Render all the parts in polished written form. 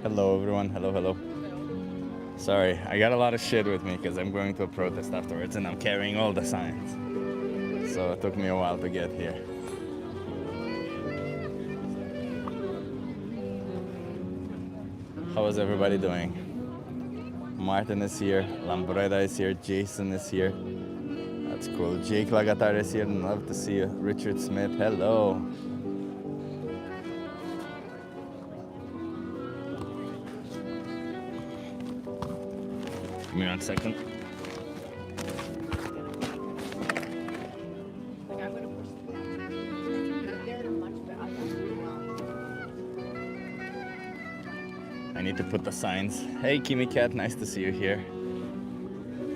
Hello everyone, hello. Sorry, I got a lot of shit with me because I'm going to a protest afterwards and I'm carrying all the signs. So it took me a while to get here. How is everybody doing? Martin is here, Lambreda is here, Jason is here. That's cool. Jake Lagatar is here, love to see you. Richard Smith, hello. Give me 1 second. I need to put the signs. Hey Kimi Cat, nice to see you here.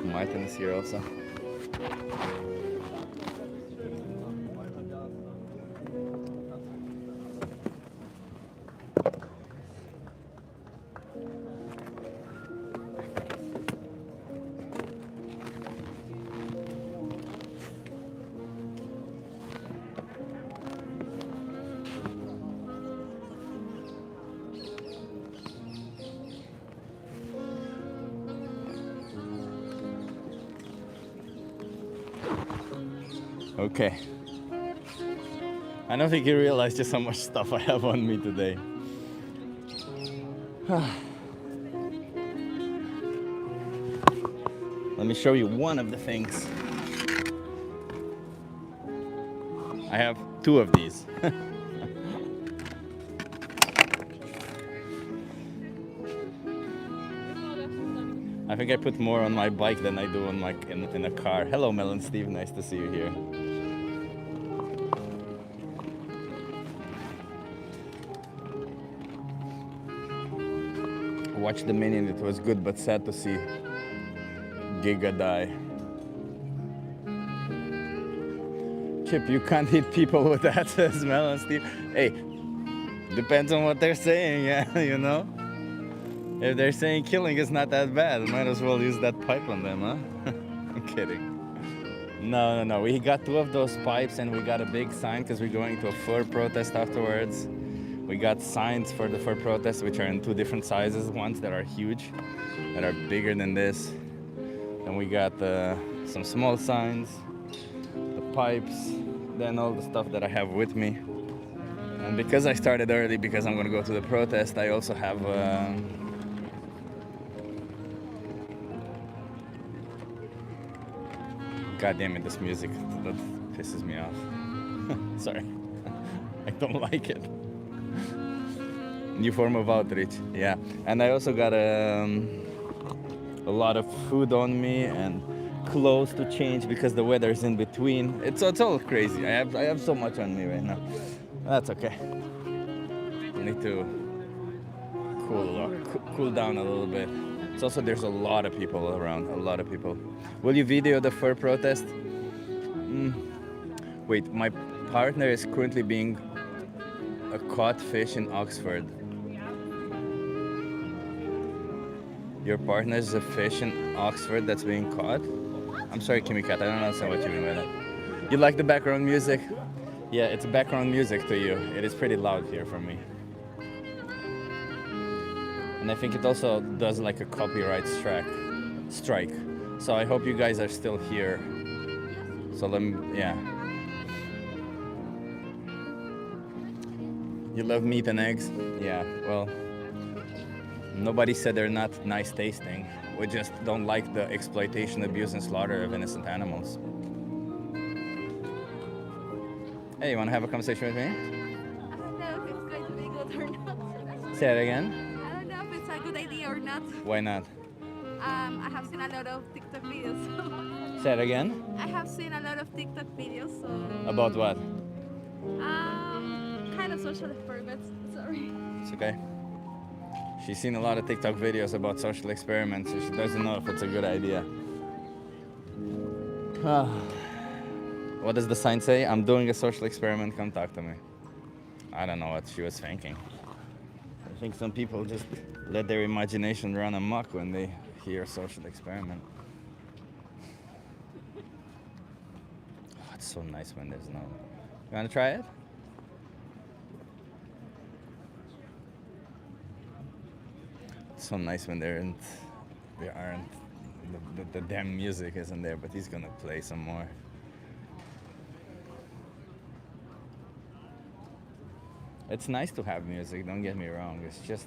Martin is here also. Okay. I don't think you realize just how much stuff I have on me today. Let me show you one of the things. I have 2 of these. I think I put more on my bike than I do on my in a car. Hello Melon Steve, nice to see you here. Watched the Minion, it was good but sad to see Giga die. Chip, you can't hit people with that, says Melon Steve. Hey, depends on what they're saying, yeah, you know? If they're saying killing is not that bad, might as well use that pipe on them, huh? I'm kidding. No. We got 2 of those pipes and we got a big sign because we're going to a fur protest afterwards. We got signs for the fur protest, which are in 2 different sizes. Ones that are huge, that are bigger than this. And we got some small signs, the pipes, then all the stuff that I have with me. And because I started early, because I'm gonna go to the protest, I also have God damn it, this music, that pisses me off. Sorry, I don't like it. New form of outreach, yeah. And I also got a lot of food on me and clothes to change because the weather's in between. It's all crazy. I have so much on me right now. That's okay. I need to cool down a little bit. It's also, there's a lot of people around, a lot of people. Will you video the fur protest? Wait, my partner is currently being caught fish in Oxford. Your partner is a fish in Oxford that's being caught? I'm sorry, Kimi Cat, I don't understand what you mean by that. You like the background music? Yeah, it's background music to you. It is pretty loud here for me. And I think it also does like a copyright strike. So I hope you guys are still here. So yeah. You love meat and eggs? Yeah, well, nobody said they're not nice tasting. We just don't like the exploitation, abuse, and slaughter of innocent animals. Hey, you wanna have a conversation with me? I don't know if it's going to be good or not. Say it again. I don't know if it's a good idea or not. Why not? I have seen a lot of TikTok videos. Say it again. I have seen a lot of TikTok videos. So, About what? kind of social experiments. Sorry. It's okay. She's seen a lot of TikTok videos about social experiments, so she doesn't know if it's a good idea. What does the sign say? I'm doing a social experiment, come talk to me. I don't know what she was thinking. I think some people just let their imagination run amok when they hear social experiment. Oh, it's so nice when there's no... You wanna try it? It's so nice when there aren't the damn music isn't there, but he's gonna play some more. It's nice to have music, don't get me wrong. It's just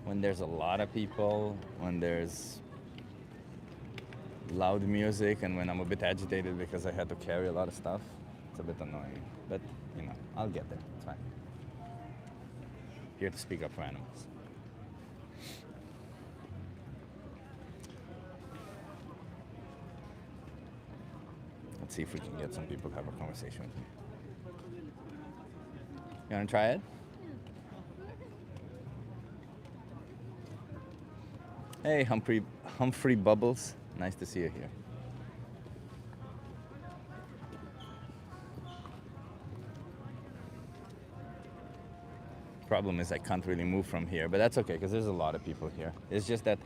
when there's a lot of people, when there's loud music, and when I'm a bit agitated because I had to carry a lot of stuff, it's a bit annoying. But, you know, I'll get there. It's fine. Here to speak up for animals. Let's see if we can get some people to have a conversation with me. You want to try it? Hey, Humphrey Bubbles. Nice to see you here. Problem is I can't really move from here, but that's okay because there's a lot of people here. It's just that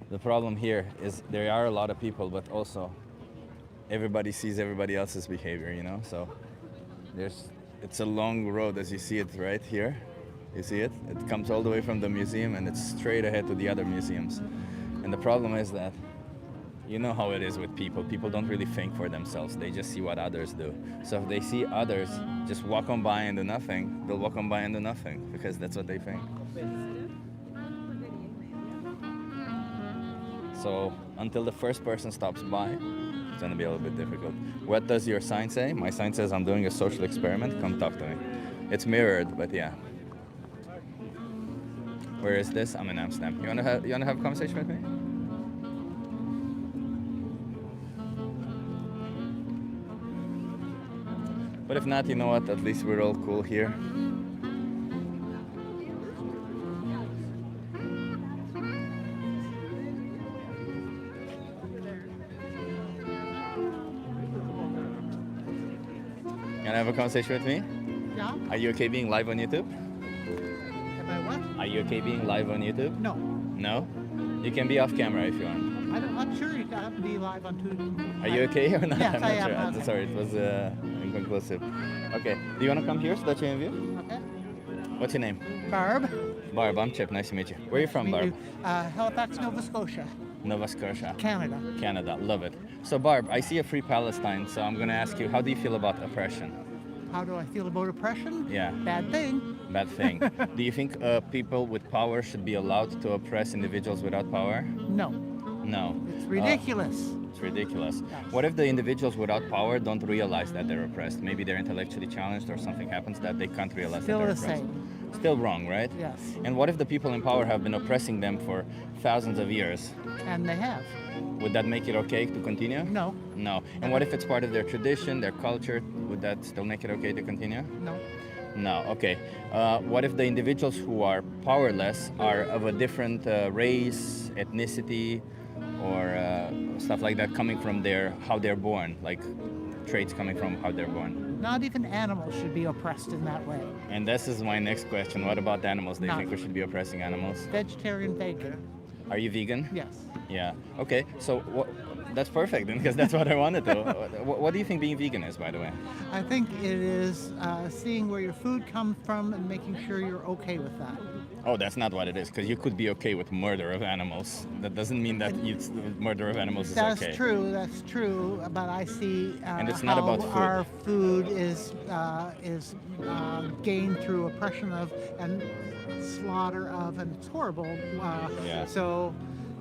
the problem here is there are a lot of people, but also everybody sees everybody else's behavior, you know? So it's a long road as you see it right here. You see it? It comes all the way from the museum and it's straight ahead to the other museums. And the problem is that you know how it is with people. People don't really think for themselves. They just see what others do. So if they see others just walk on by and do nothing, they'll walk on by and do nothing because that's what they think. So until the first person stops by, it's going to be a little bit difficult. What does your sign say? My sign says I'm doing a social experiment. Come talk to me. It's mirrored, but yeah. Where is this? I'm in Amsterdam. You wanna have a conversation with me? But if not, you know what? At least we're all cool here. You wanna have a conversation with me? Yeah? Are you okay being live on YouTube? Am I what? Are you okay being live on YouTube? No. No? You can be off camera if you want. I'm sure you have to be live on YouTube. Are you okay or not? Yes, I'm not I am. sure. Okay. Sorry, it was inconclusive. Okay. Do you want to come here so that you interview? Okay. What's your name? Barb. Barb, I'm Chip. Nice to meet you. Where are you from, Meet Barb? you. Halifax, Nova Scotia, Nova Scotia. Canada. Canada. Love it. So, Barb, I see a free Palestine, so I'm going to ask you, how do you feel about oppression? How do I feel about oppression? Yeah. Bad thing. Bad thing. Do you think people with power should be allowed to oppress individuals without power? No. No. It's ridiculous. It's ridiculous. Yes. What if the individuals without power don't realize that they're oppressed? Maybe they're intellectually challenged or something happens that they can't realize Still that they're the oppressed. same. Still wrong, right? Yes. And what if the people in power have been oppressing them for thousands of years? And they have. Would that make it okay to continue? No. No. And what if it's part of their tradition, their culture? Would that still make it okay to continue? No. No. Okay. What if the individuals who are powerless are of a different race, ethnicity, or stuff like that, coming from how they're born, like traits coming from how they're born? Not even animals should be oppressed in that way. And this is my next question. What about animals? Do you No. think we should be oppressing animals? Vegetarian, vegan. Are you vegan? Yes. Yeah. Okay. So that's perfect then, because that's what I wanted to. What do you think being vegan is, by the way? I think it is seeing where your food comes from and making sure you're okay with that. Oh, that's not what it is, because you could be okay with murder of animals. That doesn't mean that murder of animals is okay. That's true, but I see And it's how not about food. our food is gained through oppression of and slaughter of, and it's horrible. Yeah. So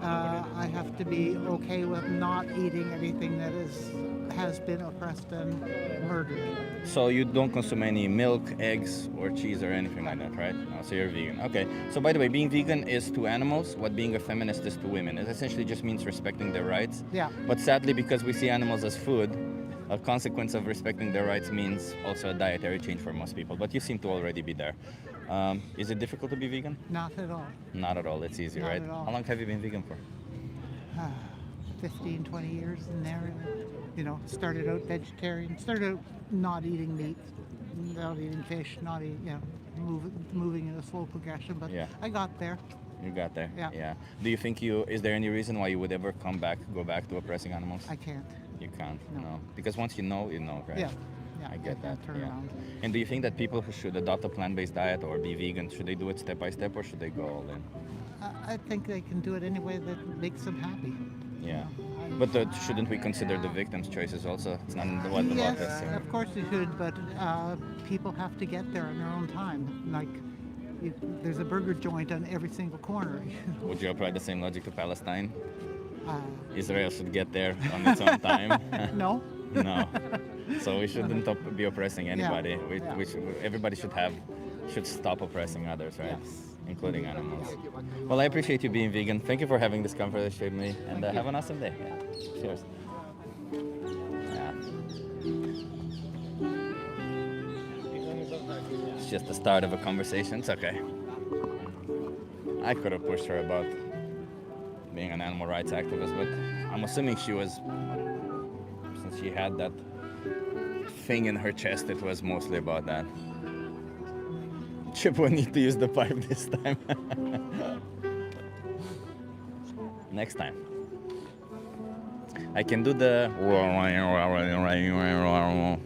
I have to be okay with not eating anything that has been oppressed and murdered. So you don't consume any milk, eggs, or cheese or anything like that, right? No, so you're vegan. Okay. So by the way, being vegan is to animals what being a feminist is to women. It essentially just means respecting their rights. Yeah. But sadly, because we see animals as food, a consequence of respecting their rights means also a dietary change for most people. But you seem to already be there. Is it difficult to be vegan? Not at all. Not at all. It's easy, Not right? at all. How long have you been vegan for? 15, 20 years in there. Started out vegetarian, started out not eating meat, not eating fish, not eating, moving in a slow progression, but Yeah. I got there. You got there. Yeah. Do you think is there any reason why you would ever go back to oppressing animals? I can't. You can't. No. Because once you know, right? Yeah. I get that. Turn Yeah. around. And do you think that people who should adopt a plant-based diet or be vegan, should they do it step by step or should they go all in? I think they can do it any way that makes them happy. Yeah. I- But shouldn't we consider the victim's choices also? It's not what the law Yes, is. of course you should, but people have to get there on their own time. Like, there's a burger joint on every single corner. Would you apply the same logic to Palestine? uh, Israel should get there on its own time. no. No. So we shouldn't be oppressing anybody. Yeah. Everybody should stop oppressing others, right? Yes. Including animals. Well, I appreciate you being vegan. Thank you for having this conversation with me, and have an awesome day. Yeah. Cheers. Yeah. It's just the start of a conversation. It's okay. I could have pushed her about being an animal rights activist, but I'm assuming she was, since she had that thing in her chest, it was mostly about that. Chip will need to use the pipe this time. Next time. I can do the,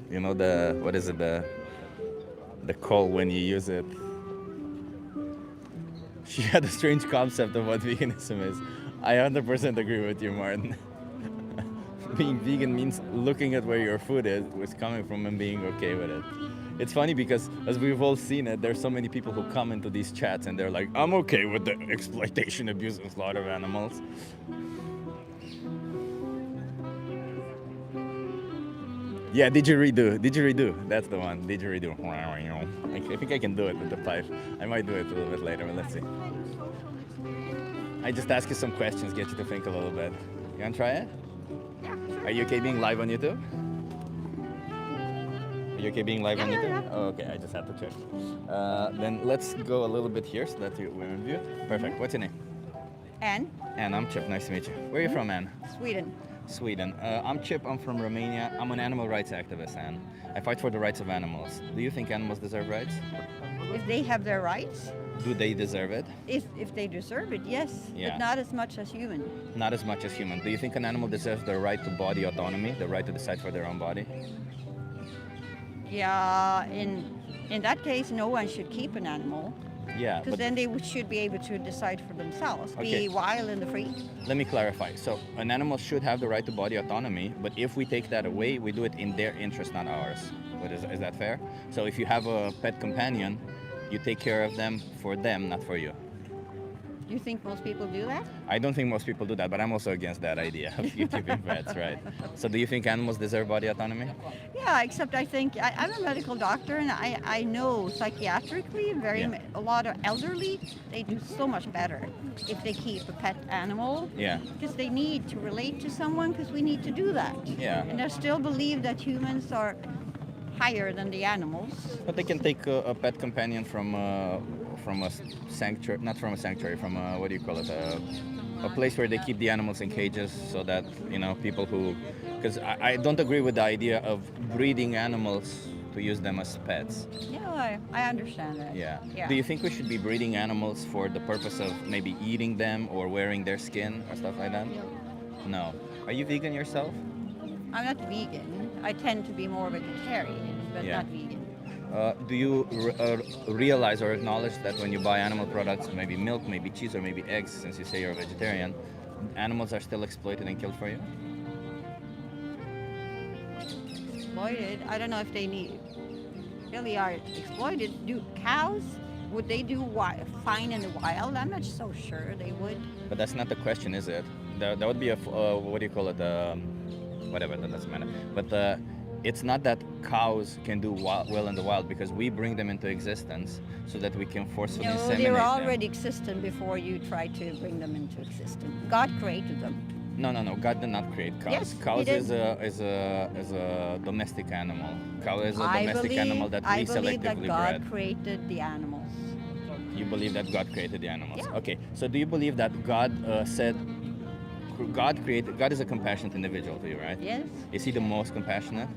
you know, the, what is it, the call when you use it. She had a strange concept of what veganism is. I 100% agree with you, Martin. Being vegan means looking at where your food is, where it's coming from, and being okay with it. It's funny because, as we've all seen it, there's so many people who come into these chats and they're like, I'm okay with the exploitation, abuse, and slaughter of animals. Yeah, didgeridoo. That's the one, didgeridoo. I think I can do it with the pipe. I might do it a little bit later, but let's see. I just ask you some questions, get you to think a little bit. You wanna try it? Yeah, sure. Are you okay being live on YouTube? Are you okay being live on Yeah, YouTube? yeah, yeah. Oh, okay, I just had to check. Then let's go a little bit here so that we're in view. Perfect. What's your name? And Anne, I'm Chip. Nice to meet you. Where are you from, Anne? Sweden. Sweden. I'm Chip. I'm from Romania. I'm an animal rights activist, Anne. I fight for the rights of animals. Do you think animals deserve rights? If they have their rights, Do they deserve it? if they deserve it, yes, Yeah. but not as much as human. Not as much as human. Do you think an animal deserves the right to body autonomy, the right to decide for their own body? Yeah, in that case, no one should keep an animal Yeah, because but then they should be able to decide for themselves, Okay. be wild and free. let me clarify. So an animal should have the right to body autonomy, but if we take that away, we do it in their interest, not ours. What is that fair? So if you have a pet companion, you take care of them for them, not for you. Do you think most people do that? I don't think most people do that, but I'm also against that idea of you keeping pets, right? So do you think animals deserve body autonomy? Yeah, except I think I'm a medical doctor and I know psychiatrically Yeah. a lot of elderly, they do so much better if they keep a pet animal. Yeah. Because they need to relate to someone because we need to do that. Yeah. And I still believe that humans are higher than the animals. But they can take a pet companion from a sanctuary, not from a sanctuary, from a, what do you call it, a place where they keep the animals in cages so that, you know, people who, because I don't agree with the idea of breeding animals to use them as pets. Yeah, I understand that. Yeah. Yeah. Do you think we should be breeding animals for the purpose of maybe eating them or wearing their skin or stuff like that? No. Are you vegan yourself? I'm not vegan. I tend to be more vegetarian, but Yeah. not vegan. Do you realize or acknowledge that when you buy animal products, maybe milk, maybe cheese, or maybe eggs, since you say you're a vegetarian, animals are still exploited and killed for you? Exploited. I don't know if they really are exploited. Do cows? Would they do fine in the wild? I'm not so sure they would. But that's not the question, is it? That would be a, what do you call it? Whatever, that doesn't matter. But it's not that cows can do well in the wild because we bring them into existence so that we can forcefully No, inseminate they were them. already existent before you tried to bring them into existence. God created them. No. God did not create cows. Yes, he Cows did. is a domestic animal. Cow is a I domestic animal that we believe that selectively God bred. created the animals. You believe that God created the animals. Yeah. Okay. So do you believe that God said God is a compassionate individual to you, right? Yes? Is he the most compassionate?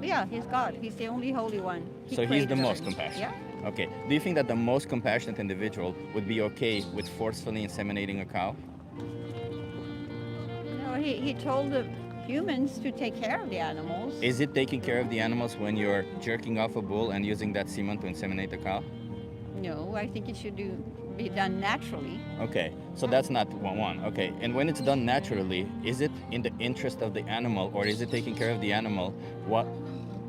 Yeah, he's God. He's the only holy one. He So he's created the most everything. compassionate. Yeah. Okay. Do you think that the most compassionate individual would be okay with forcefully inseminating a cow? No, he told humans to take care of the animals. Is it taking care of the animals when you're jerking off a bull and using that semen to inseminate a cow? No, I think it should be done naturally. Okay, so that's not one. Okay, and when it's done naturally, is it in the interest of the animal, or is it taking care of the animal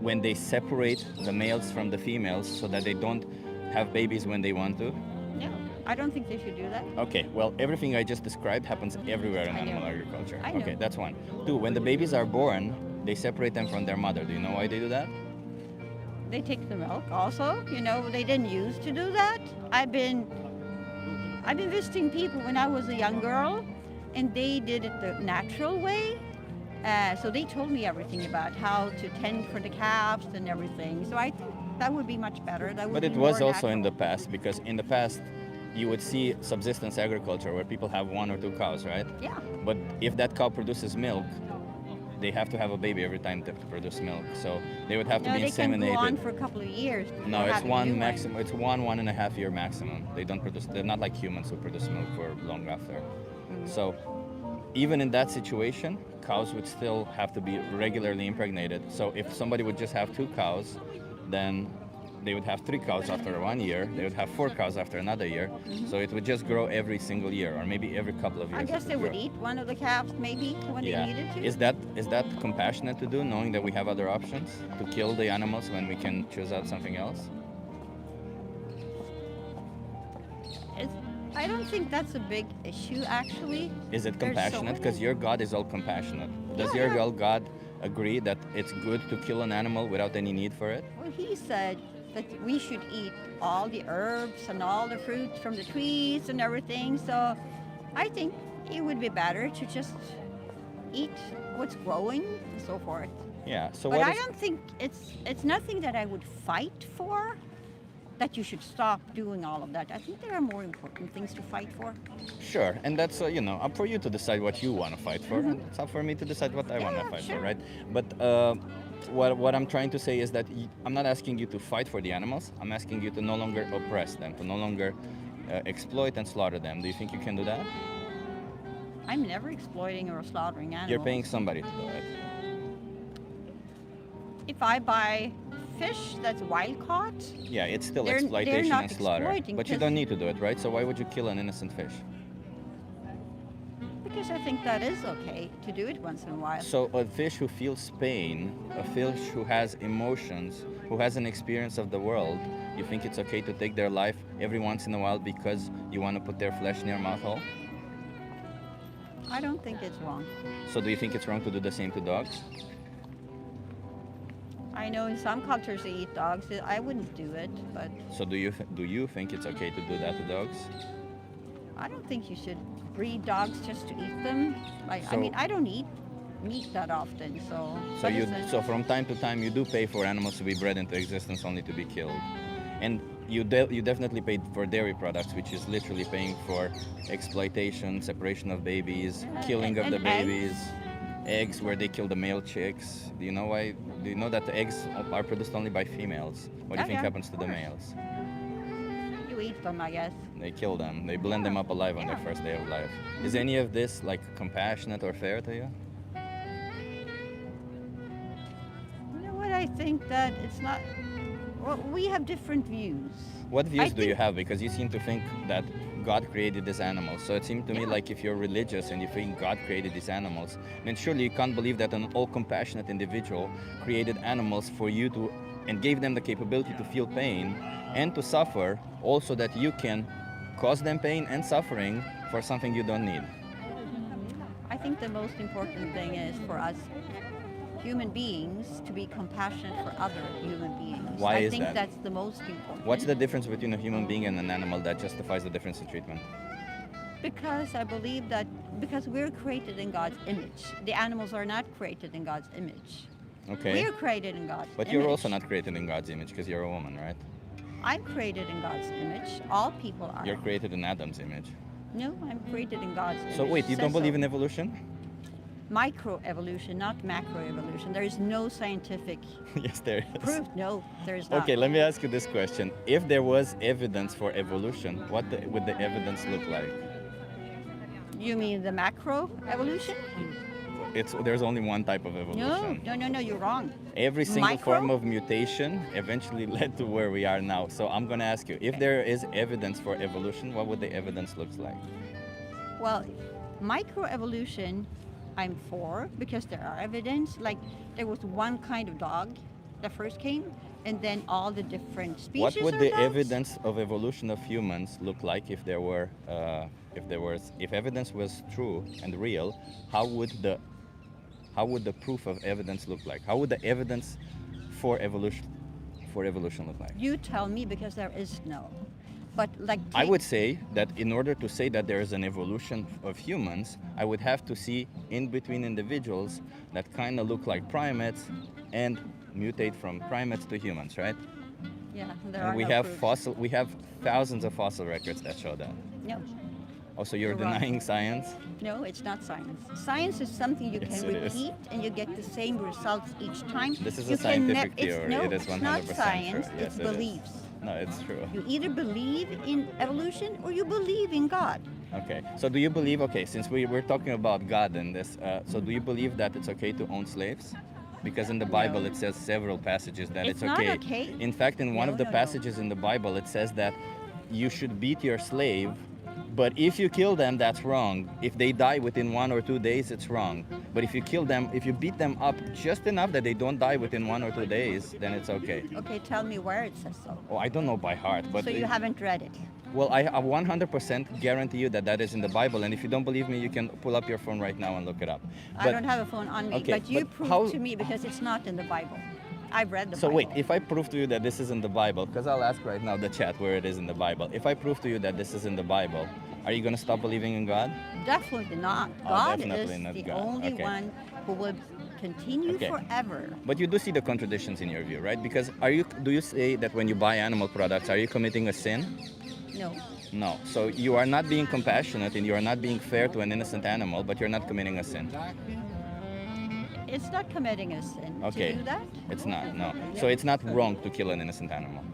when they separate the males from the females so that they don't have babies when they want to? No, I don't think they should do that. Okay, well, everything I just described happens everywhere in I know. animal agriculture. I know. Okay, that's one. Two, when the babies are born, they separate them from their mother. Do you know why they do that? They take the milk also. You know, they didn't used to do that. I've been visiting people when I was a young girl, and they did it the natural way. So they told me everything about how to tend for the calves and everything. So I think that would be much better. That would But be it was more also in the natural. past, because in the past, you would see subsistence agriculture where people have 1 or 2 cows, right? Yeah. But if that cow produces milk, they have to have a baby every time to produce milk. So they would have to No, be they can inseminated. go on for a couple of years. before No, it's having a one new maximum. It's 1.5 year maximum. They don't produce. They're not like humans who produce milk for long after. So even in that situation, cows would still have to be regularly impregnated. So if somebody would just have 2 cows, then they would have 3 cows after 1 year. They would have 4 cows after another year. So it would just grow every single year, or maybe every couple of years. I guess it they would grow. eat one of the calves maybe when Yeah. they needed to. Is that compassionate to do, knowing that we have other options to kill the animals when we can choose out something else? I don't think that's a big issue actually. Is it There's so compassionate? Because many- your God is all compassionate. Does Yeah, your yeah. God agree that it's good to kill an animal without any need for it? Well, he said that we should eat all the herbs and all the fruits from the trees and everything. So I think it would be better to just eat what's growing and so forth. Yeah. So But what I is? don't think it's nothing that I would fight for. That you should stop doing all of that. I think there are more important things to fight for. Sure, and that's up for you to decide what you want to fight for, and it's up for me to decide what I want to Yeah, fight sure. for, right? But what I'm trying to say is that I'm not asking you to fight for the animals. I'm asking you to no longer oppress them, to no longer exploit and slaughter them. Do you think you can do that? I'm never exploiting or slaughtering animals. You're paying somebody to do it. If I buy fish that's wild caught, Yeah, it's still They're exploitation not and slaughter. exploiting, But you 'cause- don't need to do it, right? So why would you kill an innocent fish? because I think that is okay to do it once in a while. So a fish who feels pain, a fish who has emotions, who has an experience of the world, you think it's okay to take their life every once in a while because you want to put their flesh in your mouth hole? I don't think it's wrong. So do you think it's wrong to do the same to dogs? I know in some cultures they eat dogs. I wouldn't do it, but So do you think it's okay to do that to dogs? I don't think you should breed dogs just to eat them. I So- mean, I don't eat meat that often, so. So but you it's so from time to time you do pay for animals to be bred into existence only to be killed, and you definitely paid for dairy products, which is literally paying for exploitation, separation of babies, killing of and the babies, eggs where they kill the male chicks. Do you know why? Do you know that the eggs are produced only by females? What do you Oh, think yeah, happens to of the course. males? You eat them, I guess. They kill them. They blend them up alive on their Yeah. first day of life. Is any of this like compassionate or fair to you? You know what? I think that it's not. Well, we have different views. What views do you think- have? Because you seem to think that God created these animals. So it seemed to me Yeah. like if you're religious and you think God created these animals, then surely you can't believe that an all-compassionate individual created animals for you to, and gave them the capability to feel pain and to suffer, also that you can cause them pain and suffering for something you don't need. I think the most important thing is for us human beings to be compassionate for other human beings. Why I is think that? that's the most important. What's the difference between a human being and an animal that justifies the difference in treatment? Because I believe that because we're created in God's image. The animals are not created in God's image. Okay. We're created in God's But image. you're also not created in God's image because you're a woman, right? I'm created in God's image. All people are. You're created in Adam's image. No, I'm created in God's image. So wait, you Says don't believe so. in evolution? Microevolution, not macroevolution. There is no scientific Yes, there is. proof. No, there is not. Okay, let me ask you this question. If there was evidence for evolution, what would the evidence look like? You mean the macroevolution? there's only one type of No, evolution. no, you're wrong. Every single Micro? form of mutation eventually led to where we are now. So I'm going to ask you, if there is evidence for evolution, what would the evidence look like? Well, microevolution, I'm for, because there are evidence. Like there was one kind of dog that first came, and then all the different species. What would of the dogs. evidence of evolution of humans look like if if evidence was true and real? How would the proof of evidence look like? How would the evidence for evolution look like? You tell me, because there is no. But like I would say that in order to say that there is an evolution of humans, I would have to see in between individuals that kind of look like primates and mutate from primates to humans, right? yeah, there And are we no have proofs. we have thousands of fossil records that show that. No, Also, you're You're wrong. denying science? no, it's not science. Science is something you Yes, can it is. repeat, and you get the same results each time. This is You a can scientific it's, theory. No, It is it's 100% not true. science. Yes, It's it is. beliefs. No, it's true. You either believe in evolution or you believe in God. Okay, so do you believe, okay, since we're talking about God in this, so do you believe that it's okay to own slaves? Because in the Bible No. it says several passages that It's it's not okay. okay. In fact, in one No, of the no, no. passages in the Bible it says that you should beat your slave, but if you kill them, that's wrong. If they die within 1 or 2 days, it's wrong. But if you kill them, if you beat them up just enough that they don't die within 1 or 2 days, then it's okay. Okay, tell me where it says so. Oh, I don't know by heart, but So you haven't read it. well, I 100% guarantee you that that is in the Bible. And if you don't believe me, you can pull up your phone right now and look it up. I don't have a phone on me, okay, but you but prove how- to me, because it's not in the Bible. I've read the So Bible. wait, if I prove to you that this is in the Bible, because I'll ask right now the chat where it is in the Bible. If I prove to you that this is in the Bible, are you going to stop believing in God? Definitely not. Oh, God definitely is not the God. only Okay. one who will continue Okay. forever. But you do see the contradictions in your view, right? Because do you say that when you buy animal products, are you committing a sin? No. No. So you are not being compassionate and you are not being fair to an innocent animal, but you're not committing a sin. It's not committing a sin Okay. to do that. It's not, no. So it's not wrong to kill an innocent animal.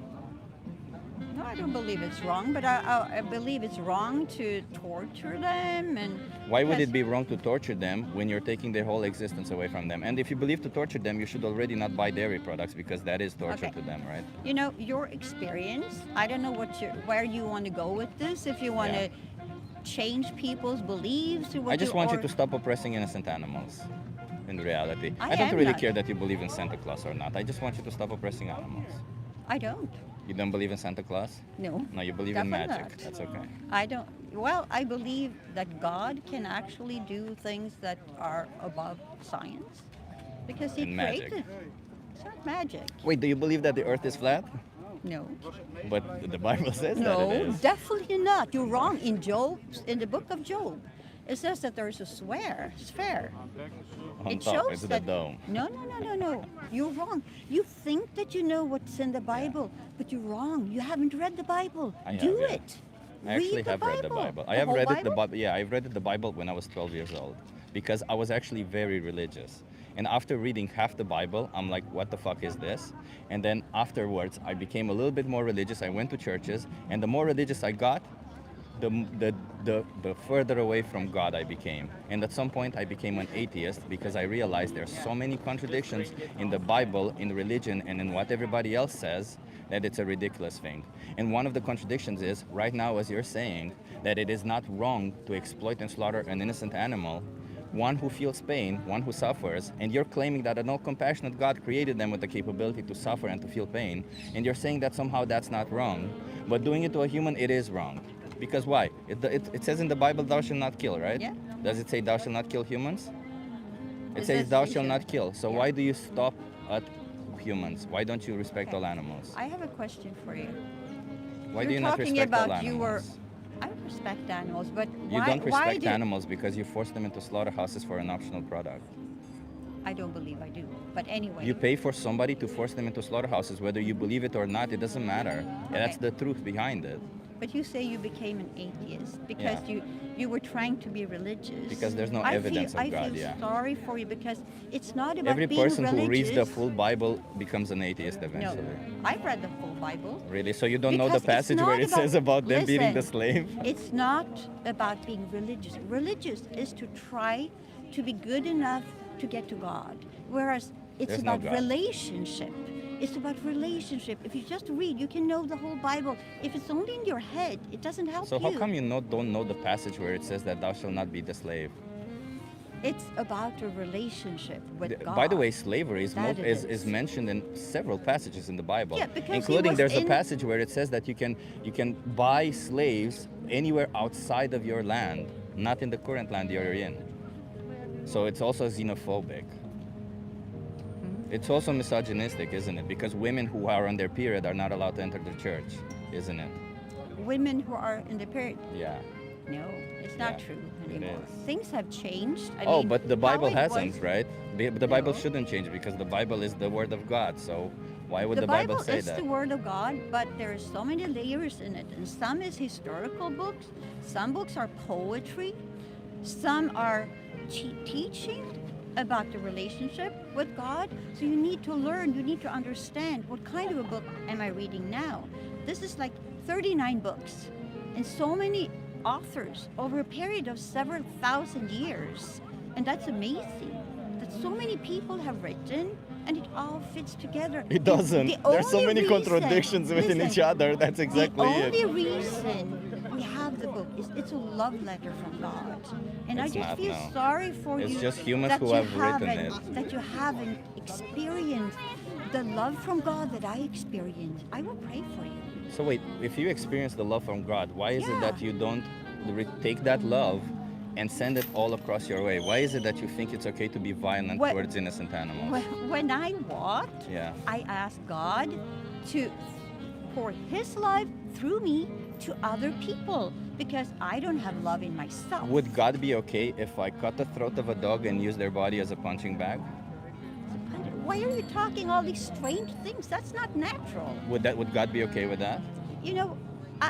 No, I don't believe it's wrong, but I believe it's wrong to torture them. And Why would because- it be wrong to torture them when you're taking their whole existence away from them? And if you believe to torture them, you should already not buy dairy products because that is torture Okay. to them, right? You know, your experience, I don't know where you want to go with this, if you want Yeah. to change people's beliefs or what I just want you or- to stop oppressing innocent animals. In reality, I don't am really not. care that you believe in Santa Claus or not. I just want you to stop oppressing animals. I don't. You don't believe in Santa Claus? No. No, you believe in Definitely magic. not. That's okay. I don't. Well, I believe that God can actually do things that are above science because He And magic. created. It's not magic. Wait, do you believe that the Earth is flat? No. But the Bible says that No, it is. definitely not. You're wrong. In the book of Job, it says that there's a sphere. On It top, shows it's the that. dome. No. You're wrong. You think that you know what's in the Bible, but you're wrong. You haven't read the Bible. I have, Do yeah. it. I actually Read have read the Bible. I have whole read it. Bible? Yeah, I've read the Bible when I was 12 years old because I was actually very religious. And after reading half the Bible, I'm like, what the fuck is this? And then afterwards, I became a little bit more religious. I went to churches, and the more religious I got, the further away from God I became. And at some point, I became an atheist because I realized there's so many contradictions in the Bible, in religion, and in what everybody else says that it's a ridiculous thing. And one of the contradictions is, right now, as you're saying, that it is not wrong to exploit and slaughter an innocent animal, one who feels pain, one who suffers, and you're claiming that an all-compassionate God created them with the capability to suffer and to feel pain, and you're saying that somehow that's not wrong, but doing it to a human, it is wrong. Because why? It says in the Bible, thou shalt not kill, right? Yeah. Does it say thou shalt not kill humans? It It says says thou you shalt should- not kill. So yeah. why do you stop at humans? Why don't you respect Okay. all animals? I have a question for you. Why You're do you not talking respect all about animals? I respect animals, but You why, don't why respect do animals because you force them into slaughterhouses for an optional product. I don't believe I do. But anyway. You pay for somebody to force them into slaughterhouses, whether you believe it or not, it doesn't matter. That's Okay. the truth behind it. But you say you became an atheist because Yeah. you were trying to be religious. Because there's no I evidence feel, of God, I feel yeah. sorry for you because it's not about Every being person religious. who reads the full Bible becomes an atheist No, eventually. I've read the full Bible. Really? So you don't know the Because it's passage where not it says about them beating the listen, slave? It's not about being religious. Religious is to try to be good enough to get to God. Whereas it's There's no about God. relationship. It's about relationship. If you just read, you can know the whole Bible. If it's only in your head, it doesn't help So you. how come you don't know the passage where it says that thou shalt not be the slave? It's about a relationship with God. By the way, slavery That it is mentioned in several passages in the Bible, Yeah, because he including was there's a in- passage where it says that you can buy slaves anywhere outside of your land, not in the current land you're in. So it's also xenophobic. It's also misogynistic, isn't it? Because women who are on their period are not allowed to enter the church, isn't it? Women who are in the period. Yeah. No, it's not Yeah, true it anymore. is. Things have changed. I Oh, mean, but the how Bible it hasn't, was- right? The Bible No. shouldn't change because the Bible is the Word of God. So why would The the Bible say is that? the Word of God, but there are so many layers in it. And some is historical books, some books are poetry, some are teaching about the relationship with God. So you need to learn, you need to understand what kind of a book am I reading now. This is like 39 books and so many authors over a period of several thousand years. And that's amazing that so many people have written and it all fits together. It And doesn't. the There's so only many reason- contradictions within each listen, other. That's exactly the it. only reason we have the book is it's a love letter from God. And It's I just not, feel no. sorry for It's you just humans that who you have written haven't- it. that you haven't experienced the love from God that I experienced. I will pray for you. So wait, if you experience the love from God, why is it that Yeah. you don't take that love and send it all across your way? Why is it that you think it's okay to be violent What- towards innocent animals? When I walked, Yeah. I asked God to pour His love through me to other people because I don't have love in myself. Would God be okay if I cut the throat of a dog and use their body as a punching bag? Why are you talking all these strange things? That's not natural. Would God be okay with that? You know,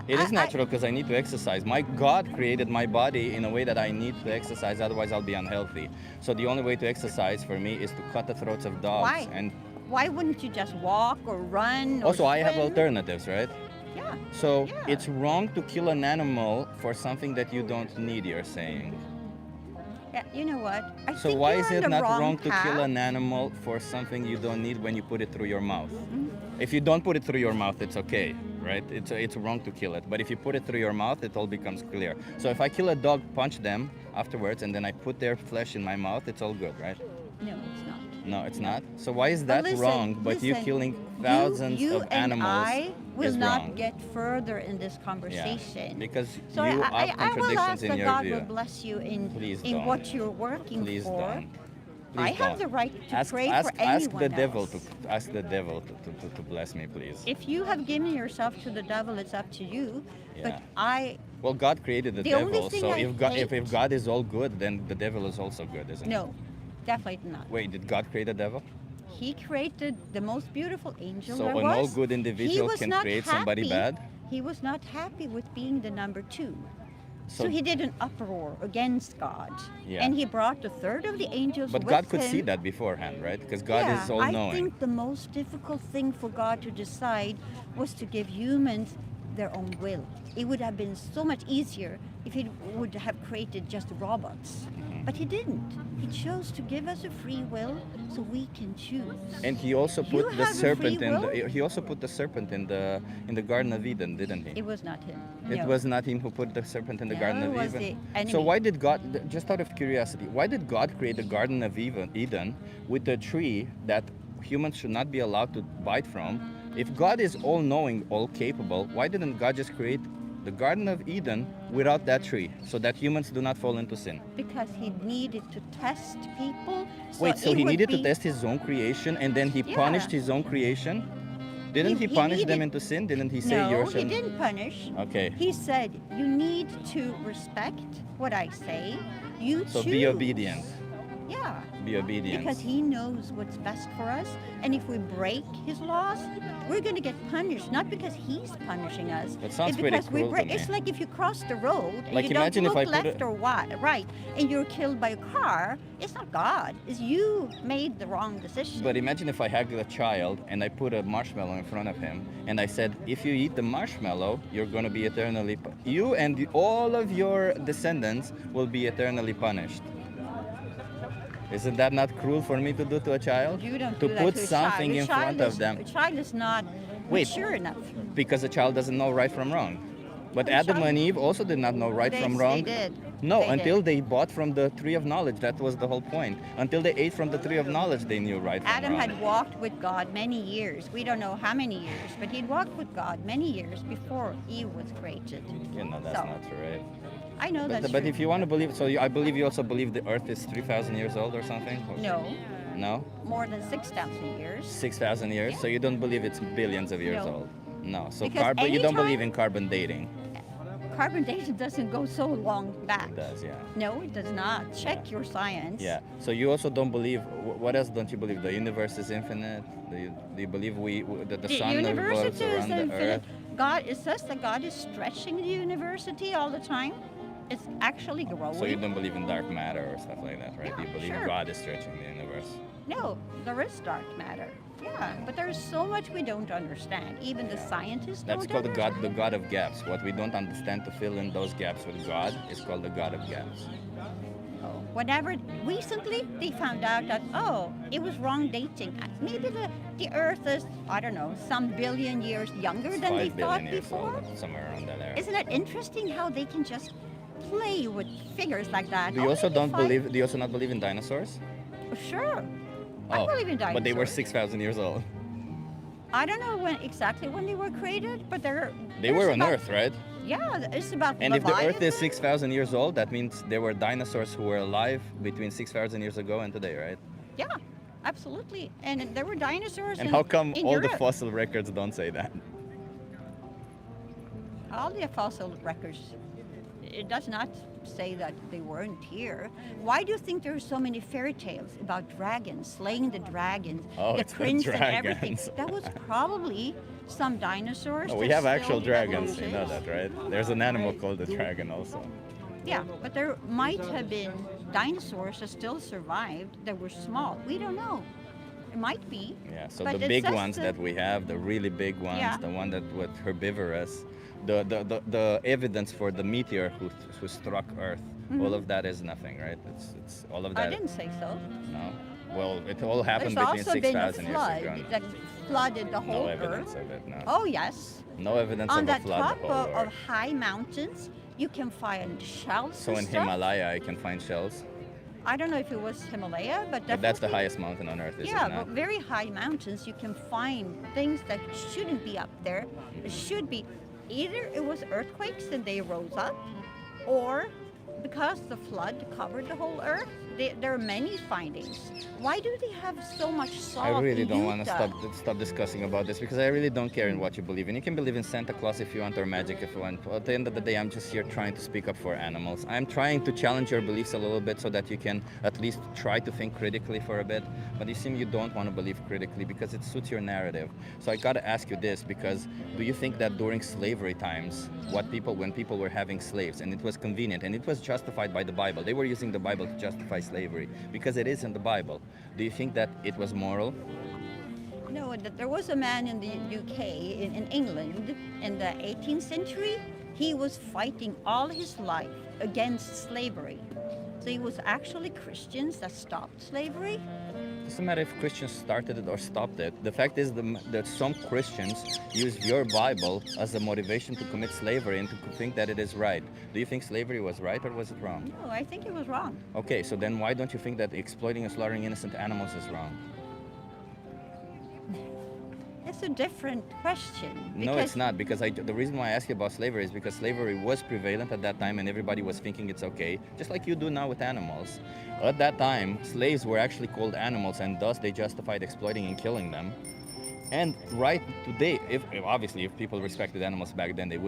It is natural because I need to exercise. My God created my body in a way that I need to exercise, otherwise I'll be unhealthy. So the only way to exercise for me is to cut the throats of dogs. Why? And Why wouldn't you just walk or run? Or also I have swim? alternatives, right? Yeah. So Yeah. it's wrong to kill an animal for something that you don't need, you're saying. Yeah. You know what? I So think why you're is on it the not wrong wrong to kill path. an animal for something you don't need when you put it through your mouth? Mm-hmm. If you don't put it through your mouth, it's okay, right? It's wrong to kill it. But if you put it through your mouth, it all becomes clear. So if I kill a dog, punch them afterwards, and then I put their flesh in my mouth, it's all good, right? No, it's not. No, it's not. So why is But that listen, wrong? But you listen, killing thousands you of and animals I will is not wrong. get further in this Yeah, conversation. because So you I have will contradictions ask in that your God view. will bless you Please in don't. what you're working Please for. don't. I Please have don't. the right to ask, pray ask, for anyone else. Ask the devil to bless me, please. If you have given yourself to the devil, it's up to you. But Yeah. I Well, God created the The only devil, thing so I if hate- God is all good, then the devil is also good, isn't it? no, definitely not. Wait, did God create the devil? He created the most beautiful angel So there an was. all good He individual was can not create somebody happy- bad? He was not happy with being the number two. So So- he did an uproar against God. Yeah. And he brought a third of the angels But with God could him. see that beforehand, right? Because God Yeah, is all I knowing. think the most difficult thing for God to decide was to give humans their own will. It would have been so much easier if he would have created just robots. Mm-hmm. But he didn't. He chose to give us a free will so we can choose. And he also You put the have a serpent free in will? he also put the serpent in the Garden of Eden, didn't he? It was not him. It No. was not him who put the serpent in the No, Garden it of was Eden. the enemy. So why did God, just out of curiosity, why did God create the Garden of Eden with a tree that humans should not be allowed to bite from? If God is all-knowing, all-capable, why didn't God just create the Garden of Eden without that tree so that humans do not fall into sin? Because he needed to test people. Wait, so it he would needed to be- test his own creation and then he Yeah. punished his own creation? Didn't he he punish them needed- into sin? Didn't he say No, you're he didn't punish. Okay. He said, you need to respect what I say. You So choose. be obedient. Yeah. Be obedient. Because he knows what's best for us. And if we break his laws, we're going to get punished. Not because he's punishing us. That sounds it's pretty because we cruel to break. me. It's like if you cross the road and Like, you don't imagine if look I put left a- or right, and you're killed by a car. It's not God. It's you made the wrong decision. But imagine if I had a child and I put a marshmallow in front of him and I said, if you eat the marshmallow, you're going to be eternally, you and all of your descendants will be eternally punished. Isn't that not cruel for me to do to a child? You don't to do that put to a something child. in front of them. A child is not Wait. mature enough. Because a child doesn't know right from wrong. But A Adam child- and Eve also did not know right from They wrong. did. No, They until did. they bought from the tree of knowledge. That was the whole point. Until they ate from the tree of knowledge, they knew right from Adam wrong. had walked with God many years. We don't know how many years, but he'd walked with God many years before Eve was created. You know, that's So, not true, right? I know that's But true. if you want to believe, so I believe you also believe the earth is 3,000 years old or something? No, No? more than 6,000 years. 6,000 years? So you don't believe it's billions of years No. old? No. So Because you don't anytime- believe in carbon dating? Carbon dating doesn't go so long back. It does, yeah. No, it does not. Check your science. Yeah. So you also don't believe, what else don't you believe? The universe is infinite? Do you believe that the The sun universe revolves is around the infinite. earth? God, it says that God is stretching the university all the time. It's actually growing. So you don't believe in dark matter or stuff like that, right? Yeah, You believe sure. God is stretching the universe. No, there is dark matter. Yeah, but there's so much we don't understand. Even the scientists That's don't called understand. the God of gaps. What we don't understand to fill in those gaps with God is called the God of gaps. Whatever. Recently, they found out that it was wrong dating. Maybe the Earth is some billion years younger than they 5 thought billion years before. old, somewhere around that area. Isn't it interesting how they can just play with figures like that? Do you also Maybe don't five- believe? Do you also not believe in dinosaurs? Sure, I believe in dinosaurs. But they were 6,000 years old. I don't know exactly when they were created, but They were on Earth, right? Yeah, it's about. And if the Earth is Leviathan. 6,000 years old, that means there were dinosaurs who were alive between 6,000 years ago and today, right? Yeah, absolutely. And there were dinosaurs. And how come in all the Europe. fossil records don't say that? All the fossil records, it does not say that they weren't here. Why do you think there are so many fairy tales about dragons, slaying the dragons, Oh, the it's the prince and everything? dragons. That was probably some dinosaurs. No, we that have actual still dragons, you know exists. that, right? There's an animal called the dragon also. Yeah, but there might have been dinosaurs that still survived that were small. We don't know. It might be. Yeah, so But the it big says ones that- that we have, the really big ones, Yeah. the one that was herbivorous, the evidence for the meteor who struck Earth, all of that is nothing, right? It's all of that. I didn't say so. No. Well, it all happened There's between also been a 6,000 years flood ago. that flooded the whole No evidence earth. of it. No. Oh yes. No evidence On of a the flood. top the whole of earth. high mountains, you can find shells. So and in stuff. Himalaya, I can find shells. I don't know if it was Himalaya, but But that's the definitely- highest mountain on Earth, is Yeah, it not? but very high mountains, you can find things that shouldn't be up there. It should be either it was earthquakes and they rose up, or because the flood covered the whole earth. There are many findings. Why do they have so much salt? I really in don't want to Utah? stop discussing about this because I really don't care in what you believe in. You can believe in Santa Claus if you want or magic if you want. At the end of the day, I'm just here trying to speak up for animals. I'm trying to challenge your beliefs a little bit so that you can at least try to think critically for a bit. But you seem you don't want to believe critically because it suits your narrative. So I got to ask you this, because do you think that during slavery times, when people were having slaves and it was convenient and it was justified by the Bible, they were using the Bible to justify slavery because it is in the Bible. Do you think that it was moral? No, there was a man in the UK, in England, in the 18th century. He was fighting all his life against slavery. So it was actually Christians that stopped slavery. It doesn't matter if Christians started it or stopped it. The fact is that some Christians use your Bible as a motivation to commit slavery and to think that it is right. Do you think slavery was right or was it wrong? No, I think it was wrong. Okay, so then why don't you think that exploiting and slaughtering innocent animals is wrong? It's a different question. No, it's not, because the reason why I ask you about slavery is because slavery was prevalent at that time and everybody was thinking it's okay, just like you do now with animals. At that time, slaves were actually called animals and thus they justified exploiting and killing them. And right today, if people respected animals back then, they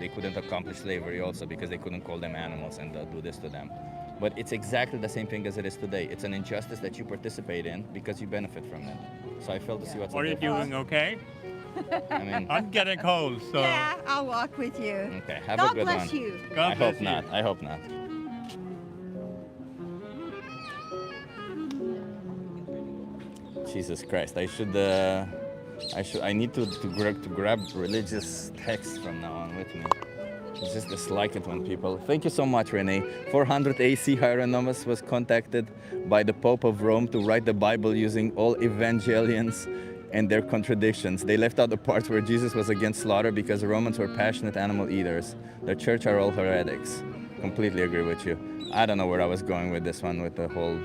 couldn't accomplish slavery also because they couldn't call them animals and do this to them. But it's exactly the same thing as it is today. It's an injustice that you participate in because you benefit from it. So I fail to see what's Are the you difference. doing okay? I mean, I'm getting cold, so Yeah, I'll walk with you. okay, have God a good bless one. you. God I bless hope you. not. I hope not. Jesus Christ! I need to grab religious texts from now on with me. I just dislike it when people. Thank you so much, Renee. 400 AC Hieronymus was contacted by the Pope of Rome to write the Bible using all evangelions and their contradictions. They left out the parts where Jesus was against slaughter because the Romans were passionate animal eaters. The church are all heretics. Completely agree with you. I don't know where I was going with this one, with the whole.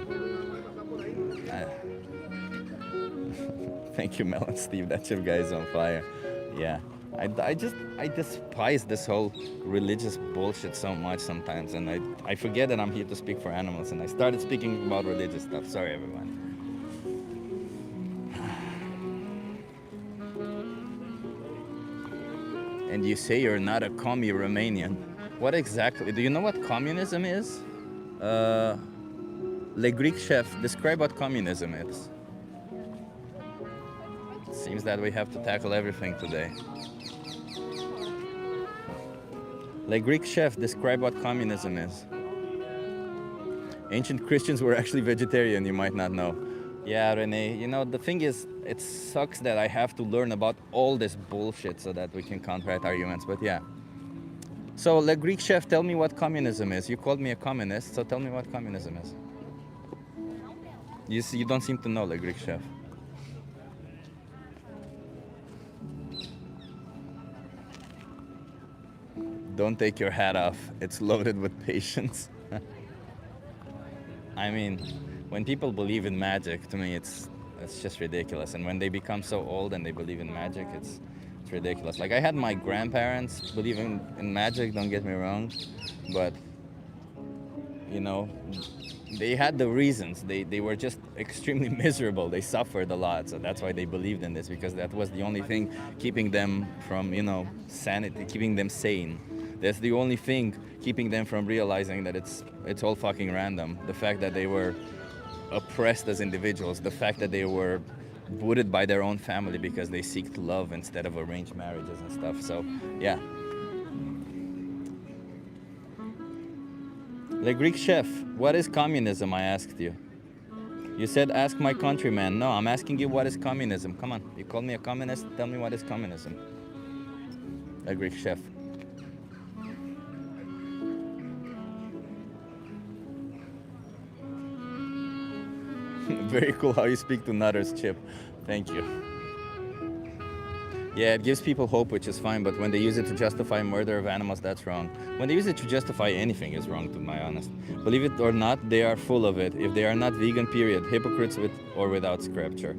Thank you, Mel and Steve. That chip guy is on fire. Yeah. I despise this whole religious bullshit so much sometimes, and I forget that I'm here to speak for animals, and I started speaking about religious stuff. Sorry, everyone. And you say you're not a commie Romanian. What exactly? Do you know what communism is? Le Greek chef, describe what communism is. Seems that we have to tackle everything today. Le Greek chef, describe what communism is. Ancient Christians were actually vegetarian, you might not know. Yeah, Renee, you know, the thing is, it sucks that I have to learn about all this bullshit so that we can counteract arguments, but yeah. So, Le Greek chef, tell me what communism is. You called me a communist, so tell me what communism is. You don't seem to know, Le Greek chef. Don't take your hat off. It's loaded with patience. I mean, when people believe in magic, to me, it's just ridiculous. And when they become so old and they believe in magic, it's ridiculous. Like, I had my grandparents believe in magic, don't get me wrong, but, you know, they had the reasons. They were just extremely miserable. They suffered a lot, so that's why they believed in this, because that was the only thing keeping them from, you know, sanity, keeping them sane. That's the only thing keeping them from realizing that it's all fucking random. The fact that they were oppressed as individuals, the fact that they were booted by their own family because they seeked love instead of arranged marriages and stuff. So, yeah. Le Greek chef, what is communism, I asked you. You said, ask my countryman. No, I'm asking you what is communism. Come on, you called me a communist, tell me what is communism. Le Greek chef. Very cool how you speak to nutters, Chip. Thank you. Yeah, it gives people hope, which is fine, but when they use it to justify murder of animals, that's wrong. When they use it to justify anything is wrong, to my honest. Believe it or not, they are full of it. If they are not vegan, period. Hypocrites with or without scripture.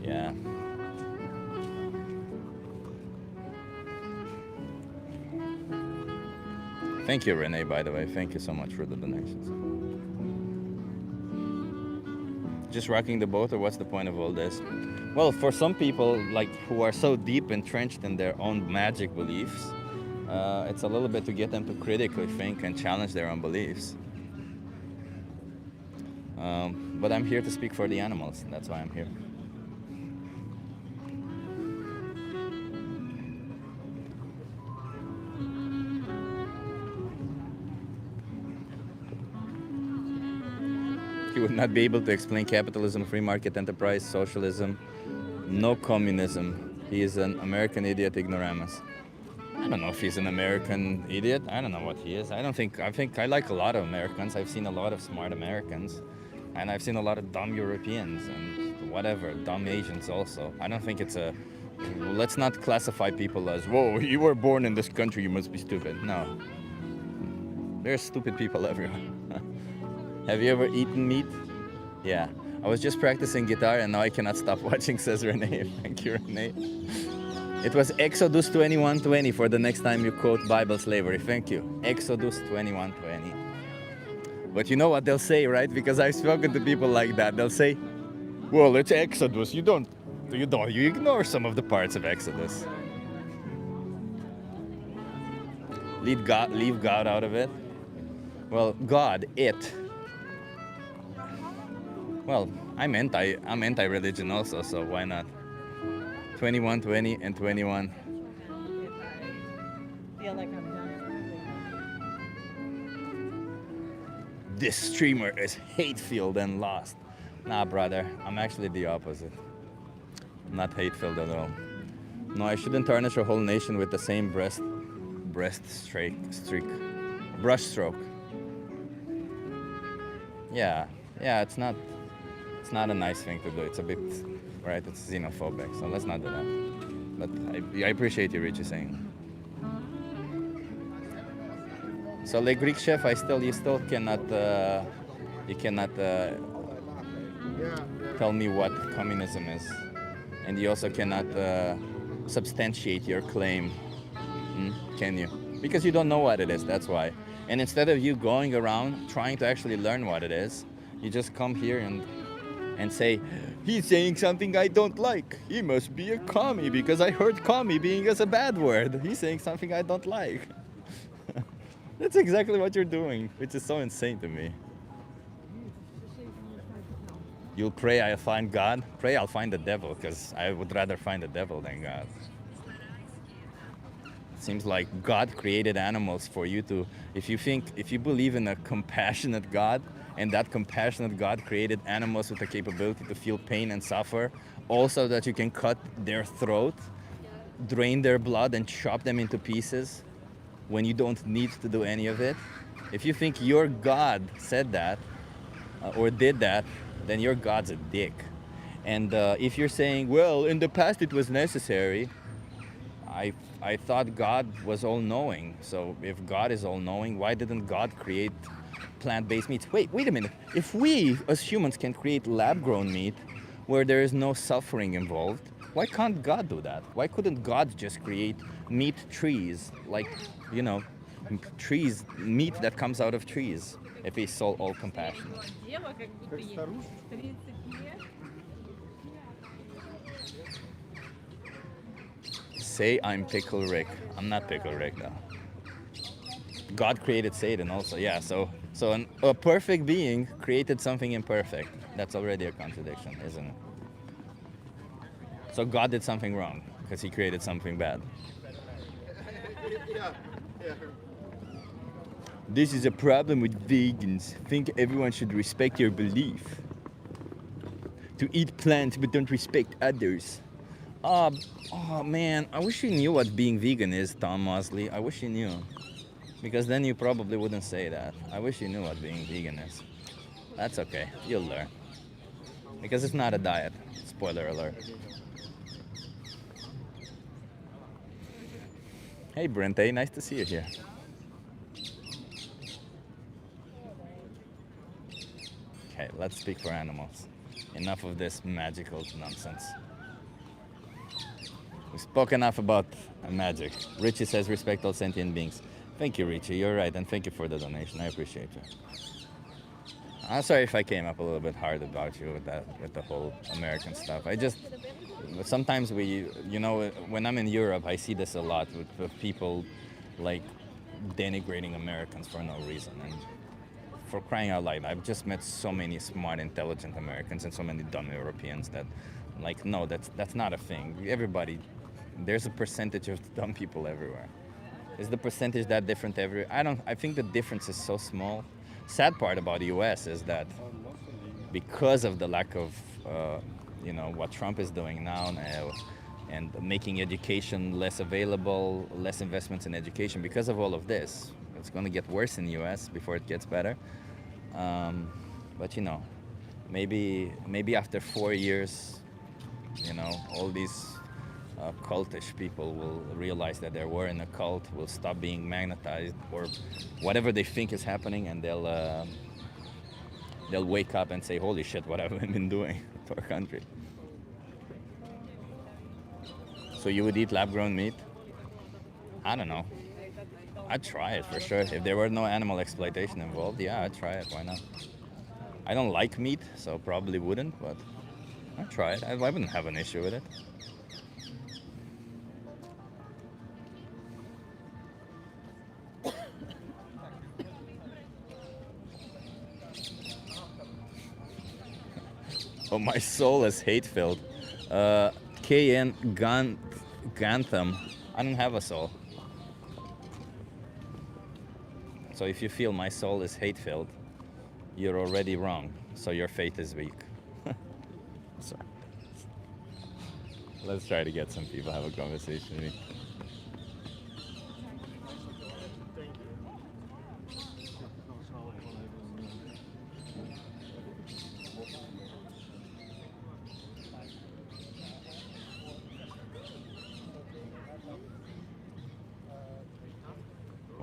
Yeah. Thank you, Renee, by the way. Thank you so much for the donations. Just rocking the boat, or what's the point of all this? Well, for some people, like, who are so deep entrenched in their own magic beliefs, it's a little bit to get them to critically think and challenge their own beliefs. But I'm here to speak for the animals. That's why I'm here. He would not be able to explain capitalism, free market enterprise, socialism, no communism. He is an American idiot ignoramus. I don't know if he's an American idiot. I don't know what he is. I think I like a lot of Americans. I've seen a lot of smart Americans. And I've seen a lot of dumb Europeans and whatever, dumb Asians also. I don't think it's a... Let's not classify people as, whoa, you were born in this country, you must be stupid. No. There's stupid people everywhere. Have you ever eaten meat? Yeah. I was just practicing guitar and now I cannot stop watching, says Renee. Thank you, Renee. It was Exodus 21:20 for the next time you quote Bible slavery. Thank you. Exodus 21:20. But you know what they'll say, right? Because I've spoken to people like that. They'll say, well, it's Exodus. You ignore some of the parts of Exodus. Leave God out of it. Well, God, it. Well, I'm anti-religion also, so why not? 21:20 and 21. I feel like I'm done. This streamer is hate-filled and lost. Nah, brother, I'm actually the opposite. Not hate-filled at all. No, I shouldn't tarnish a whole nation with the same brushstroke. Yeah, it's not a nice thing to do. It's a bit, right? It's xenophobic. So let's not do that. But I appreciate you, Richie, saying. So, like Greek chef, you still cannot tell me what communism is, and you also cannot substantiate your claim, can you? Because you don't know what it is. That's why. And instead of you going around trying to actually learn what it is, you just come here and say, he's saying something I don't like. He must be a commie because I heard commie being as a bad word. He's saying something I don't like. That's exactly what you're doing, which is so insane to me. You'll pray I'll find God? Pray I'll find the devil, because I would rather find the devil than God. It seems like God created animals for you to, if you believe in a compassionate God, and that compassionate God created animals with the capability to feel pain and suffer, also that you can cut their throat, drain their blood, and chop them into pieces, when you don't need to do any of it. If you think your God said that or did that, then your God's a dick. And if you're saying, well, in the past it was necessary, I thought God was all-knowing. So if God is all-knowing, why didn't God create plant-based meats? Wait a minute. If we as humans can create lab-grown meat where there is no suffering involved, why can't God do that? Why couldn't God just create meat trees, like, trees, meat that comes out of trees, if he's so all compassionate? Say I'm Pickle Rick. I'm not Pickle Rick, though. God created Satan also, yeah, so a perfect being created something imperfect. That's already a contradiction, isn't it? So God did something wrong because he created something bad. This is a problem with vegans. Think everyone should respect your belief. To eat plants but don't respect others. Oh man, I wish you knew what being vegan is, Tom Mosley. I wish you knew. Because then you probably wouldn't say that. I wish you knew what being vegan is. That's okay, you'll learn. Because it's not a diet. Spoiler alert. Hey Brente, nice to see you here. Okay, let's speak for animals. Enough of this magical nonsense. We spoke enough about magic. Richie says respect all sentient beings. Thank you, Richie, you're right, and thank you for the donation. I appreciate you. I'm sorry if I came up a little bit hard about you with the whole American stuff. Sometimes when I'm in Europe, I see this a lot with people like denigrating Americans for no reason. And for crying out loud, I've just met so many smart, intelligent Americans and so many dumb Europeans that, like, no, that's not a thing. There's a percentage of dumb people everywhere. Is the percentage that different everywhere? I think the difference is so small. Sad part about the US is that because of the lack of, what Trump is doing now and making education less available, less investments in education, because of all of this, it's going to get worse in the US before it gets better. But maybe after 4 years, all these cultish people will realize that they were in a cult, will stop being magnetized or whatever they think is happening, and they'll wake up and say, holy shit, what have I been doing to our country? So you would eat lab-grown meat? I don't know. I'd try it for sure. If there were no animal exploitation involved, yeah, I'd try it. Why not? I don't like meat, so probably wouldn't, but I'd try it. I wouldn't have an issue with it. Oh, my soul is hate-filled. KN Gantham. I don't have a soul. So if you feel my soul is hate-filled, you're already wrong. So your faith is weak. So let's try to get some people to have a conversation with me.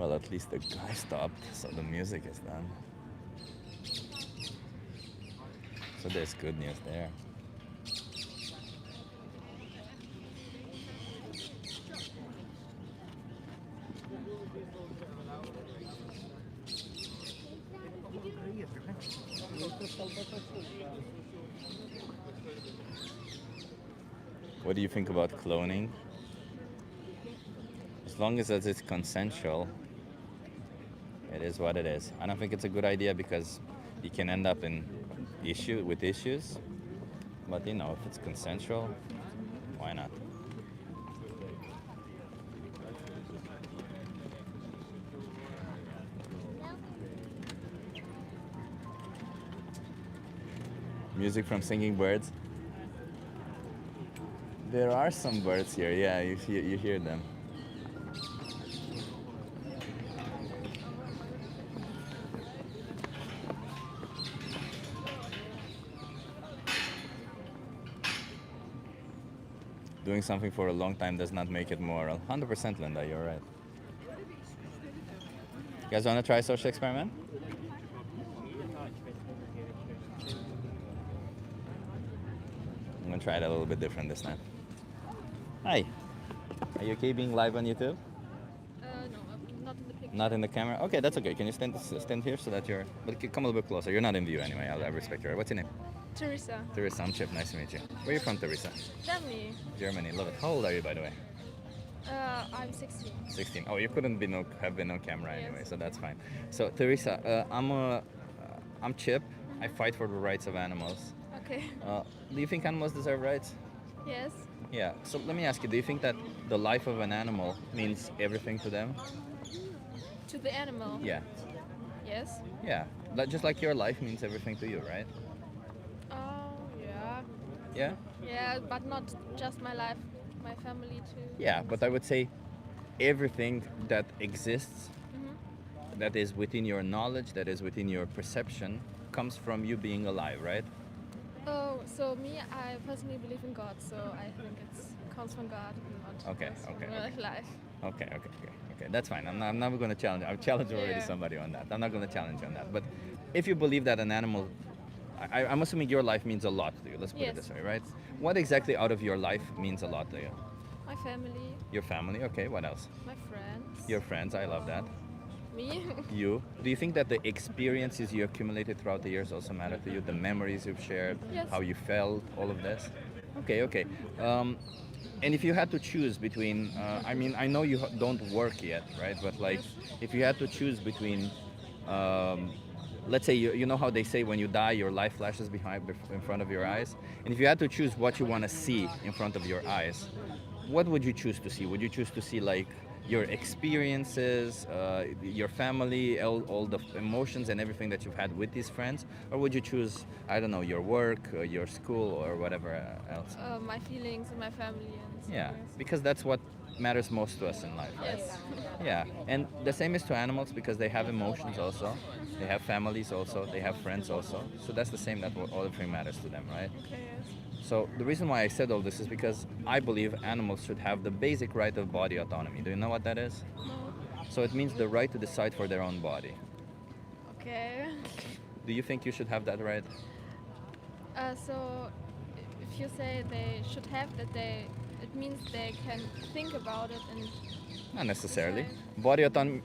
Well, at least the guy stopped, so the music is done. So there's good news there. What do you think about cloning? As long as it's consensual, it is what it is. I don't think it's a good idea because you can end up in issues. But you know, if it's consensual, why not? Music from singing birds. There are some birds here. Yeah, you hear them. Doing something for a long time does not make it moral. 100% Linda, you're right. You guys want to try a social experiment? I'm going to try it a little bit different this time. Hi. Are you okay being live on YouTube? No, I'm not in the picture. Not in the camera? Okay, that's okay. Can you stand here so that you're... But come a little bit closer. You're not in view anyway. I respect your... What's your name? Teresa. Teresa, I'm Chip. Nice to meet you. Where are you from, Teresa? Germany. Germany. Love it. How old are you, by the way? I'm 16. 16. Oh, you couldn't have been on camera Yes. anyway, so that's fine. So, Teresa, I'm Chip. I fight for the rights of animals. Okay. Do you think animals deserve rights? Yes. Yeah. So let me ask you, do you think that the life of an animal means everything to them? To the animal. Yeah. Yes. Yeah. Just like your life means everything to you, right? Oh, yeah. Yeah? Yeah, but not just my life, my family too. Yeah, but I would say everything that exists, Mhm. that is within your knowledge, that is within your perception, comes from you being alive, right? Oh, so me, I personally believe in God, so I think it comes from God, not Okay, just from okay, real okay. life. Okay, that's fine. I'm not going to challenge. I've challenged already Yeah. somebody on that. I'm not going to challenge you on that. But if you believe that an animal, I'm assuming your life means a lot to you. Let's put it Yes. this way, right? What exactly out of your life means a lot to you? My family, Your family, okay. What else? my friends. Your friends, I love that. Me. You. Do you think that the experiences you accumulated throughout the years also matter to you? The memories you've shared, Yes. how you felt, all of this? Okay. And if you had to choose between, I mean, I know you don't work yet, right? But like, if you had to choose between, let's say, you know how they say when you die, your life flashes in front of your eyes? And if you had to choose what you want to see in front of your eyes, what would you choose to see? Would you choose to see like your experiences, your family, all the emotions and everything that you've had with these friends? Or would you choose, I don't know, your work, your school, or whatever else? My feelings and my family and Yeah, stuff. because that's what matters most to us in life, right? Yes. Yeah, and the same is to animals because they have emotions also, they have families also, they have friends also. So that's the same, that all everything matters to them, right? Okay, yes. So the reason why I said all this is because I believe animals should have the basic right of body autonomy. Do you know what that is? No. So it means the right to decide for their own body. Okay. Do you think you should have that right? So if you say they should have that, it means they can think about it and Not necessarily. decide. Body autonomy,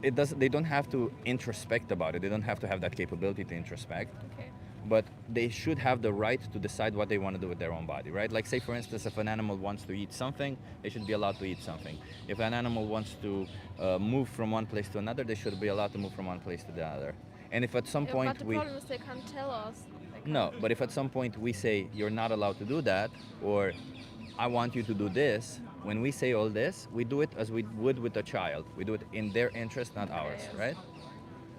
they don't have to introspect about it. They don't have to have that capability to introspect. Okay. But they should have the right to decide what they want to do with their own body, right? Like say for instance, if an animal wants to eat something, they should be allowed to eat something. If an animal wants to move from one place to another, they should be allowed to move from one place to the other. And if at some Yeah, point but the we... problem is they can't tell us. No, but if at some point we say you're not allowed to do that, or I want you to do this, when we say all this, we do it as we would with a child. We do it in their interest, not ours, yes. right?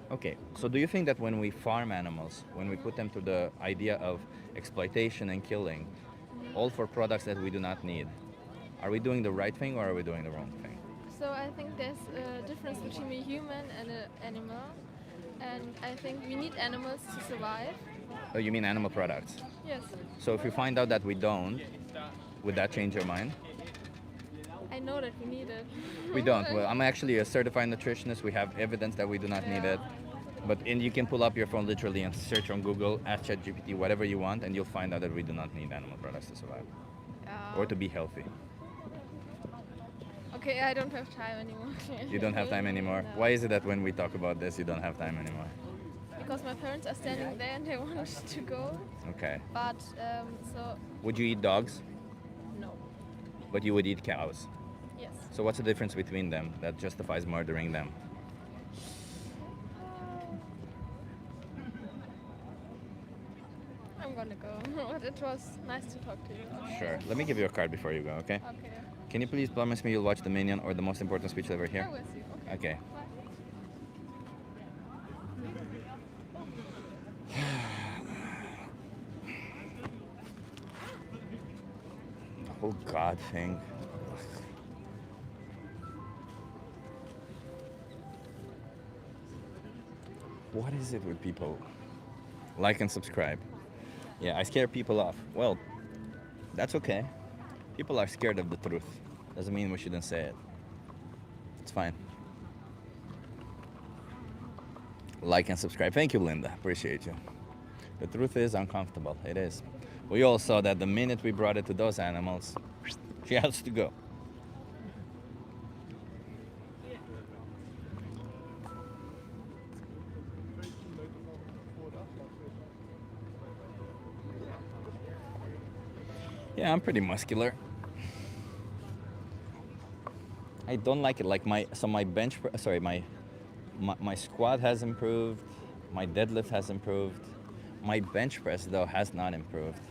Okay, so do you think that when we farm animals, when we put them to the idea of exploitation and killing, all for products that we do not need, are we doing the right thing or are we doing the wrong thing? So I think there's a difference between a human and an animal, and I think we need animals to survive. Oh, you mean animal products? Yes. So if we find out that we don't, would that change your mind? I I know that we need it. We don't. Well, I'm actually a certified nutritionist. We have evidence that we do not need it. And you can pull up your phone literally and search on Google, ask ChatGPT, whatever you want, and you'll find out that we do not need animal products to survive or to be healthy. Okay, I don't have time anymore. You don't have time anymore. No. Why is it that when we talk about this, you don't have time anymore? Because my parents are standing there and they want to go. Okay. But so Would you eat dogs? no. But you would eat cows. Yes. So what's the difference between them that justifies murdering them? I'm gonna go. But it was nice to talk to you. Sure. Let me give you a card before you go, okay? Okay. Can you please promise me you'll watch The Minion or the most important speech ever here? I will see. Okay. Okay. Bye. The whole God thing. What is it with people? Like and subscribe. Yeah, I scare people off. Well, that's okay. People are scared of the truth. Doesn't mean we shouldn't say it. It's fine. Like and subscribe. Thank you, Linda. Appreciate you. The truth is uncomfortable. It is. We all saw that the minute we brought it to those animals, she has to go. Yeah, I'm pretty muscular. I don't like it. Like my squat has improved. My deadlift has improved. My bench press though has not improved.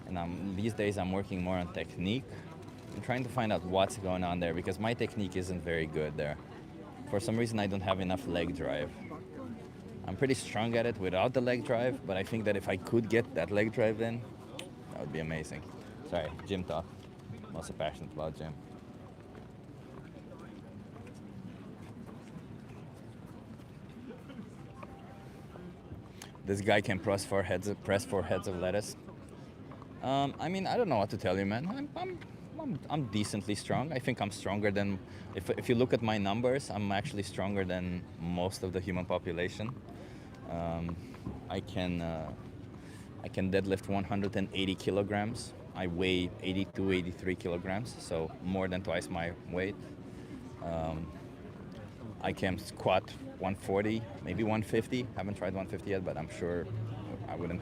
And these days I'm working more on technique. I'm trying to find out what's going on there because my technique isn't very good there. For some reason I don't have enough leg drive. I'm pretty strong at it without the leg drive, but I think that if I could get that leg drive in, that would be amazing. Sorry, gym talk. I'm also passionate about gym. This guy can press four heads of lettuce. I mean, I don't know what to tell you, man. I'm decently strong. I think I'm stronger than, if you look at my numbers, I'm actually stronger than most of the human population. I can deadlift 180 kilograms. I weigh 82, 83 kilograms, so more than twice my weight. I can squat 140, maybe 150. Haven't tried 150 yet, but I'm sure I wouldn't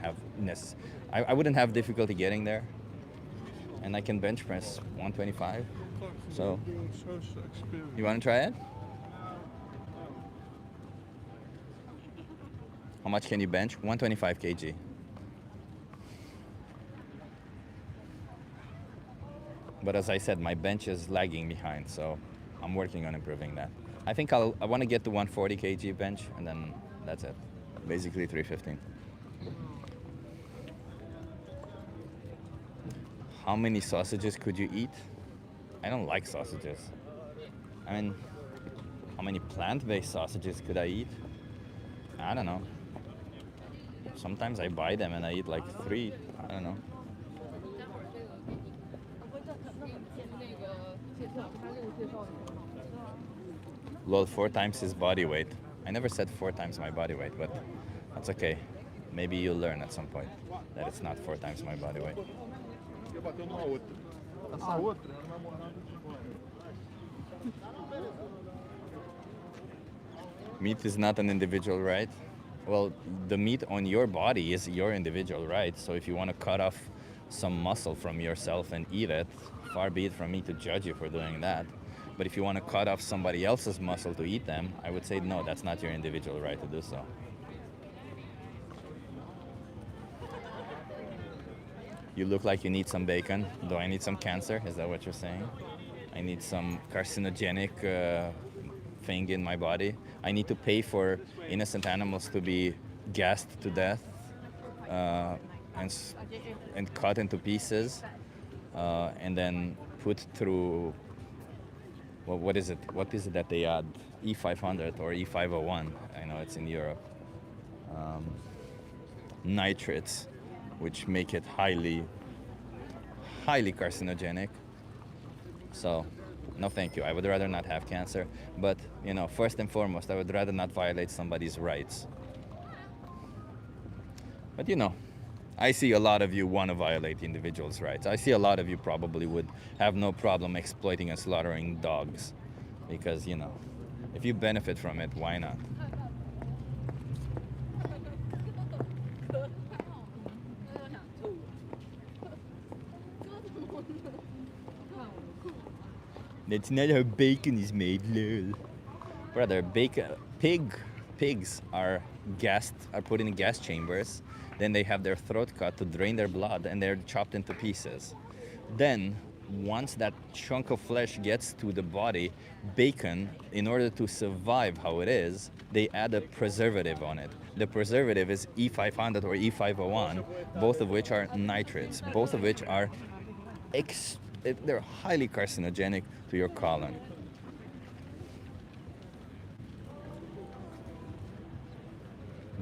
have difficulty getting there. And I can bench press 125. So, you want to try it? How much can you bench? 125 kg. But as I said, my bench is lagging behind, so I'm working on improving that. I think I want to get to 140 kg bench, and then that's it. Basically 315. How many sausages could you eat? I don't like sausages. I mean, how many plant-based sausages could I eat? I don't know. Sometimes I buy them and I eat like 3. I don't know. Lol, 4 times his body weight. I never said 4 times my body weight, but that's okay. Maybe you'll learn at some point that it's not 4 times my body weight. Meat is not an individual right. Well, the meat on your body is your individual right. So if you want to cut off some muscle from yourself and eat it, far be it from me to judge you for doing that. But if you want to cut off somebody else's muscle to eat them, I would say no, that's not your individual right to do so. You look like you need some bacon. Do I need some cancer? Is that what you're saying? I need some carcinogenic thing in my body. I need to pay for innocent animals to be gassed to death and cut into pieces and then put through, well, what is it? What is it that they add? E500 or E501. I know it's in Europe. Nitrates, which make it highly carcinogenic. So No, thank you. I would rather not have cancer. But, first and foremost, I would rather not violate somebody's rights. But, I see a lot of you want to violate individuals' rights. I see a lot of you probably would have no problem exploiting and slaughtering dogs. Because, if you benefit from it, why not? That's not how bacon is made, lol. Brother, pigs are put in gas chambers. Then they have their throat cut to drain their blood, and they're chopped into pieces. Then, once that chunk of flesh gets to the body, bacon, in order to survive how it is, they add a preservative on it. The preservative is E500 or E501, both of which are nitrates, both of which are they're highly carcinogenic to your colon.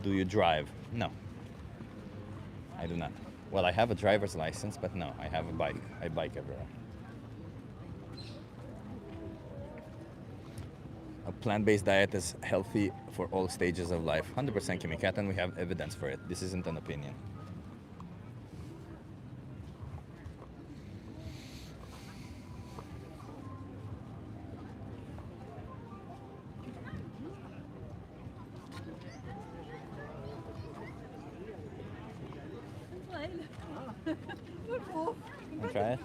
Do you drive? No. I do not. Well, I have a driver's license, but no, I have a bike. I bike everywhere. A plant-based diet is healthy for all stages of life. 100% Kimikat, and we have evidence for it. This isn't an opinion. Try it.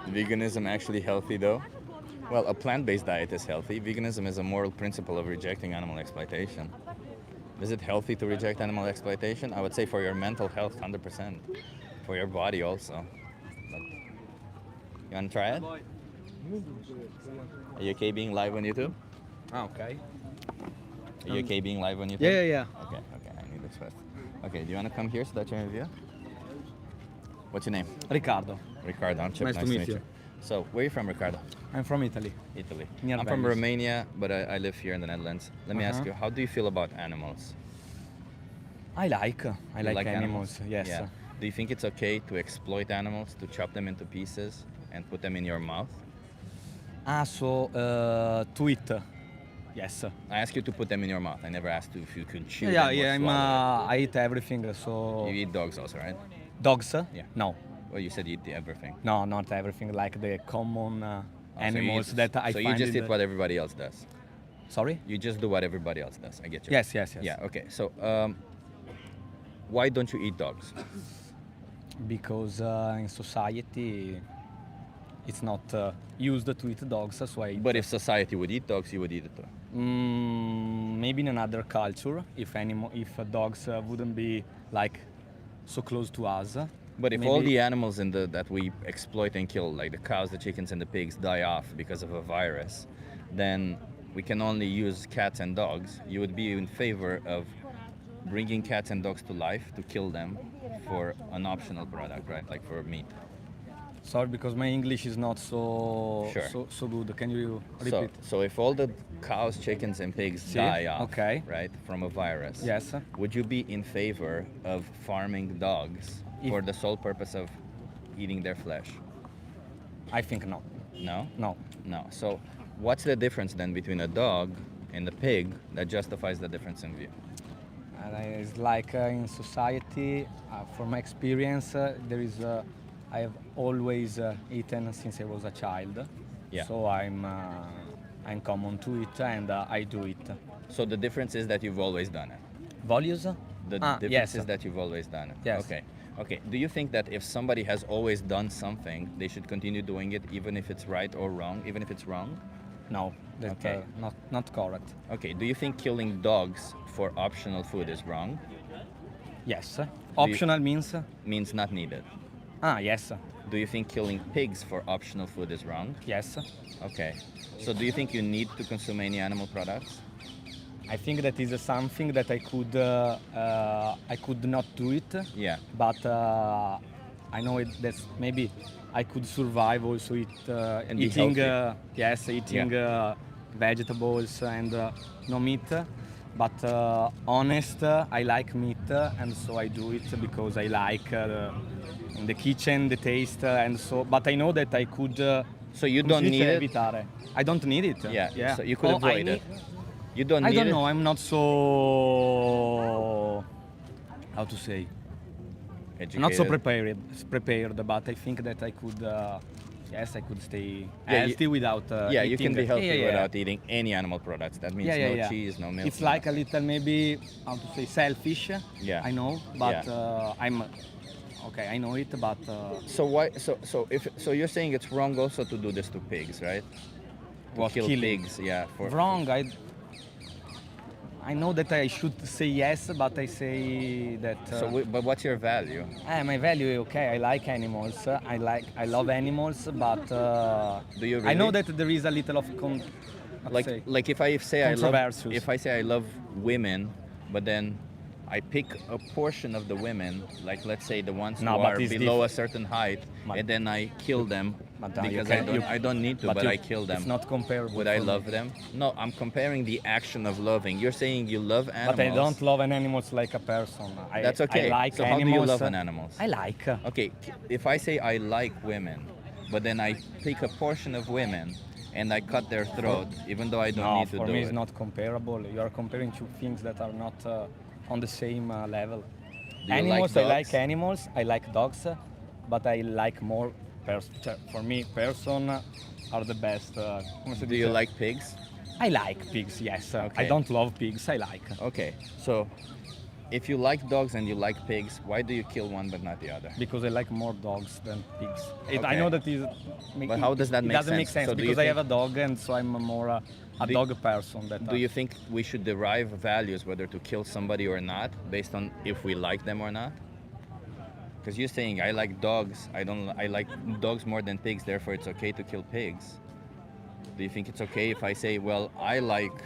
Veganism actually healthy though? Well, a plant-based diet is healthy. Veganism is a moral principle of rejecting animal exploitation. Is it healthy to reject animal exploitation? I would say for your mental health, 100%. For your body also. But you want to try it? Are you okay being live on YouTube? Okay. Are you okay being live on YouTube? Yeah. Okay, I need this first. Okay, do you want to come here so that you can review? What's your name? Ricardo. Ricardo, I'm Chip. Nice to meet you. So, where are you from, Ricardo? I'm from Italy. Italy. Near I'm from Venice. Romania, but I live here in the Netherlands. Let me ask you, how do you feel about animals? I like You animals. Yes. Yeah. Do you think it's okay to exploit animals, to chop them into pieces and put them in your mouth? To eat. Yes. I asked you to put them in your mouth. I never asked you if you could chew Yeah. them or Yeah. swallow I eat everything. it. So You eat dogs also, right? dogs? Yeah. No. Well, you said you eat everything. No, not everything. Like the common animals so you that I So find. you just eat what everybody else does. Sorry. You just do what everybody else does. I get you. Yes. Yeah. Okay. So, why don't you eat dogs? Because in society, it's not used to eat dogs. So I eat. But if society would eat dogs, you would eat it too. Maybe in another culture, if dogs wouldn't be like so close to us. But if maybe all the animals that we exploit and kill, like the cows, the chickens, and the pigs, die off because of a virus, then we can only use cats and dogs. You would be in favor of bringing cats and dogs to life to kill them for an optional product, right? Like for meat. Sorry, because my English is not Sure. so good. Can you So, repeat? so if all the cows, chickens, and pigs die off, okay. right, from a virus, Yes. would you be in favor of farming dogs for the sole purpose of eating their flesh? I think no. No? No. No. So what's the difference then between a dog and a pig that justifies the difference in view? And it's like in society, from my experience, I have always eaten since I was a child. Yeah. So I'm common to it, and I do it. So the difference is that you've always done it. Values? The difference yes. is that you've always done it. Yes. Okay. Okay. Do you think that if somebody has always done something, they should continue doing it even if it's right or wrong, even if it's wrong? No, that's Okay. not correct. Okay. Do you think killing dogs for optional food is wrong? Yes. Optional means? Means not needed. Yes. Do you think killing pigs for optional food is wrong? Yes. Okay. So do you think you need to consume any animal products? I think that is something that I could not do it. Yeah. But I know that maybe I could survive also be eating healthy. eating vegetables and no meat. But honest, I like meat, and so I do it because I like in the kitchen, the taste, and so. But I know that I could. So you come don't si need dice, it? evitare. I don't need it. Yeah. So you could Oh, avoid it. You don't I need don't it. know. I'm not so. How to say? Not so Educated. prepared, but I think that I could. Yes, I could stay Yeah, healthy without. Yeah, you can eating. be healthy Yeah, yeah, yeah. without eating any animal products. That means no cheese, no milk. It's like a little maybe how to say selfish. Yeah. I know, but I'm okay. I know it, but So why? So you're saying it's wrong also to do this to pigs, right? To What, kill killing? pigs, yeah. wrong. I know that I should say yes, but I say that. But what's your value? My value, okay. I like animals. I love animals, but Do you I know really? that there is a little of Like if I say I love, Controversies. if I say I love women, but then I pick a portion of the women, like let's say the ones No, who but are it's below a certain height, But- and then I kill them But, because you I don't need to, but I kill them. It's not comparable. Would I for love me. them? No, I'm comparing the action of loving. You're saying you love animals. But I don't love an animals like a person. That's okay. I like So how do animals. you love an animals? I like. Okay, if I say I like women, but then I pick a portion of women and I cut their throat, even though I don't No, need to for do me it. it's not comparable. You are comparing two things that are not on the same level. you Animals, like I like dogs? animals. I like dogs, but I like more. For me, person are the best. Come si Do you dice? like pigs? I like pigs. Yes. Okay. I don't love pigs. I like. Okay, so if you like dogs and you like pigs, why do you kill one but not the other? Because I like more dogs than pigs. I Okay. know that is. But how does that it make doesn't make sense? sense So do you because I think- have a dog and so I'm more a Do- dog person. That Do you think we should derive values whether to kill somebody or not based on if we like them or not? Because you're saying I like dogs, I like dogs more than pigs, therefore it's okay to kill pigs. Do you think it's okay if I say, well, I like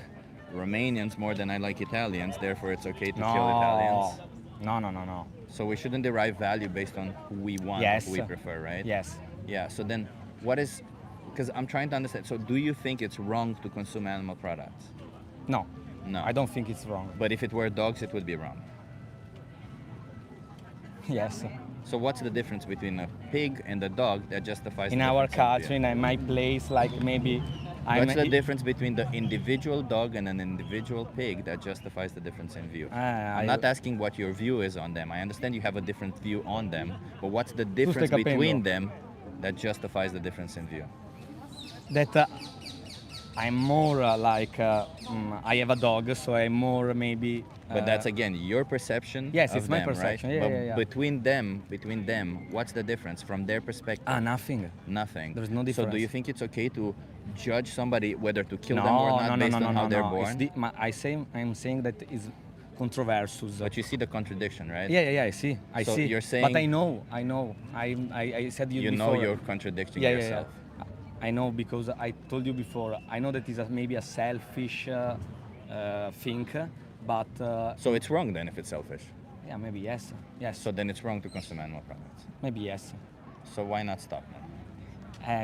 Romanians more than I like Italians, therefore it's okay to kill Italians? No. So we shouldn't derive value based on who we want, Yes. who we prefer, right? Yes. Yeah, so then what is, because I'm trying to understand, so do you think it's wrong to consume animal products? No. No. I don't think it's wrong. But if it were dogs, it would be wrong. Yes. So what's the difference between a pig and a dog that justifies In the our difference culture, in view? in my place, like maybe I'm. What's the difference between the individual dog and an individual pig that justifies the difference in view? I'm not asking what your view is on them. I understand you have a different view on them, but what's the difference capendo. between them that justifies the difference in view? That I'm more I have a dog, so I'm more maybe. But that's again your perception. Yes, of it's my them, perception. Right? Yeah, but yeah, yeah. between them, what's the difference from their perspective? Nothing. Nothing. There's no So do difference. you think it's okay to judge somebody whether to kill them or not based on how they're born? I'm saying that is controversial. But you see the contradiction, right? Yeah, I see. I So see. you're But saying- I know. I said You before. know you're contradicting Yeah. yourself. I know because I told you before. I know that is maybe a selfish thing, but So it's wrong then if it's selfish. yeah, maybe yes. Yes. So then it's wrong to consume animal products. maybe yes. So why not stop?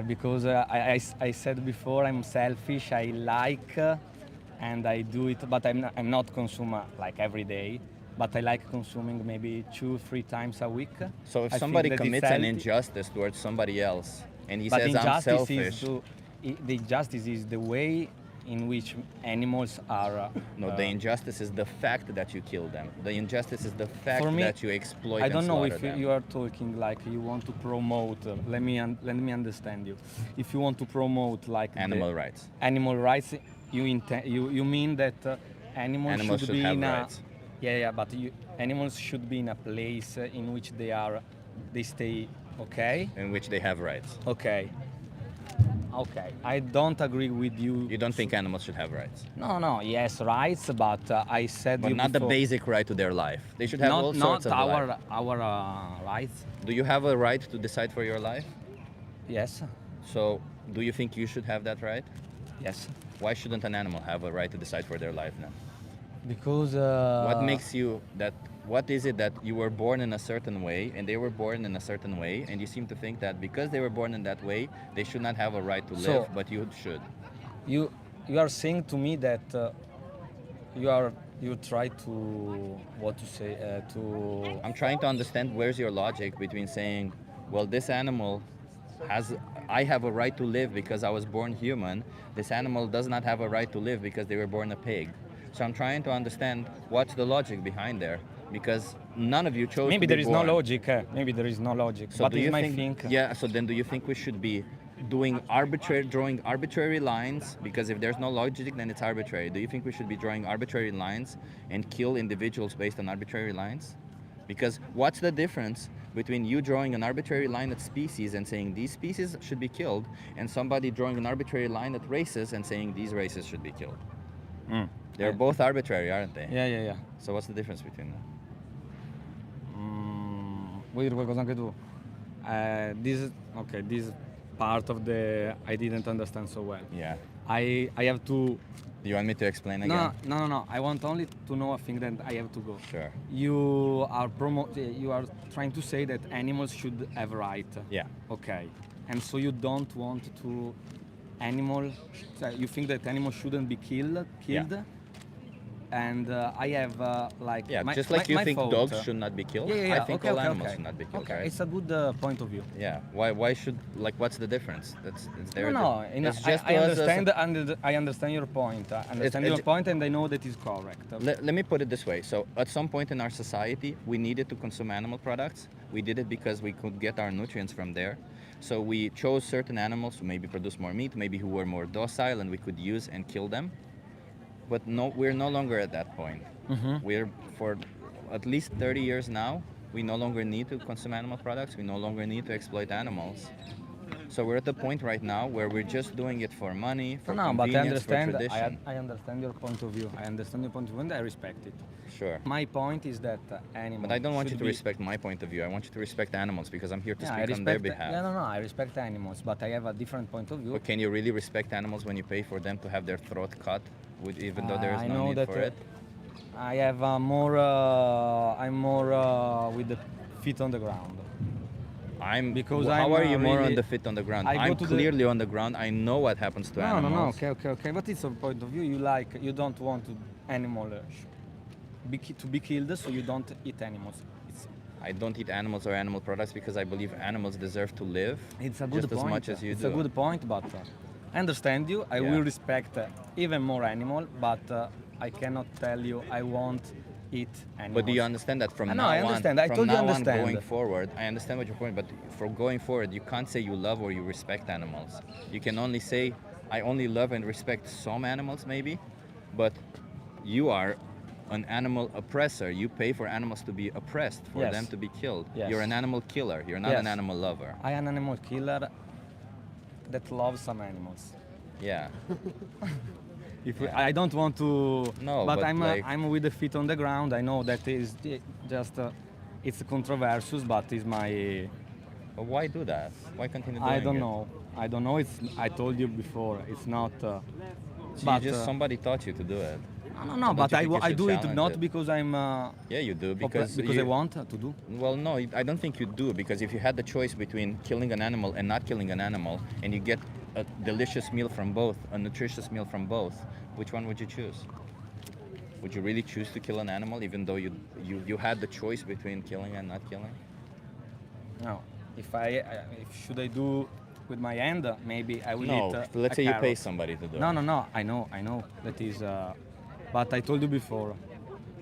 Because I said before I'm selfish. I like and I do it, but I'm not consumer like every day. But I like consuming maybe 2-3 times a week. So if I somebody think that it's commits an healthy. injustice towards somebody else and he But says I'm injustice selfish, the injustice is the way in which animals are. no, the injustice is the fact that you kill them. The injustice is the fact For me, that you exploit I don't and know slaughter if them. you are talking like you want to promote. Let me understand you. If you want to promote like Animal rights. animal rights, you mean that Animals should be have in a rights. but animals should be in a place in which they stay okay. In which they have rights. Okay. I don't agree with you. You don't think animals should have rights? No, yes, rights, but I said But you not the before, basic right to their life. They should have all sorts of life. our rights. Do you have a right to decide for your life? Yes, So do you think you should have that right? yes, Why shouldn't an animal have a right to decide for their life then? because What makes you that? What is it that you were born in a certain way and they were born in a certain way, and you seem to think that because they were born in that way, they should not have a right to live, So- but you should? you are saying to me that you are you try to what to say to I'm trying to understand where's your logic between saying, well, this animal I have a right to live because I was born human. This animal does not have a right to live because they were born a pig. So I'm trying to understand what's the logic behind there, because none of you chose maybe to be there is born. no logic. Maybe there is no logic. So but do it's you my think? Yeah. So then, do you think we should be drawing arbitrary lines? Because if there's no logic, then it's arbitrary. Do you think we should be drawing arbitrary lines and kill individuals based on arbitrary lines? Because what's the difference between you drawing an arbitrary line at species and saying these species should be killed, and somebody drawing an arbitrary line at races and saying these races should be killed? They're both arbitrary, aren't they? Yeah. So what's the difference between them? Vuoi dire qualcosa anche tu? This part of the I didn't understand so well. Yeah. I have to. Do you want me to explain again? No. I want only to know a thing that I have to go. Sure. You are trying to say that animals should have right. Yeah. Okay. And so you don't want to you think that animals shouldn't be killed? Yeah. And I have just like you my think thought, dogs should not be killed, Yeah. I think all animals okay. should not be killed, Okay, right? it's a good point of view. Yeah. Why should, what's the difference? I understand your point. And I know that is correct. Let me put it this way. So at some point in our society, we needed to consume animal products. We did it because we could get our nutrients from there. So we chose certain animals who maybe produce more meat, maybe who were more docile and we could use and kill them. But no, we're no longer at that point. We're, for at least 30 years now, we no longer need to consume animal products. We no longer need to exploit animals. So we're at the point right now where we're just doing it for money, for convenience, for tradition. I understand your point of view. And I respect it. Sure. My point is that animals. But I don't want you should to be- respect my point of view. I want you to respect animals because I'm here to Yeah, speak on their behalf. I respect animals, but I have a different point of view. But can you really respect animals when you pay for them to have their throat cut, even though there is I no know need that for it? I have I'm more with the feet on the ground. Because How are you more on really- the feet on the ground? I go I'm to the- clearly on the ground. I know what happens to animals. Okay. But it's a point of view. You don't want animal to be killed, so you don't eat animals. I don't eat animals or animal products because I believe animals deserve to live It's a good just point. as much as you it's do. a good point, but I understand you. I Yeah. will respect even more animal, but I cannot tell you I won't eat animals. But do you understand that from I know, now I understand. on, I from told you now on understand. going forward, I understand what your point, but for going forward, you can't say you love or you respect animals. You can only say, I only love and respect some animals maybe, but you are an animal oppressor. You pay for animals to be oppressed, for Yes. them to be killed. Yes. You're an animal killer. You're not Yes. an animal lover. I am an animal killer that loves some animals. Yeah. I don't want to. No, but but I'm with the feet on the ground. I know that is just it's controversial, but it's my. But why do that? Why continue doing I it? don't know. I told you before. It's not. So but somebody taught you to do it. no. Don't But you think you I should do it challenge not it? because I'm. Yeah, you do because I want to do. Well, no, I don't think you do, because if you had the choice between killing an animal and not killing an animal, and you get a delicious meal from both, a nutritious meal from both, which one would you choose? Would you really choose to kill an animal, even though you had the choice between killing and not killing? No. If should I do with my hand, maybe I will No, eat. let's a say you pay carrot. somebody to do it. No. I know. That is. But I told you before.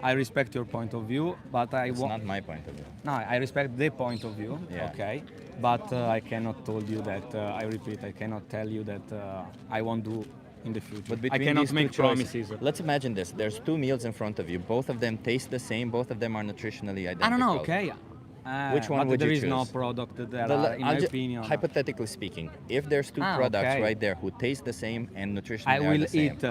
I respect your point of view, but I It's want. not my point of view. No, I respect their point of view. Yeah. Okay. But I cannot tell you that. I repeat, I cannot tell you that I won't do in the future. But I between cannot these make two choices, promises. let's imagine this. There's two meals in front of you. Both of them taste the same. Both of them are nutritionally identical. I don't know. Okay. Which one but would you there is no choose? product that The- are, in my I'll ju- opinion. Hypothetically speaking, if there's two products okay. right there who taste the same and nutritionally I are will the same, eat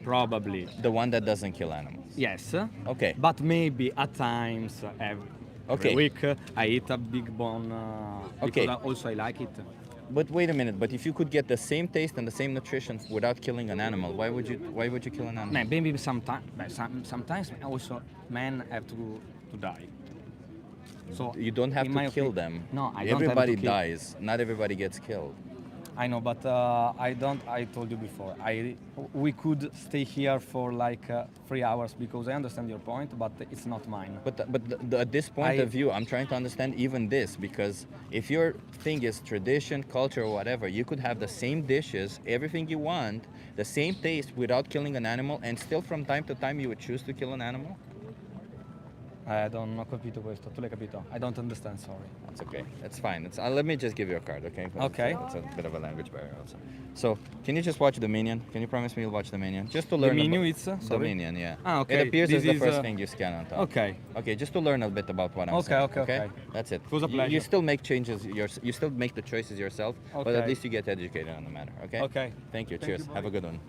probably. the one that doesn't kill animals. Yes. Okay. But maybe at times every Okay. week I eat a big bone. Okay. Because also I like it. But wait a minute. But if you could get the same taste and the same nutrition without killing an animal, why would you kill an animal? Maybe sometimes also men have to die. So You don't have in my to kill opinion- them. No, I don't Everybody have to kill. dies. Not everybody gets killed. I know, but I don't. I told you before. We could stay here for like 3 hours because I understand your point, but it's not mine. But at this point of view, I'm trying to understand even this, because if your thing is tradition, culture, or whatever, you could have the same dishes, everything you want, the same taste without killing an animal, and still from time to time you would choose to kill an animal? Non ho capito questo. Tu l'hai capito? I don't understand. Sorry. That's okay. That's fine. Let me just give you a card, okay? Okay. It's a bit of a language barrier also. So, can you just watch the Minion? Can you promise me you'll watch the Minion? Just to learn. The menu, about it's the sorry. Minion, yeah. Ah, okay. It appears as This the first is, thing you scan on top. Okay. Okay, just to learn a bit about what I'm saying. Okay. That's it. It was a You pleasure. still make changes. You still make the choices yourself, but at Okay. least you get educated on the matter. Okay. Okay. Thank you. Cheers. Have a good one.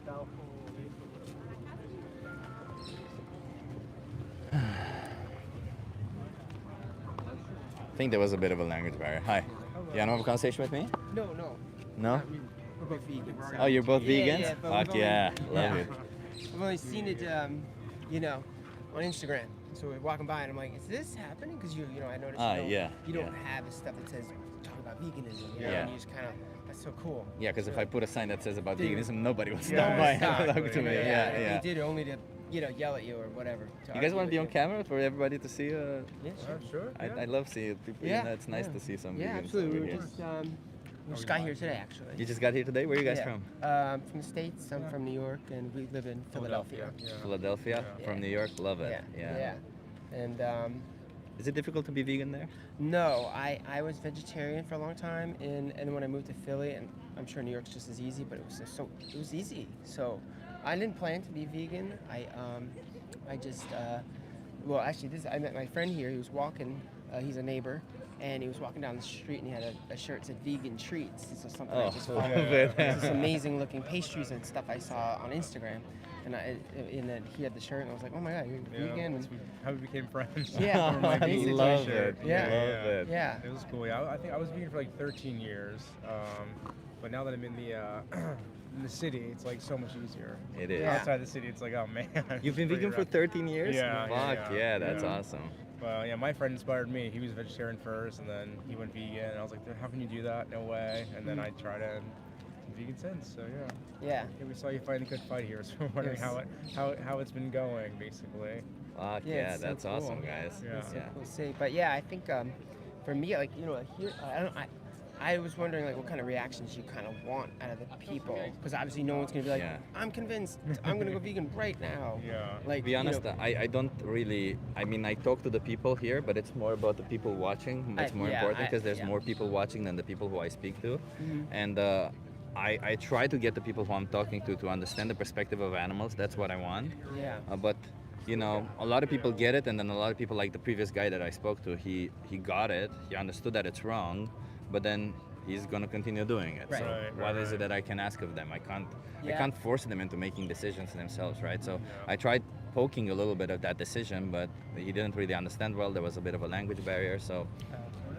I think there was a bit of a language barrier. Hi. You want to have a conversation with me? No. No? We're both vegans. Oh, you're both vegans? Yeah, but Fuck we've yeah. only- Love it. I've only seen it, on Instagram. So we're walking by and I'm like, is this happening? Because I noticed you don't have stuff that says talk about veganism. Yeah. And you just kind of, that's so cool. Yeah, because if I put a sign that says about Dude. veganism, nobody will stop Yeah, by and exactly. talk to me. Yeah. They did it only to, yell at you or whatever. You guys want to be on camera for everybody to see? Yeah, sure. Sure. I love seeing people. Yeah, It's nice yeah. to see some Yeah, vegans absolutely. over We here. just got here today, actually. You just got here today? Where are you guys from? From the States. I'm from New York, and we live in Philadelphia. Philadelphia? Yeah. From New York? Love it. Yeah. And Is it difficult to be vegan there? no, I was vegetarian for a long time, and when I moved to Philly, and I'm sure New York's just as easy, but it was easy. So I didn't plan to be vegan. I just I met my friend here. He was walking. He's a neighbor. And he was walking down the street and he had a shirt that said vegan treats. This is something I just found. This amazing looking pastries and stuff I saw on Instagram. And then he had the shirt and I was like, oh my God, you're vegan. That's how we became friends. Yeah. Over my I vegan love t-shirt. it. Yeah. Love it. Yeah. It was cool. Yeah, I think I was vegan for like 13 years. But now that I'm in the city, it's like so much easier. It is. Yeah. Outside the city, it's like, oh man. You've been it's pretty vegan for rough. 13 years? Yeah, Fuck yeah, that's yeah. awesome. Well, yeah, my friend inspired me. He was a vegetarian first, and then he went vegan. And I was like, how can you do that? No way. And then I tried it, and I'm vegan since. So yeah. Yeah. We saw you fighting a good fight here, so we're wondering Yes. how it's been going, basically. Fuck Yeah, yeah, it's so that's cool. awesome, guys. Yeah. So cool to see. But yeah, I think for me, like here, I was wondering like what kind of reactions you kind of want out of the people, because obviously no one's gonna be like, Yeah. I'm convinced, I'm gonna go vegan right now. Yeah. Like To be honest, I don't really. I mean, I talk to the people here, but it's more about the people watching. It's more important because there's more people watching than the people who I speak to, and I try to get the people who I'm talking to understand the perspective of animals. That's what I want. Yeah. But a lot of people get it, and then a lot of people, like the previous guy that I spoke to, he got it. He understood that it's wrong, but then he's gonna continue doing it. Right. So Right, what right, is it right. that I can ask of them? I can't Yeah. force them into making decisions themselves, right? So I tried poking a little bit of that decision, but he didn't really understand well. There was a bit of a language barrier, so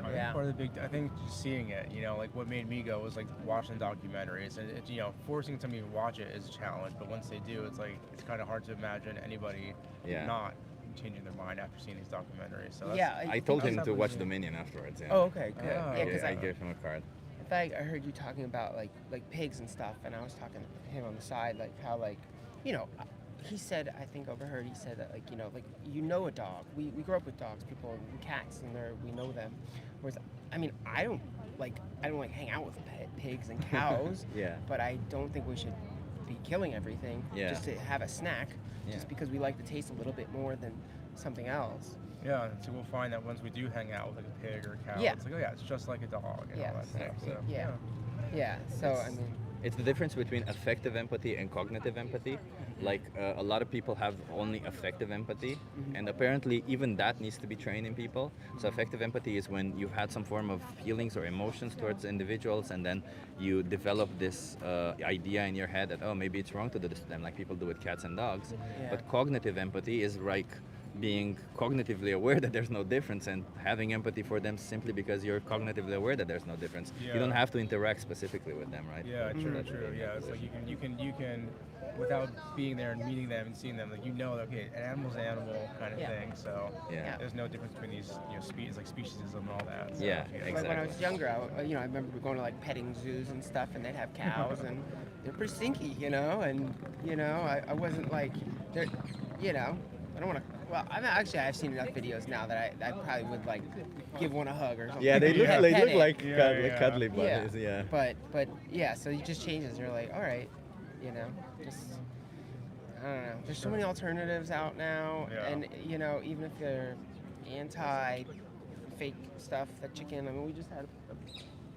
I Yeah. think part of I think just seeing it, like what made me go was like watching documentaries, and it's, forcing somebody to watch it is a challenge, but once they do, it's like, it's kind of hard to imagine anybody Yeah. not changing their mind after seeing these documentaries. So that's, Yeah. I told him That's to watch happening. The Minion afterwards. Yeah. Oh, okay, good. Oh. Yeah, because I gave him a card. in fact, I heard you talking about like pigs and stuff, and I was talking to him on the side, like how he said, I think overheard, he said that a dog. We grew up with dogs, people and cats, and we know them. Whereas, I mean, I don't hang out with pigs and cows. Yeah. But I don't think we should be killing everything just to have a snack, just because we like the taste a little bit more than something else. Yeah, so we'll find that once we do hang out with like a pig or a cow, Yeah. it's like, oh yeah, it's just like a dog and Yeah, all that stuff. So, yeah. Yeah. So I mean. It's the difference between affective empathy and cognitive empathy. Like a lot of people have only affective empathy, and apparently even that needs to be trained in people. So affective empathy is when you've had some form of feelings or emotions towards individuals, and then you develop this idea in your head that, oh, maybe it's wrong to do this to them, like people do with cats and dogs. Yeah. But cognitive empathy is like being cognitively aware that there's no difference and having empathy for them simply because you're cognitively aware that there's no difference. You don't Yeah. have to interact specifically with them, right? Yeah, true, true. Yeah, it's like you can, without being there and meeting them and seeing them, like okay, an animal's an animal kind of Yeah. thing. So Yeah. there's no difference between these, species, like speciesism and all that. So, Yeah, Like when I was exactly. younger, I remember going to like petting zoos and stuff, and they'd have cows, and they're pretty stinky, and I wasn't like, they're, I don't want to. Well, I've seen enough videos now that I probably would like give one a hug or something. Yeah, they look Yeah. they Pet look it. like Yeah, cuddly, yeah. cuddly Yeah. buddies. Yeah. But yeah, so it just changes. You're like, all right, just I don't know. There's so many alternatives out now, Yeah. and even if they're anti-fake stuff, that chicken. I mean, we just had a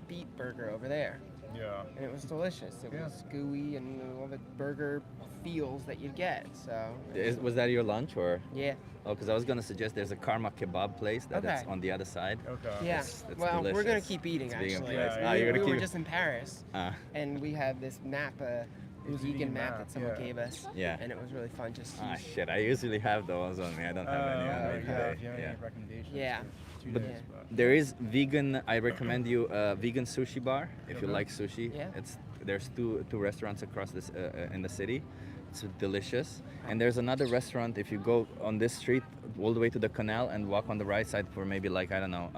beet burger over there, Yeah. and it was delicious. It Yeah. was gooey and all the burger feels that you get. So Was that your lunch or? yeah, Oh, because I was gonna suggest there's a karma kebab place that's Okay. on the other side. Okay. yeah. It's Well, we're gonna delicious. keep eating It's a vegan actually. place. Yeah, you're we gonna were keep. just in Paris, and we had this map, It was a vegan vegan map map, that someone yeah. gave us. Yeah. And it was really fun just to Ah use. shit! I usually have those on me. I don't have any on me Yeah. today. If you have Yeah. any recommendations? Yeah. for 2 But- days, but There is vegan. I recommend you a vegan sushi bar if you Okay. like sushi. Yeah. There's two restaurants across this in the city. It's delicious. And there's another restaurant if you go on this street all the way to the canal and walk on the right side for maybe like I don't know.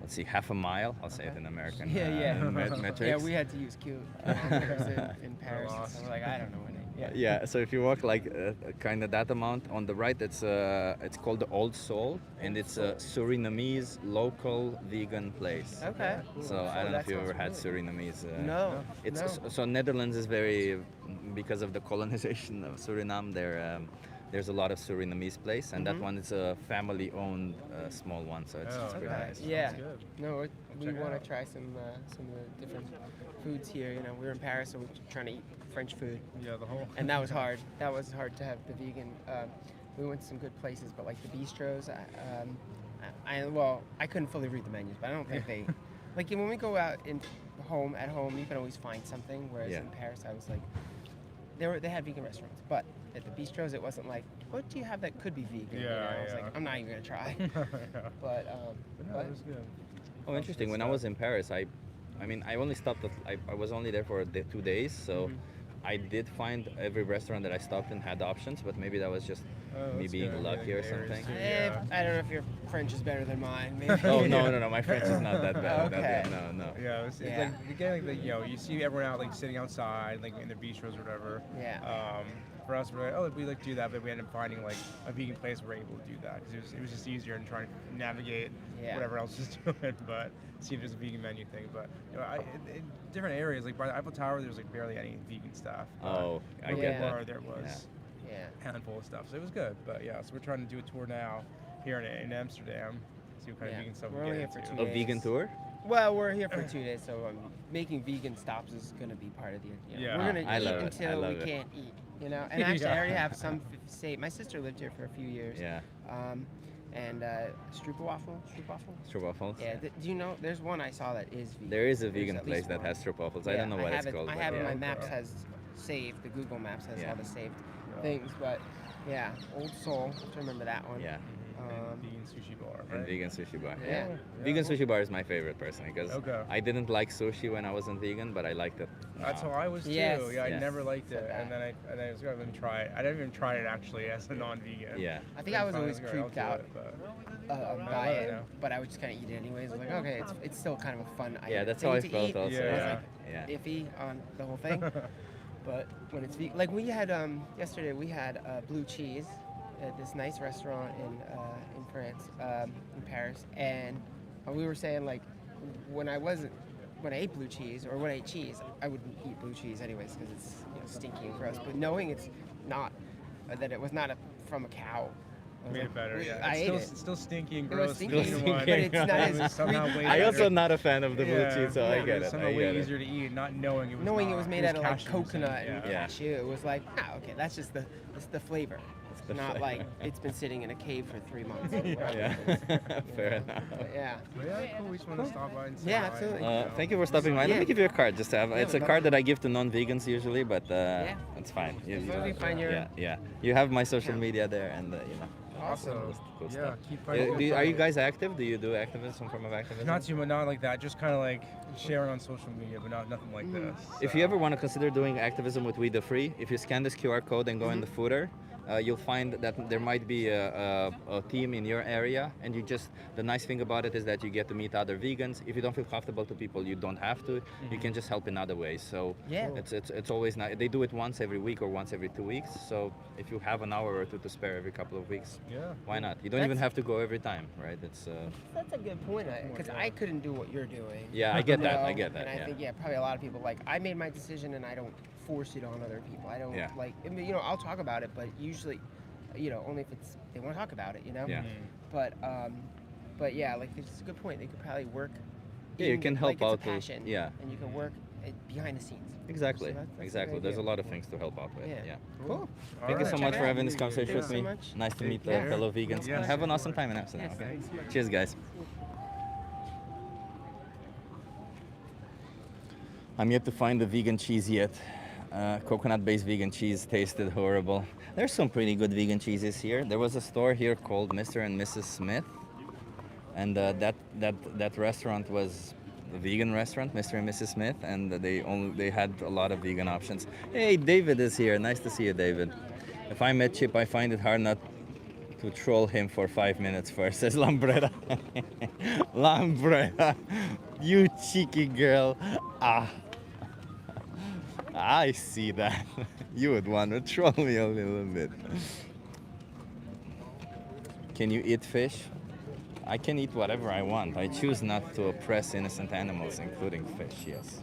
Let's see, half a mile. I'll say it in American metrics. Yeah, we had to use kilometers in Paris. lost. So we're like, I don't know what it. Yeah. Yeah, so if you walk like kind of that amount on the right, it's called the Old Soul, and it's a Surinamese local vegan place. Okay. So I don't know that if you ever had sounds really Surinamese. No. It's no. so Netherlands is very because of the colonization of Suriname. There's a lot of Surinamese place, and that one is a family-owned small one, so it's Oh, pretty okay. nice. Yeah. Sounds good. No, we check it want out. to try some of the different foods here. We were in Paris, so we're trying to eat French food, Yeah, the whole. and that was hard. That was hard to have the vegan. We went to some good places, but like the bistros, I couldn't fully read the menus, but I don't think they, like when we go out at home, you can always find something. Whereas Yeah. in Paris, I was like, they had vegan restaurants, but at the bistros, it wasn't like, what do you have that could be vegan? Yeah, I was yeah. like, I'm not even gonna try. Yeah. But But no, but- it was good. Oh, interesting. When I was in Paris, I mean, I only stopped at, I was only there for 2 days, so I did find every restaurant that I stopped in had options, but maybe that was just Oh, me that's being good. lucky Yeah, or there is something. too. I don't know if your French is better than mine. Maybe. Oh no, my French is not that bad. Okay. No. Yeah, it's Yeah. like you get like you see everyone out like sitting outside, like in their bistros or whatever. Yeah. For us, we're like, we like to do that, but we ended up finding like a vegan place where we're able to do that because it was just easier than trying to navigate Yeah. whatever else is doing. But see if there's a vegan menu thing. But in different areas, like by the Eiffel Tower, there's like barely any vegan stuff. Oh, I But get before that. there was Yeah. a handful of stuff, so it was good. But yeah, so we're trying to do a tour now here in Amsterdam. See what kind Yeah. of vegan stuff We're we only get here for into. two A vegan tour? Well, we're here for 2 days, so making vegan stops is going to be part of the. Yeah. We're going I to love eat it. until I we love it. can't eat. And actually, I already Yeah. have some saved. My sister lived here for a few years. Yeah. And stroopwafel. Stroopwafels. Yeah. Do you know? There's one I saw that is vegan. There is a There's vegan at place least that one. has stroopwafels. I Yeah, don't know what have it's called. I but have it. yeah. My maps has saved. The Google Maps has Yeah. all the saved things. But yeah, Old Soul. I have to remember that one. Yeah. And vegan sushi bar. And Right? vegan sushi bar. Yeah. Vegan sushi bar is my favorite personally because Okay. I didn't like sushi when I wasn't vegan, but I liked it. That's now. how I was too. Yes. Yeah, I Yes. never liked Said it, that. and then I was gonna try it. I didn't even try it actually as a non-vegan. Yeah. I think I was always Finally, creeped I'll out do it, but- by it, yeah. but I would just kind of eat it anyways. Like, okay, it's still kind of a fun Yeah, that's thing how I to felt eat. also. Yeah. I was Yeah. like Yeah. iffy on the whole thing. But when it's vegan, like we had yesterday, we had blue cheese at this nice restaurant in France, in Paris, and we were saying like when I ate blue cheese or when I ate cheese, I wouldn't eat blue cheese anyways because it's stinky and gross. But knowing it's not that it was not from a cow. I was Made like, it better. Yeah, I ate it. it's still stinky and It was gross. stinky, neither one. but it's not It was as somehow creepy. way I better. also not a fan of the blue Yeah. cheese, so I Yeah, get it was it. somehow I way get easier it. to eat, not knowing it was. Knowing it not. was made out of like cashews and- coconut and Yeah. cashew, it was like, okay, that's just it's the flavor. It's the not flavor. like it's been sitting in a cave for 3 months. or whatever Yeah. it is, Fair know. enough. But yeah. But yeah, cool. We just want to stop by and say Yeah, hi, absolutely. you know. Thank you for stopping by. Let Yeah. me give you a card. Just to have. Yeah, It's a we'd card love that I give to non-vegans usually, but Yeah. it's fine. As long as you find your. Yeah. You have my social account. media there, and Awesome. Cool Yeah, stuff. keep fighting. Are you guys active? Do you do activism, some form of activism? Not too much, not like that. Just kind of like sharing on social media, but nothing like this. If you ever want to consider doing activism with We the Free, if you scan this QR code and go in the footer, you'll find that there might be a team in your area, and the nice thing about it is that you get to meet other vegans. If you don't feel comfortable to people, you don't have to. You can just help in other ways. So Yeah. it's always nice. They do it once every week or once every 2 weeks. So if you have an hour or two to spare every couple of weeks, Yeah. why not? You don't even have to go every time, right? That's a good point, because I couldn't do what you're doing. Yeah, I get that. know? I get that. And I think probably a lot of people I made my decision and I don't force it on other people. I don't I mean, I'll talk about it, but usually, only if they want to talk about it, Yeah. But yeah, like it's a good point. They could probably work. Yeah, you can help it's out a with- passion. yeah. And you can work behind the scenes. Exactly. So that's a Exactly. good There's a idea. lot of things to help out with. Yeah. Yeah. Cool. Thank you so Check much it for out. having this conversation Thanks with me. so much. Nice to meet care. fellow vegans. Yes. Have an awesome time in Amsterdam. Yes, Okay. thanks. Cheers, guys. I'm yet to find the vegan cheese yet. Coconut-based vegan cheese tasted horrible. There's some pretty good vegan cheeses here. There was a store here called Mr. and Mrs. Smith, and that restaurant was a vegan restaurant, Mr. and Mrs. Smith, and they had a lot of vegan options. Hey, David is here. Nice to see you, David. If I met Chip, I find it hard not to troll him for 5 minutes first, says Lambretta. Lambretta, you cheeky girl. I see that. You would want to troll me a little bit. Can you eat fish? I can eat whatever I want. I choose not to oppress innocent animals, including fish, yes.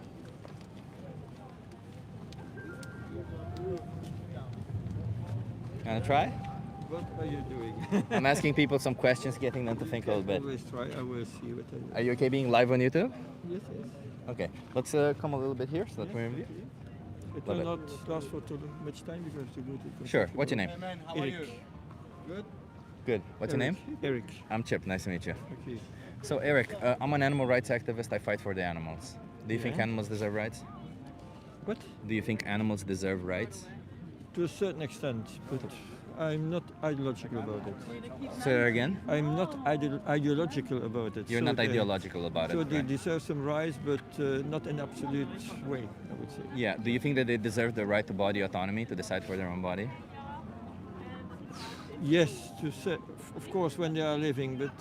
Wanna try? What are you doing? I'm asking people some questions, getting them to think a little bit. Always try. I will see what I do. Are you okay being live on YouTube? Yes, yes. Okay, let's come a little bit here so that we're in view. It Love will it. not last for too much time because to go to. Sure, what's your name? Eric. Good. Good. What's your name? Eric. I'm Chip, nice to meet you. Okay. So Eric, I'm an animal rights activist, I fight for the animals. Do you think Yeah. animals deserve rights? What? Do you think animals deserve rights? To a certain extent, but I'm not ideological about it. Say that again? I'm not ideological about it. You're So not they- ideological about So it, they right? deserve some rights, but not in absolute way, I would say. Yeah, do you think that they deserve the right to body autonomy, to decide for their own body? Yes, of course when they are living, but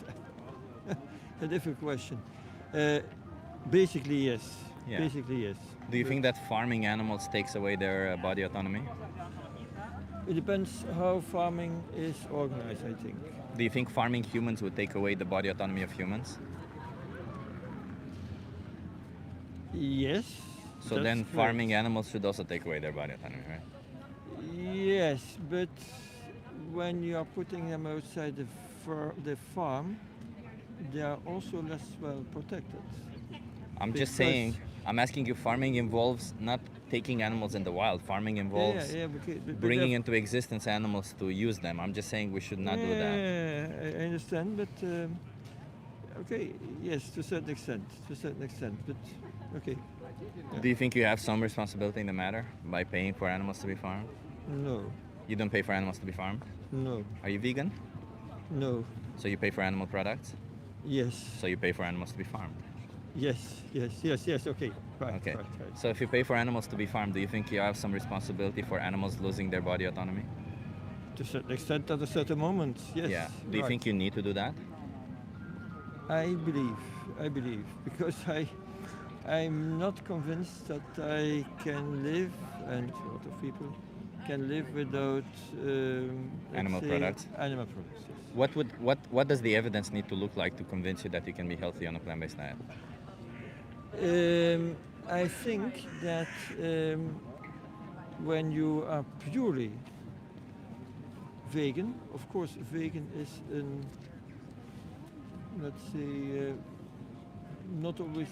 a different question. Basically, yes. Yeah. Basically, yes. Do you But think that farming animals takes away their body autonomy? it depends how farming is organized, I think. Do you think farming humans would take away the body autonomy of humans? Yes. So that's then correct. farming animals should also take away their body autonomy, right? Yes, but when you are putting them outside the farm, they are also less well protected. I'm just Because- saying, I'm asking you, farming involves not taking animals in the wild. Farming involves But bringing they're- into existence animals to use them. I'm just saying we should not do that. Yeah, I understand, but okay, yes, to a certain extent, but okay. Do you think you have some responsibility in the matter by paying for animals to be farmed? No, You don't pay for animals to be farmed? no, Are you vegan? no, So you pay for animal products? yes, So you pay for animals to be farmed? yes, okay, right, Okay. right. So if you pay for animals to be farmed, do you think you have some responsibility for animals losing their body autonomy? To a certain extent, at a certain moment, yes. Yeah. Do you right. think you need to do that? I believe, because I'm not convinced that I can live, and a lot of people can live without let's Animal say, products? Animal products. Yes. What does the evidence need to look like to convince you that you can be healthy on a plant-based diet? I think that when you are purely vegan, of course, vegan is an, let's say, not always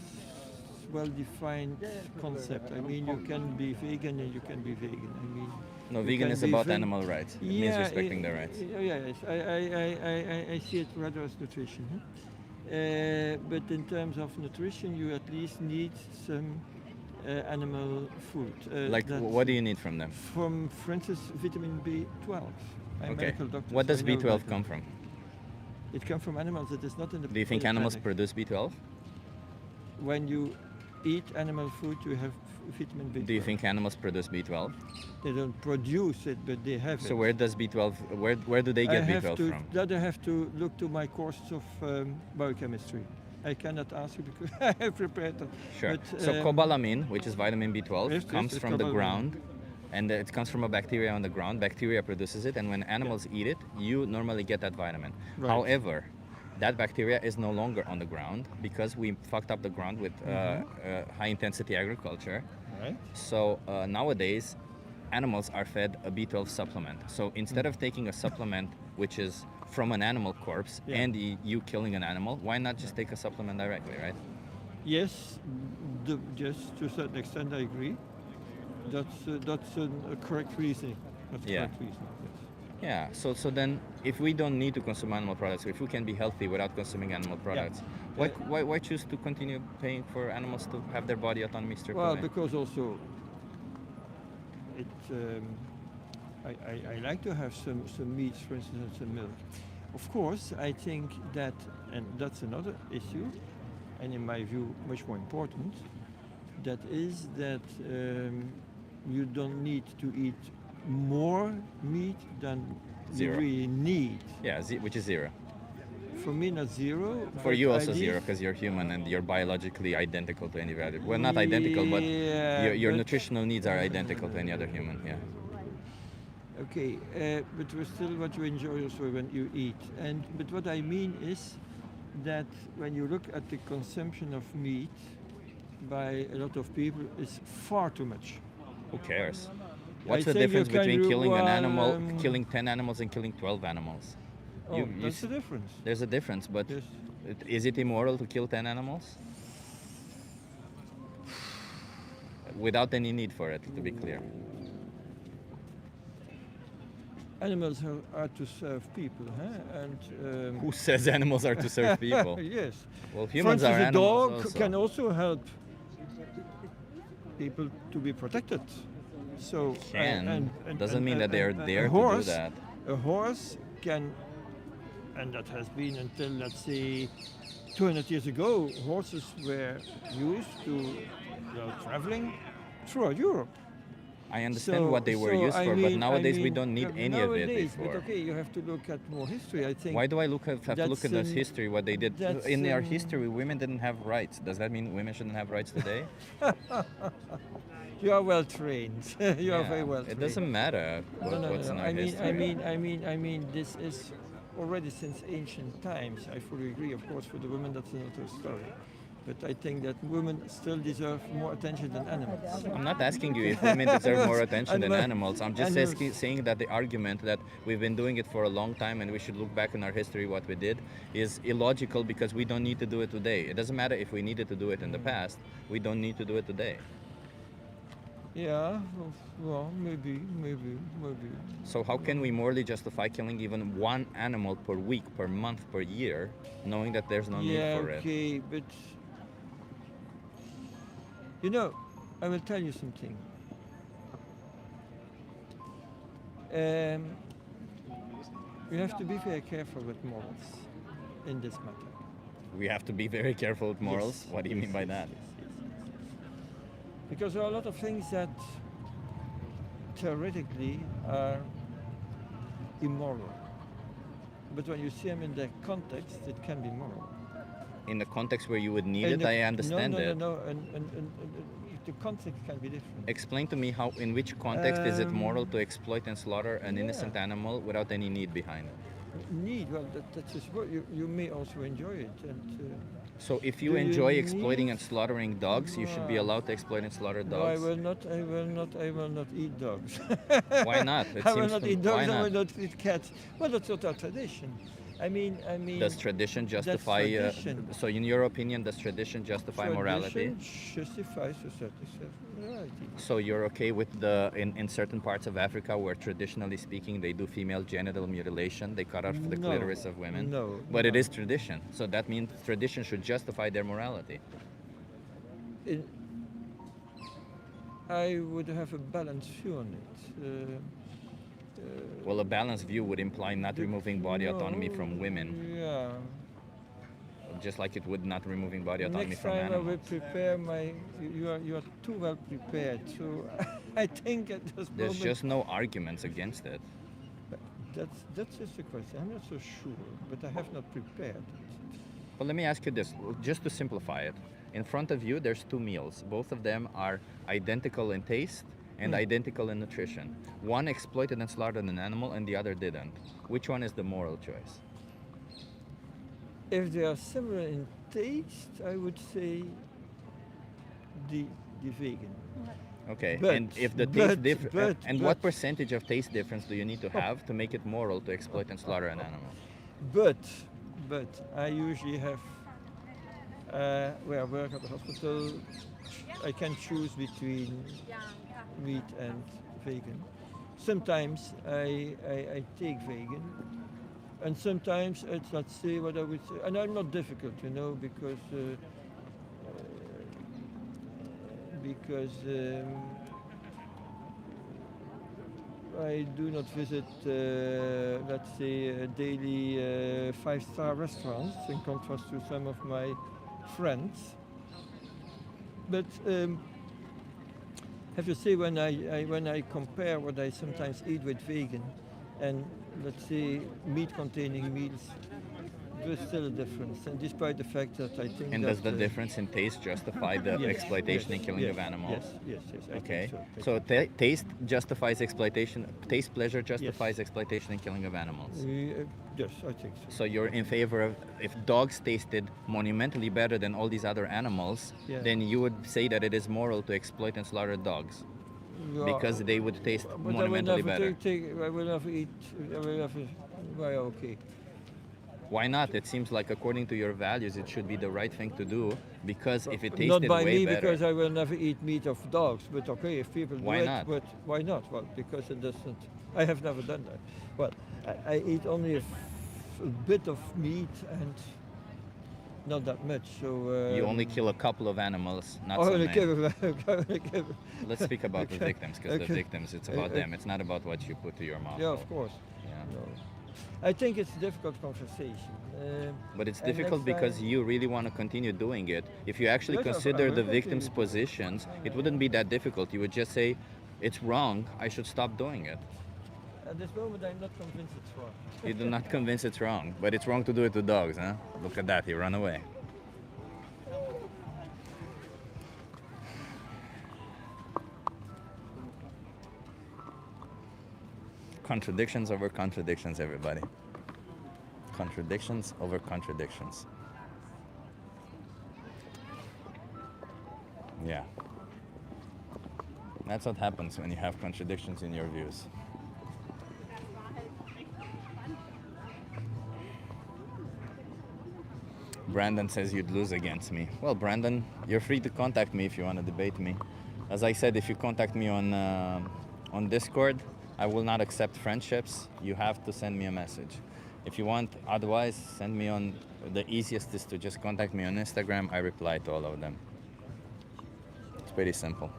well-defined concept. I mean, you can be vegan and you can be vegan. I mean, No, you vegan can is be about veg- animal rights. It means respecting their rights. Yes, I see it rather as nutrition. But in terms of nutrition, you at least need some animal food. Like, what do you need from them? From, for instance, vitamin B12. I'm a Okay. medical doctor. What so does I know B12 about come it. from? It comes from animals. It is not in the. Do you think in the animals planet. produce B12? When you eat animal food, you have vitamin B12. Do you think animals produce B12? They don't produce it, but they have it. So where does B12? Where do they get B12 from? That I have to look to my courses of biochemistry. I cannot answer because I have prepared them. Sure. But, So cobalamin, which is vitamin B12, yes, comes it's from the cobalamin. ground, and it comes from a bacteria on the ground. Bacteria produces it, and when animals eat it, you normally get that vitamin. Right. However, that bacteria is no longer on the ground because we fucked up the ground with high-intensity agriculture. Right. So nowadays, animals are fed a B12 supplement. So instead of taking a supplement which is from an animal corpse Yeah. and you killing an animal, why not just take a supplement directly, right? Yes, just to a certain extent, I agree. That's a correct reasoning. That's Yeah. correct reasoning. Yes. Yeah, so then if we don't need to consume animal products, if we can be healthy without consuming animal products, why choose to continue paying for animals to have their body autonomy stripped Well, away? because also it, I like to have some meats, for instance, and some milk. Of course, I think that, and that's another issue, and in my view, much more important, that is that you don't need to eat more meat than Zero. you really need. Yeah, which is zero. For me, not zero. For but you I also leave- zero, because you're human and you're biologically identical to any other. Well, not identical, but Yeah, your but- nutritional needs are identical to any other human. Yeah. Okay, but we're still what you enjoy also when you eat. But what I mean is that when you look at the consumption of meat by a lot of people, it's far too much. Who cares? What's the think you difference can between do killing an well, animal, killing 10 animals, and killing 12 animals? Oh, You that's s- the difference. There's a difference, but Yes. is it immoral to kill 10 animals? Without any need for it, to be clear. Animals are to serve people, huh? And Who says animals are to serve people? yes. Well, For humans instance, are a animals dog also. can also help people to be protected. So Doesn't mean that they are there a to do horse, that. A horse can, and that has been until let's say 200 years ago, horses were used to traveling throughout Europe. I understand what they were used for, but nowadays we don't need any of it before. But okay, you have to look at more history. I think. Why do I have to look at this that's history, what they did? that's In our history, women didn't have rights. Does that mean women shouldn't have rights today? You are well trained. You are Yeah, very well It trained. doesn't matter what's in our history. I mean, this is already since ancient times. I fully agree. Of course, for the women, that's another story. But I think that women still deserve more attention than animals. I'm not asking you if women deserve more attention than Animals. animals. I'm just Animals. saying that the argument that we've been doing it for a long time and we should look back in our history what we did is illogical because we don't need to do it today. It doesn't matter if we needed to do it in the past. We don't need to do it today. Yeah, well, maybe. So how can we morally justify killing even one animal per week, per month, per year, knowing that there's no need for it? Okay, but you know, I will tell you something. You have to be very careful with morals in this matter. We have to be very careful with morals. Yes, What do you mean by that? Because there are a lot of things that theoretically are immoral. But when you see them in their context, it can be moral. In the context where you would need In it, the- I understand it. No. And the context can be different. Explain to me how, in which context is it moral to exploit and slaughter an innocent animal without any need behind it? Need, well, that's just what you may also enjoy it. And So if you Do you enjoy exploiting need- and slaughtering dogs, you should be allowed to exploit and slaughter no, I dogs. will not eat dogs. Why not? It I will seems not to- eat dogs. why I will not? not eat cats. Well, that's not our tradition. I mean. Does tradition justify? tradition. So, in your opinion, does tradition justify morality? Tradition justifies a certain extent morality. So you're okay with in certain parts of Africa where traditionally speaking they do female genital mutilation, they cut off the No, clitoris of women. no, But it no. is tradition. So that means tradition should justify their morality. I would have a balanced view on it. Well, a balanced view would imply not removing body autonomy No, from women, Yeah. just like it would not removing body autonomy Next from time I will animals. prepare my. You are too well prepared. So I think at this There's moment. just no arguments against it. That's just a question. I'm not so sure, but I have not prepared. But let me ask you this, just to simplify it. In front of you, there's two meals. Both of them are identical in taste and identical in nutrition. One exploited and slaughtered an animal and the other didn't. Which one is the moral choice? If they are similar in taste, I would say the vegan. Okay, But- and if the but- taste difference, but- and but- what percentage of taste difference do you need to have to make it moral to exploit and slaughter an animal? But I usually have, where I work at the hospital, I can choose between meat and vegan. Sometimes I take vegan, and sometimes it's, let's say, what I would say, and I'm not difficult, because I do not visit, let's say, daily five-star restaurants, in contrast to some of my friends. But have to say, when I compare what I sometimes eat with vegan and, let's say, meat-containing meals, there's still a difference. And despite the fact that I think And that, does the difference in taste justify the yes, exploitation and killing yes, of animals? Yes, I Okay, think so taste justifies exploitation, taste pleasure justifies exploitation and killing of animals. Yes, I think so. So you're in favor of, if dogs tasted monumentally better than all these other animals, Yeah. then you would say that it is moral to exploit and slaughter dogs Yeah, because they would taste but I will monumentally never better. I will never eat. I will never. Well, okay. Why not? It seems like according to your values, it should be the right thing to do because if it tasted Not by way me, better, because I will never eat meat of dogs. But okay, if people do Why it, not? but why not? Well, because it doesn't. I have never done that. Well, I eat only a bit of meat and not that much. So you only kill a couple of animals, not I so only many. give. Let's speak about the Okay. victims because the Okay. victims, it's about them. It's not about what you put to your mouth. Yeah, of course. Yeah. No. I think it's a difficult conversation. But it's And difficult next because time- you really want to continue doing it. If you actually Yes, I consider will the continue victims' to do it. positions, it wouldn't be that difficult. You would just say, it's wrong, I should stop doing it. At this moment, I'm not convinced it's wrong. You do not convince it's wrong, but it's wrong to do it to dogs, huh? Look at that, he ran away. Contradictions over contradictions, everybody. Contradictions over contradictions. Yeah. That's what happens when you have contradictions in your views. Brandon says you'd lose against me. Well, Brandon, you're free to contact me if you want to debate me. As I said, if you contact me on Discord, I will not accept friendships. You have to send me a message. If you want, otherwise, send me on. The easiest is to just contact me on Instagram. I reply to all of them. It's pretty simple.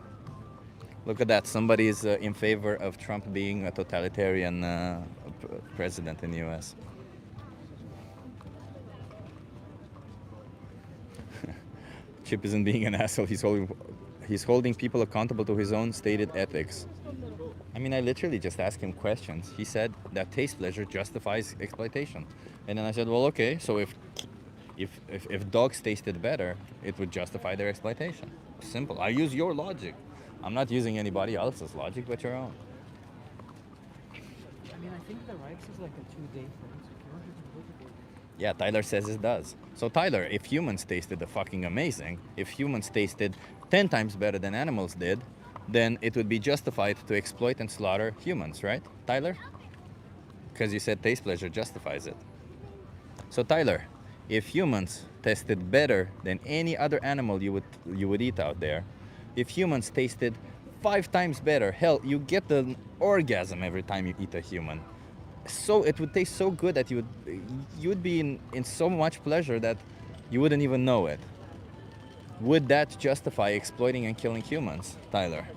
Look at that. Somebody is in favor of Trump being a totalitarian president in the US. Chip isn't being an asshole. He's holding people accountable to his own stated ethics. I mean, I literally just asked him questions. He said that taste pleasure justifies exploitation. And then I said, well, okay, so if dogs tasted better, it would justify their exploitation. Simple. I use your logic. I'm not using anybody else's logic but your own. I mean, I think the rights is like a 2-day thing, so if you want, you can look at it. Yeah, Tyler says it does. So Tyler, if humans tasted fucking amazing, if humans tasted 10 times better than animals did, then it would be justified to exploit and slaughter humans, right, Tyler? Because you said taste pleasure justifies it. So Tyler, if humans tasted better than any other animal you would eat out there, if humans tasted 5 times better, hell, you get an orgasm every time you eat a human. So it would taste so good that you would be in so much pleasure that you wouldn't even know it. Would that justify exploiting and killing humans, Tyler?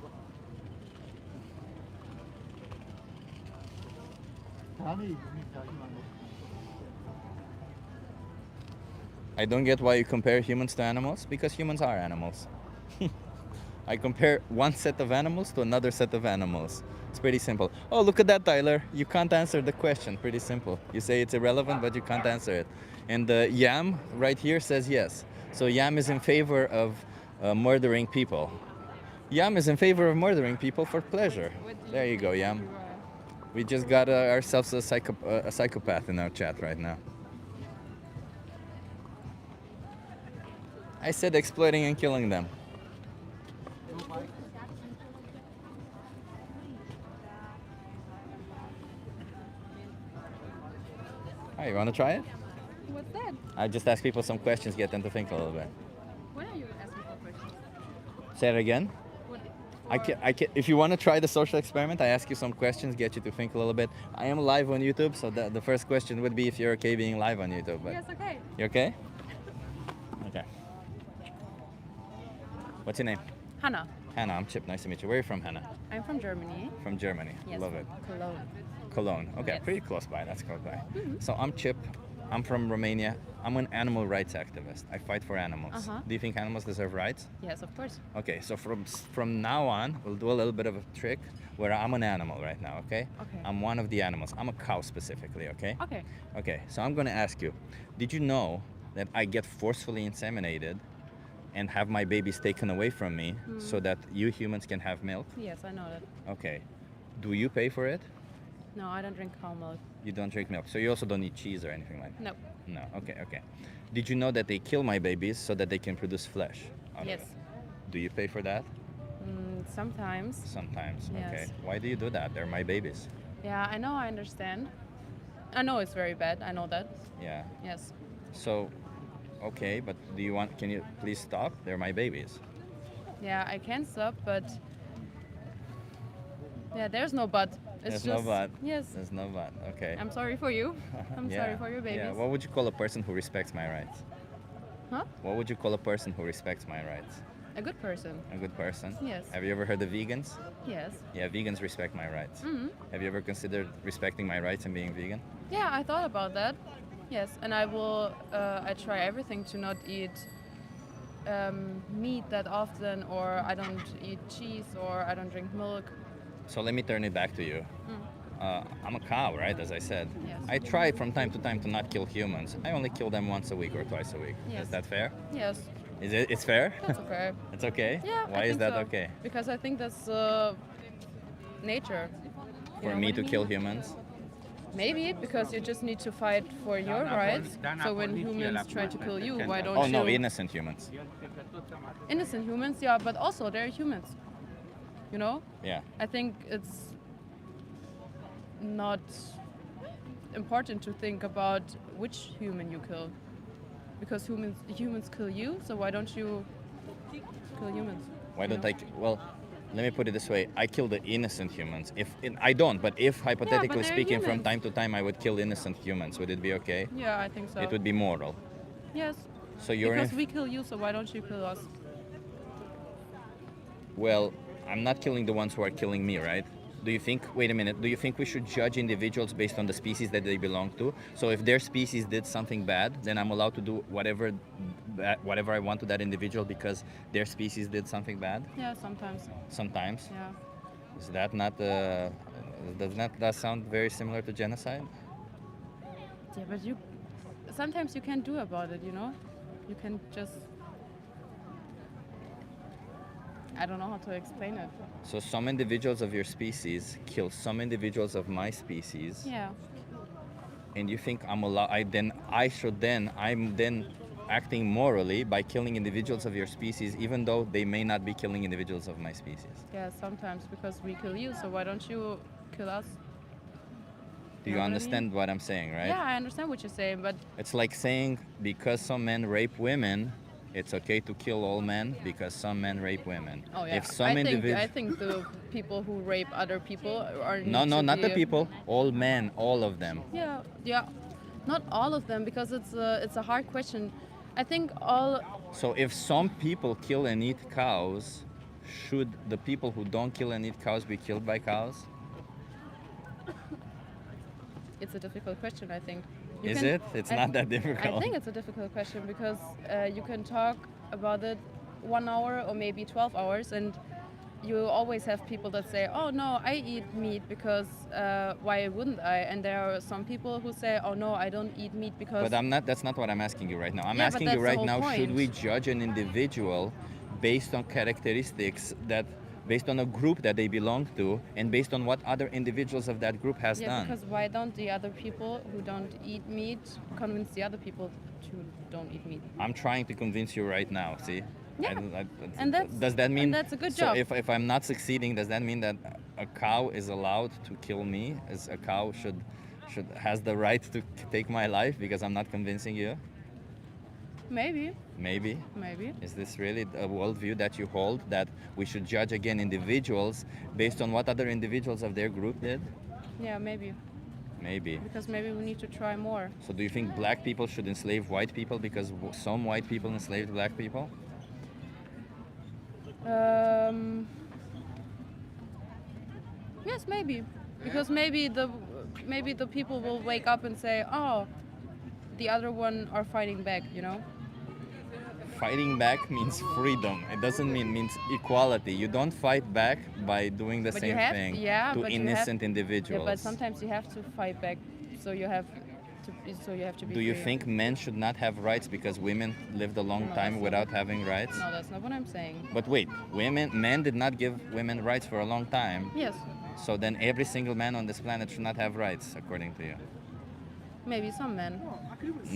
I don't get why you compare humans to animals, because humans are animals. I compare one set of animals to another set of animals. It's pretty simple. Oh, look at that, Tyler. You can't answer the question. Pretty simple. You say it's irrelevant, but you can't answer it. And Yam right here says yes. So Yam is in favor of murdering people. Yam is in favor of murdering people for pleasure. There you go, Yam. We just got ourselves a psychopath in our chat right now. I said exploiting and killing them. Hi, you want to try it? What's that? I just ask people some questions, get them to think a little bit. When are you asking for questions? Say it again. What, I can, if you want to try the social experiment, I ask you some questions, get you to think a little bit. I am live on YouTube, so the first question would be if you're okay being live on YouTube. But yes, okay. you okay? Okay. What's your name? Hannah. Hannah, I'm Chip. Nice to meet you. Where are you from, Hannah? I'm from Germany. From Germany. Yes. Love it. Cologne. Cologne. Okay, Yes. pretty close by. That's close by. So I'm Chip. I'm from Romania. I'm an animal rights activist. I fight for animals. Uh-huh. Do you think animals deserve rights? Yes, of course. Okay, so from now on, we'll do a little bit of a trick where I'm an animal right now, okay? Okay. I'm one of the animals. I'm a cow specifically, okay? Okay. Okay, so I'm gonna ask you, did you know that I get forcefully inseminated and have my babies taken away from me so that you humans can have milk? Yes, I know that. Okay. Do you pay for it? No, I don't drink cow milk. You don't drink milk, so you also don't eat cheese or anything like that? No. No, okay, okay. Did you know that they kill my babies so that they can produce flesh out of Yes. it? Do you pay for that? Sometimes. Sometimes, Yes. okay. Why do you do that? They're my babies. Yeah, I know, I understand. I know it's very bad, I know that. Yeah. Yes. So, okay, but can you please stop? They're my babies. Yeah, I can stop, but yeah, there's no but. It's There's just no but. Yes. There's no but, okay. I'm sorry for you. I'm Yeah, sorry for your babies. Yeah, what would you call a person who respects my rights? Huh? What would you call a person who respects my rights? A good person. A good person? Yes. Have you ever heard of vegans? Yes. Yeah, vegans respect my rights. hmm Have you ever considered respecting my rights and being vegan? Yeah, I thought about that. Yes, and I will. I try everything to not eat meat that often, or I don't eat cheese, or I don't drink milk. So let me turn it back to you. I'm a cow, right? As I said. Yes. I try from time to time to not kill humans. I only kill them once a week or twice a week. Yes. Is that fair? Yes, It's fair? that's okay. It's okay? Yeah. Why I is think that so. okay? Because I think that's nature. You For know me what to I mean? kill humans? Maybe because you just need to fight for your rights. So when humans try to kill you, why don't Oh you? no, innocent humans. Innocent humans, yeah, but also they're humans. You know? Yeah. I think it's not important to think about which human you kill, because humans kill you. So why don't you kill humans? Why don't know? well, let me put it this way. I kill the innocent humans. I don't, but if hypothetically they're speaking, from humans. time to time I would kill innocent humans, would it be okay? Yeah, I think so. It would be moral. Yes. So you're Because we kill you, so why don't you kill us? Well, I'm not killing the ones who are killing me, right? Wait a minute, do you think we should judge individuals based on the species that they belong to? So if their species did something bad, then I'm allowed to do whatever I want to that individual because their species did something bad? Yeah, sometimes. Sometimes. Yeah. Is that not, does not that sound very similar to genocide? Yeah, but sometimes you can't do about it, you know? You can just, I don't know how to explain it. So some individuals of your species kill some individuals of my species, Yeah. and you think I'm then acting morally by killing individuals of your species, even though they may not be killing individuals of my species. Yeah, sometimes because we kill you, so why don't you kill us? Do you know what I understand what I'm saying, right? Yeah, I understand what you're saying, but It's like saying because some men rape women, it's okay to kill all men because some men rape women. oh yeah, If some I think the people who rape other people are No, need to not the be- people. All men, all of them. Yeah, not all of them because it's a hard question. I think all. So if some people kill and eat cows, should the people who don't kill and eat cows be killed by cows? it's a difficult question, I think. Is it? It's not that I difficult. think it's a difficult question because you can talk about it 1 hour or maybe 12 hours, and you always have people that say, oh no, I eat meat because why wouldn't I? And there are some people who say, oh no, I don't eat meat because... But I'm not. That's not what I'm asking you right now. I'm Yeah, but asking you that's the right whole now: should we point. judge an individual based on characteristics that, based on a group that they belong to, and based on what other individuals of that group has Yeah, done? because why don't the other people who don't eat meat convince the other people to don't eat meat? I'm trying to convince you right now. See? Yeah. I- And does that mean? and that's a good so job. if I'm not succeeding, does that mean that a cow is allowed to kill me? As a cow should has the right to take my life because I'm not convincing you? Maybe, Maybe. maybe. Is this really a worldview that you hold, that we should judge again individuals based on what other individuals of their group did? Yeah, maybe. Maybe. Because maybe we need to try more. So do you think black people should enslave white people because some white people enslaved black people? Yes, maybe. Because maybe the people will wake up and say, oh, the other one are fighting back, you know? Fighting back means freedom. It doesn't means equality. You don't fight back by doing the But same you have, thing yeah, to but innocent yeah, individuals. but sometimes you have to fight back, so you have to be Do you free. think men should not have rights because women lived a long No, time that's without having rights? No, that's not what I'm saying. But wait, men did not give women rights for a long time. Yes, So then every single man on this planet should not have rights, according to you. maybe some men.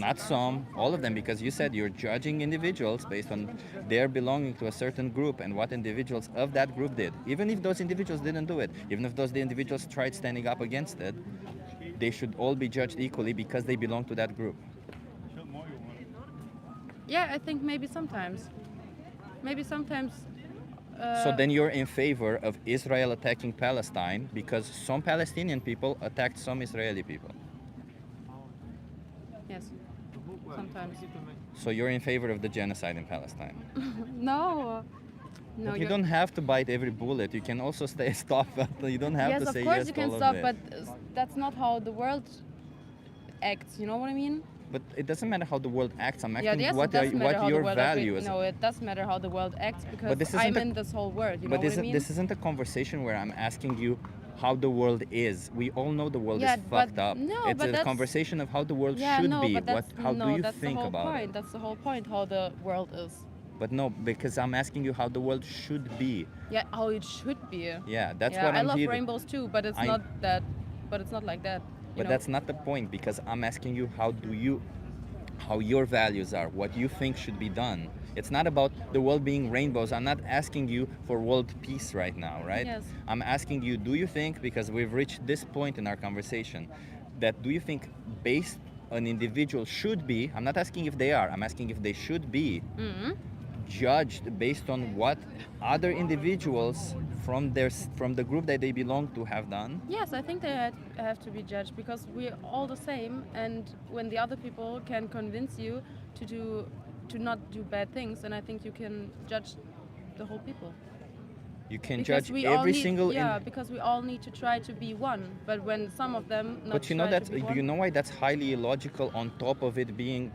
Not some, all of them, because you said you're judging individuals based on their belonging to a certain group and what individuals of that group did. Even if those individuals didn't do it, even if those individuals tried standing up against it, they should all be judged equally because they belong to that group. Yeah, I think maybe sometimes. Maybe sometimes. So then you're in favor of Israel attacking Palestine because some Palestinian people attacked some Israeli people. Yes, sometimes. So you're in favor of the genocide in Palestine. No. No, But you don't have to bite every bullet. You can also stop. You don't have yes, to of say course yes you to can all stop, of it. but that's not how the world acts. You know what I mean? But it doesn't matter how the world acts. I'm Yeah, asking yes, what it does matter how your the world value acts. is. No, it does matter how the world acts because this I'm isn't in this whole world. You But know what I mean? this isn't a conversation where I'm asking you how the world is. We all know the world Yeah, is but fucked up. no, It's but a that's- conversation of how the world yeah, should no, be. but that's, How no, do you that's think the whole about point. it? That's the whole point. How the world is. But no, because I'm asking you how the world should be. Yeah, how it should be. Yeah, that's yeah, what I I'm love here. rainbows too, but it's I- not that. But it's not like that. But know? that's not the point because I'm asking you how your values are, what you think should be done. It's not about the world being rainbows. I'm not asking you for world peace right now, right? Yes. I'm asking you, do you think, because we've reached this point in our conversation, that do you think based an individual should be, I'm not asking if they are, I'm asking if they should be Mhm. judged based on what other individuals from the group that they belong to have done? Yes, I think they have to be judged because we're all the same. And when the other people can convince you to not do bad things, then I think you can judge the whole people. You can Because judge we all every need, single yeah, because we all need to try to be one. But when some of them not But you know try that to be you one, know why that's highly illogical on top of it being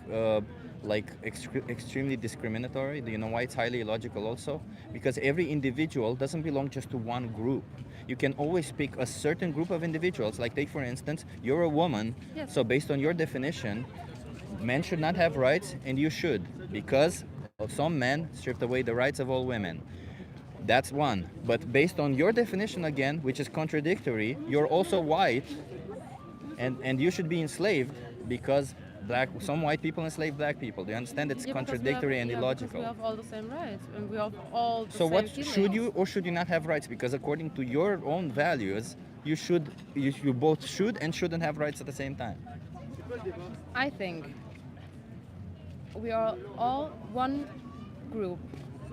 extremely discriminatory? Do you know why it's highly illogical also? Because every individual doesn't belong just to one group. You can always pick a certain group of individuals. Like take for instance, you're a woman. Yes. So based on your definition, men should not have rights and you should because some men stripped away the rights of all women. That's one. But based on your definition again, which is contradictory, you're also white and you should be enslaved because some white people enslave black people. Do you understand? It's yeah, because we contradictory have, and yeah, illogical. Because we have all the same rights and we have all the So same what feelings. should you or should you not have rights? Because according to your own values, you both should and shouldn't have rights at the same time. I think we are all one group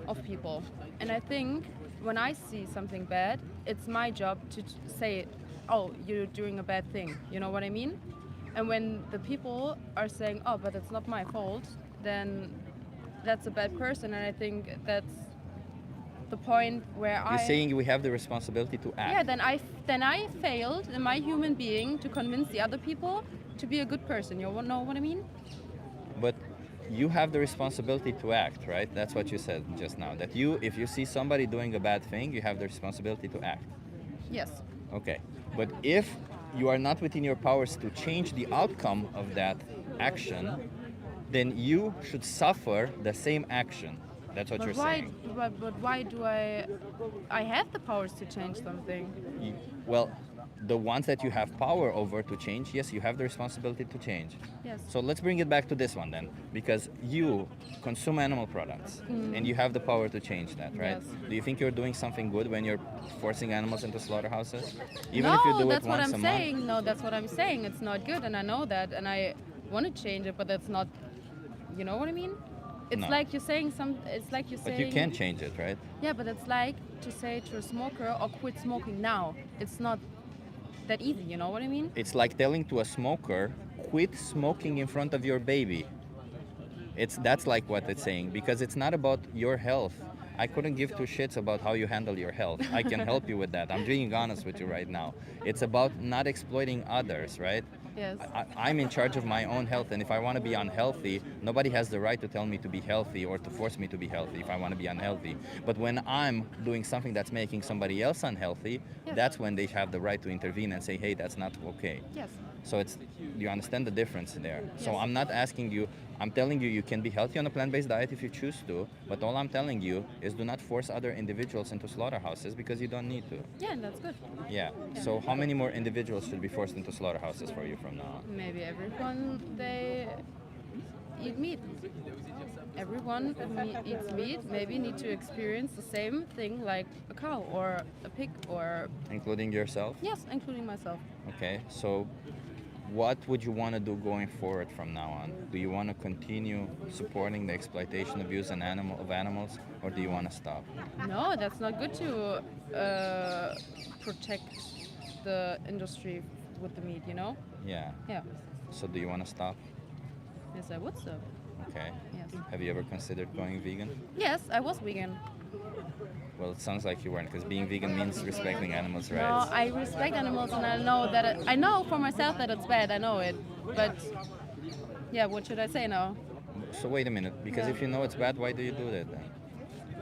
of people. And I think when I see something bad, it's my job to say, oh, you're doing a bad thing. You know what I mean? And when the people are saying, oh, but it's not my fault, then that's a bad person. And I think the point where You're saying we have the responsibility to act. Yeah, then I failed in my human being to convince the other people to be a good person. You know what I mean? But you have the responsibility to act, right? That's what you said just now. That you, if you see somebody doing a bad thing, you have the responsibility to act. Yes. Okay. But if you are not within your powers to change the outcome of that action, then you should suffer the same action. That's what you're saying. But why do I have the powers to change something? Well, the ones that you have power over to change, yes, you have the responsibility to change. Yes. So let's bring it back to this one then, because you consume animal products and you have the power to change that, right? Yes. Do you think you're doing something good when you're forcing animals into slaughterhouses? No, if you do that's it what once I'm a saying. month? No, that's what I'm saying. It's not good, and I know that, and I want to change it, but that's not. You know what I mean? It's No. like you're saying some. It's like you're But saying. you can change it, right? Yeah, but it's like to say to a smoker or quit smoking now. It's not that easy. You know what I mean? It's like telling to a smoker, quit smoking in front of your baby. That's like what it's saying, because it's not about your health. I couldn't give two shits about how you handle your health. I can help you with that. I'm being honest with you right now. It's about not exploiting others, right? Yes. I'm in charge of my own health, and if I want to be unhealthy, nobody has the right to tell me to be healthy or to force me to be healthy if I want to be unhealthy. But when I'm doing something that's making somebody else unhealthy, Yes. that's when they have the right to intervene and say, hey, that's not okay. Yes. So you understand the difference there. So Yes. I'm not asking you, I'm telling you you can be healthy on a plant-based diet if you choose to, but all I'm telling you is do not force other individuals into slaughterhouses because you don't need to. Yeah, and that's good. Yeah. So how many more individuals should be forced into slaughterhouses for you from now on? Maybe everyone they eat meat. Everyone who eats meat maybe need to experience the same thing like a cow or a pig or Including yourself? yes, including myself. Okay. So what would you want to do going forward from now on? Do you want to continue supporting the exploitation, abuse of animals, or do you want to stop? No, that's not good to protect the industry with the meat, you know? Yeah. Yeah. So do you want to stop? Yes, I would so. Okay. Yes. Have you ever considered going vegan? Yes, I was vegan. Well, it sounds like you weren't, because being vegan means respecting animals' No, rights. I respect animals and I know that I know for myself that it's bad. I know it, but yeah, what should I say now? So wait a minute, because Yeah. if you know it's bad, why do you do that then?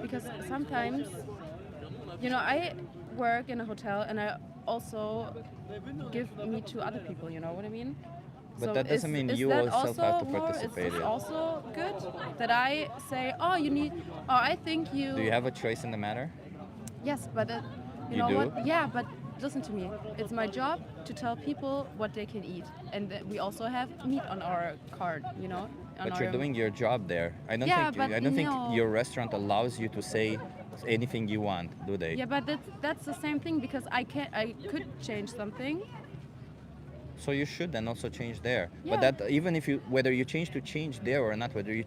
Because sometimes, you know, I work in a hotel and I also give meat to other people. You know what I mean? But that doesn't mean is you that yourself have to more- participate Is in this it. also good that I say, oh, you need, oh, I think you. Do you have a choice in the matter? Yes, but you You know do? what? Yeah, but listen to me. It's my job to tell people what they can eat, and that we also have meat on our card. You know. on But you're our- doing your job there. I don't Yeah, think but I don't think no. your restaurant allows you to say anything you want, do they? Yeah, but that's the same thing because I could change something. So you should then also change there. Yeah. But that even if you whether you change there or not, whether you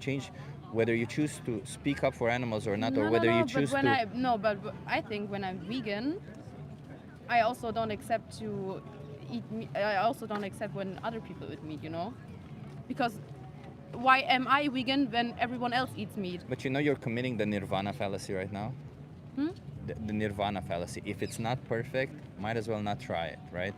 choose to speak up for animals or not, or whether you choose but to but I think when I'm vegan, I also don't accept to eat meat. I also don't accept when other people eat meat. You know, because why am I vegan when everyone else eats meat? But you know you're committing the nirvana fallacy right now? The nirvana fallacy. If it's not perfect, might as well not try it, right?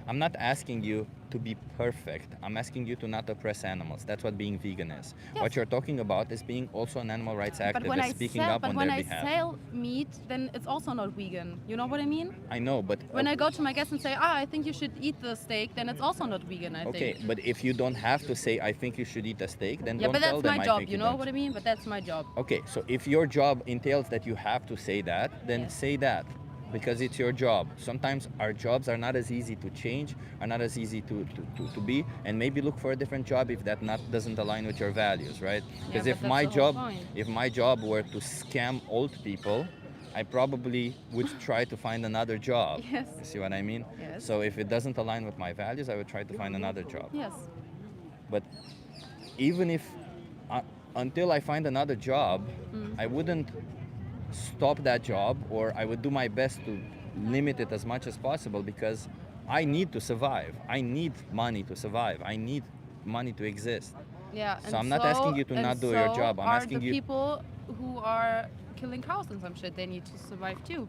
I'm not asking you to be perfect. I'm asking you to not oppress animals. That's what being vegan is. Yes. What you're talking about is being also an animal rights But when activist, speaking up on when their I behalf. sell meat, then it's also not vegan. You know what I mean? I know, but When I go to my guests and say, I think you should eat the steak, then it's also not vegan, I okay, think. but if you don't have to say I think you should eat a steak, then Yeah, don't but tell that's them my I job, think you know don't. what I mean? But that's my job. Okay, so if your job entails that you have to say that, then Yes. say that because it's your job. Sometimes our jobs are not as easy to change, are not as easy to be, and maybe look for a different job if that doesn't align with your values, right? Because but if that's my the whole job point. if my job were to scam old people, I probably would try to find another job. Yes. You see what I mean? Yes. So if it doesn't align with my values, I would try to find another job. Yes. But even if until I find another job, I wouldn't stop that job, or I would do my best to limit it as much as possible because I need to survive. I need money to survive. I need money to exist. Yeah. So I'm not asking you to and not do your so job. I'm are asking the you. people who are killing cows and some shit. They need to survive too.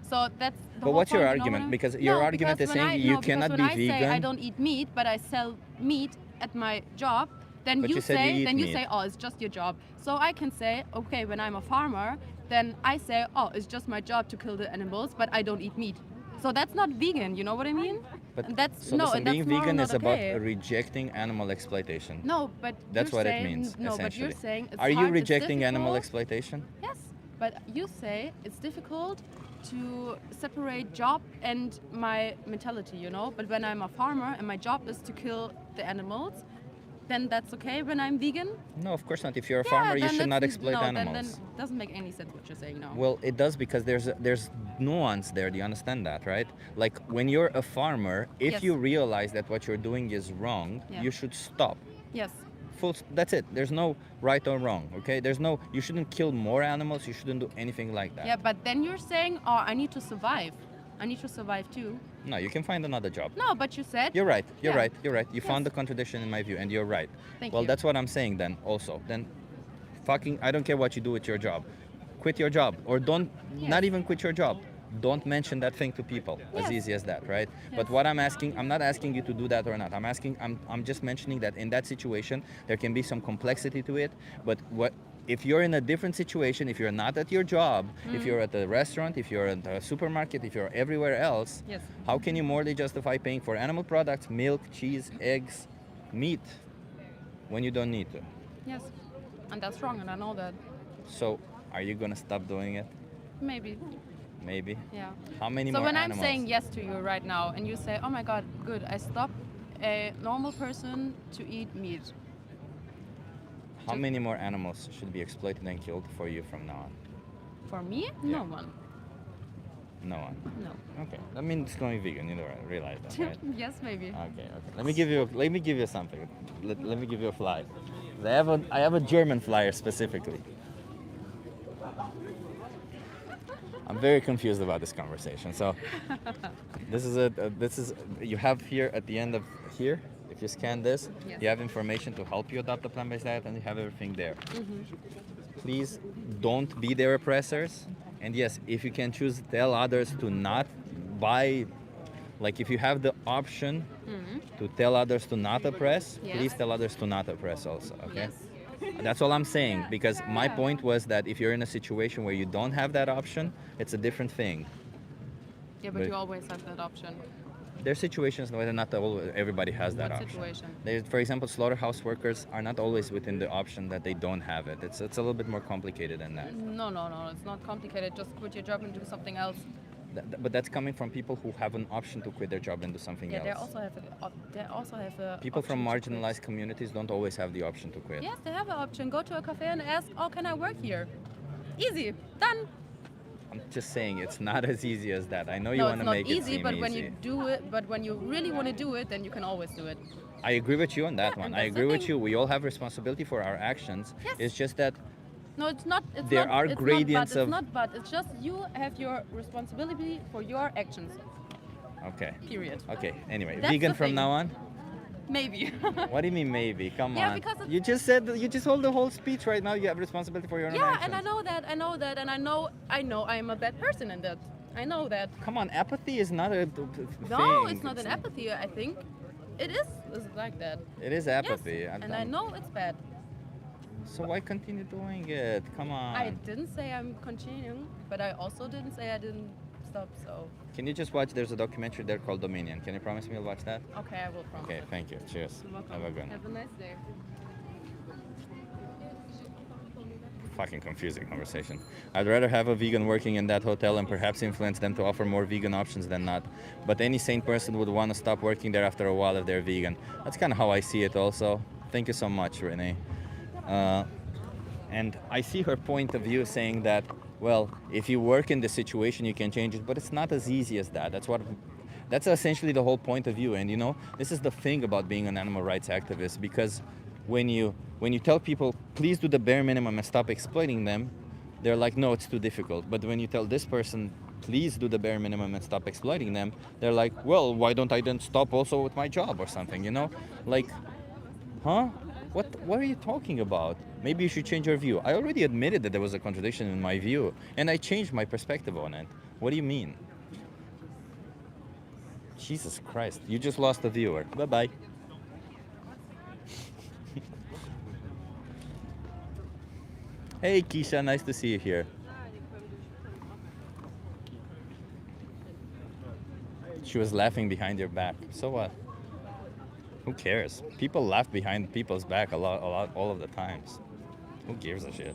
So that's the But whole what's your point, you know argument? what I- Because your No, argument because is when saying I- you no, because cannot when be I say I vegan. don't eat meat, but I sell meat at my job, then But you you said you say, eat then you meat. say, oh, it's just your job. So I can say, okay, when I'm a farmer, then I say, oh, it's just my job to kill the animals, but I don't eat meat. So that's not vegan. You know what I mean? But And that's so no, listen, and that's being moral vegan not is about okay. rejecting animal exploitation. No, but That's you're what saying, it means, no, but essentially. you're saying it's Are you hard, it's rejecting animal difficult. exploitation? Yes, but you say it's difficult to separate job and my mentality, you know? But when I'm a farmer and my job is to kill the animals, then that's okay when I'm vegan? No, of course not. If you're a Yeah, farmer, you then should not that's- exploit no, animals. Then it doesn't make any sense what you're saying now. Well, it does because there's nuance there. Do you understand that, right? Like when you're a farmer, if Yes. you realize that what you're doing is wrong, Yeah. you should stop. Yes. That's it. There's no right or wrong. Okay. You shouldn't kill more animals. You shouldn't do anything like that. Yeah, but then you're saying, oh, I need to survive. I need to survive too. No, you can find another job. No, but you said. You're right. You're Yeah. right. You're right. You found Yes. the contradiction in my view, and you're right. Thank well, you. that's what I'm saying then. Also, then, fucking, I don't care what you do with your job. Quit your job, or don't. Not even quit your job. Don't mention that thing to people. As Yes. easy as that, right? But Yes. what I'm asking, I'm not asking you to do that or not. I'm just mentioning that in that situation there can be some complexity to it. But what if you're in a different situation? If you're not at your job, if you're at the restaurant, if you're at the supermarket, if you're everywhere else, Yes. how can you morally justify paying for animal products, milk, cheese, eggs, meat, when you don't need to? Yes. And that's wrong, and I know that. So, are you gonna stop doing it? Maybe. Maybe. Yeah. How many So more when animals? I'm saying yes to you right now, and you say, "Oh my God, good, I stopped a normal person to eat meat," How many more animals should be exploited and killed for you from now on? for me, Yeah. no one. No one. No. Okay. I mean, it's going vegan. You know, realize that, right? Yes, maybe. Okay. Okay. Let me give you something. Let me give you a fly. I have a German flyer specifically. I'm very confused about this conversation. So this is you have here at the end of here. If you scan this, Yes. you have information to help you adopt a plant-based diet, and you have everything there. Mm-hmm. Please don't be their oppressors. And yes, if you can choose, tell others to not buy. Like if you have the option to tell others to not oppress, Mm-hmm. Yes. please tell others to not oppress also. Okay. Yes. That's all I'm saying, because my Yeah. point was that if you're in a situation where you don't have that option, it's a different thing. Yeah, but But- you always have that option. There are situations where not everybody has that What option. situation? For example, slaughterhouse workers are not always within the option that they don't have it. It's a little bit more complicated than that. No, it's not complicated. Just quit your job and do something else. But that's coming from people who have an option to quit their job and do something Yeah, else. they also have a. People from option to quit. marginalized communities don't always have the option to quit. Yes, they have an option. Go to a cafe and ask, "Oh, can I work here?" Easy, done. I'm just saying it's not as easy as that. I know you No, want it's to not make it easy, seem but easy. when you do it, but when you really want to do it, then you can always do it. I agree with you on that Yeah, one. and I that's the agree with thing. you. We all have responsibility for our actions. Yes. It's just that No, it's not. It's There not, are it's gradients not, of- It's not, but it's just you have your responsibility for your actions. okay. Period. Okay. Anyway, That's vegan the from thing. now on? Maybe. What do you mean maybe? Come Yeah, on. because it's- you just said you just hold the whole speech right now. You have responsibility for your own Yeah, actions. and I know that, and I know I am a bad person in that. I know that. Come on, apathy is not a No, thing. it's not an apathy. I think it is. It's like that. It is apathy. Yes, I'm and I done. know it's bad. So why continue doing it? Come on. I didn't say I'm continuing, but I also didn't say I didn't stop. So Can you just watch? There's a documentary there called Dominion. Can you promise me you'll watch that? okay, I will promise. Okay, thank you. Cheers. You're welcome. Have a good one. Have a nice day. Fucking confusing conversation. I'd rather have a vegan working in that hotel and perhaps influence them to offer more vegan options than not. But any sane person would want to stop working there after a while if they're vegan. That's kind of how I see it also. Thank you so much, Renee. And I see her point of view saying that, well, if you work in this situation, you can change it, but it's not as easy as that. That's essentially the whole point of view. And you know, this is the thing about being an animal rights activist, because when you tell people, please do the bare minimum and stop exploiting them, they're like, no, it's too difficult. But when you tell this person, please do the bare minimum and stop exploiting them, they're like, well, why don't I then stop also with my job or something, you know? Like, huh? What are you talking about? Maybe you should change your view. I already admitted that there was a contradiction in my view, and I changed my perspective on it. What do you mean? Jesus Christ, you just lost a viewer. Bye-bye. Hey, Keisha, nice to see you here. She was laughing behind your back. So what? Who cares? People laugh behind people's back a lot, all of the times. Who gives a shit?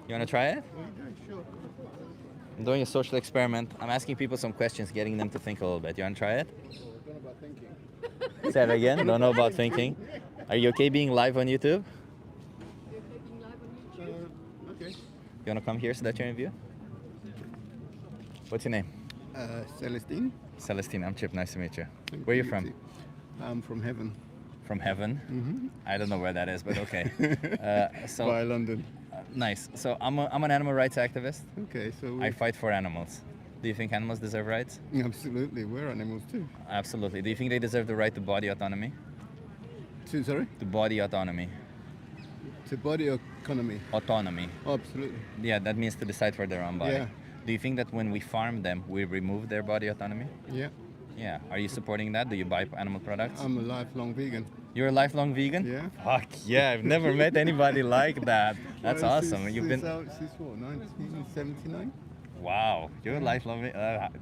You wanna try it? I'm doing a social experiment. I'm asking people some questions, getting them to think a little bit. You wanna try it? Don't know about thinking. Say that again. Don't know about thinking. Are you okay being live on YouTube? Okay. You wanna come here so that you're in view? What's your name? Celestine. Celestine, I'm Chip. Nice to meet you. Where are you from? I'm from heaven. From heaven? Mm-hmm. I don't know where that is, but okay. So By London. nice. So I'm an animal rights activist. Okay, so I fight for animals. Do you think animals deserve rights? absolutely, we're animals too. Absolutely. Do you think they deserve the right to body autonomy? Sorry? To body autonomy. To body economy. Autonomy. Oh, absolutely. Yeah, that means to decide for their own body. Yeah. Do you think that when we farm them, we remove their body autonomy? Yeah. Yeah. Are you supporting that? Do you buy animal products? I'm a lifelong vegan. You're a lifelong vegan? Yeah. Fuck yeah, I've never met anybody like that. That's awesome. You've been. Since what, 1979? Wow, you're a lifelong.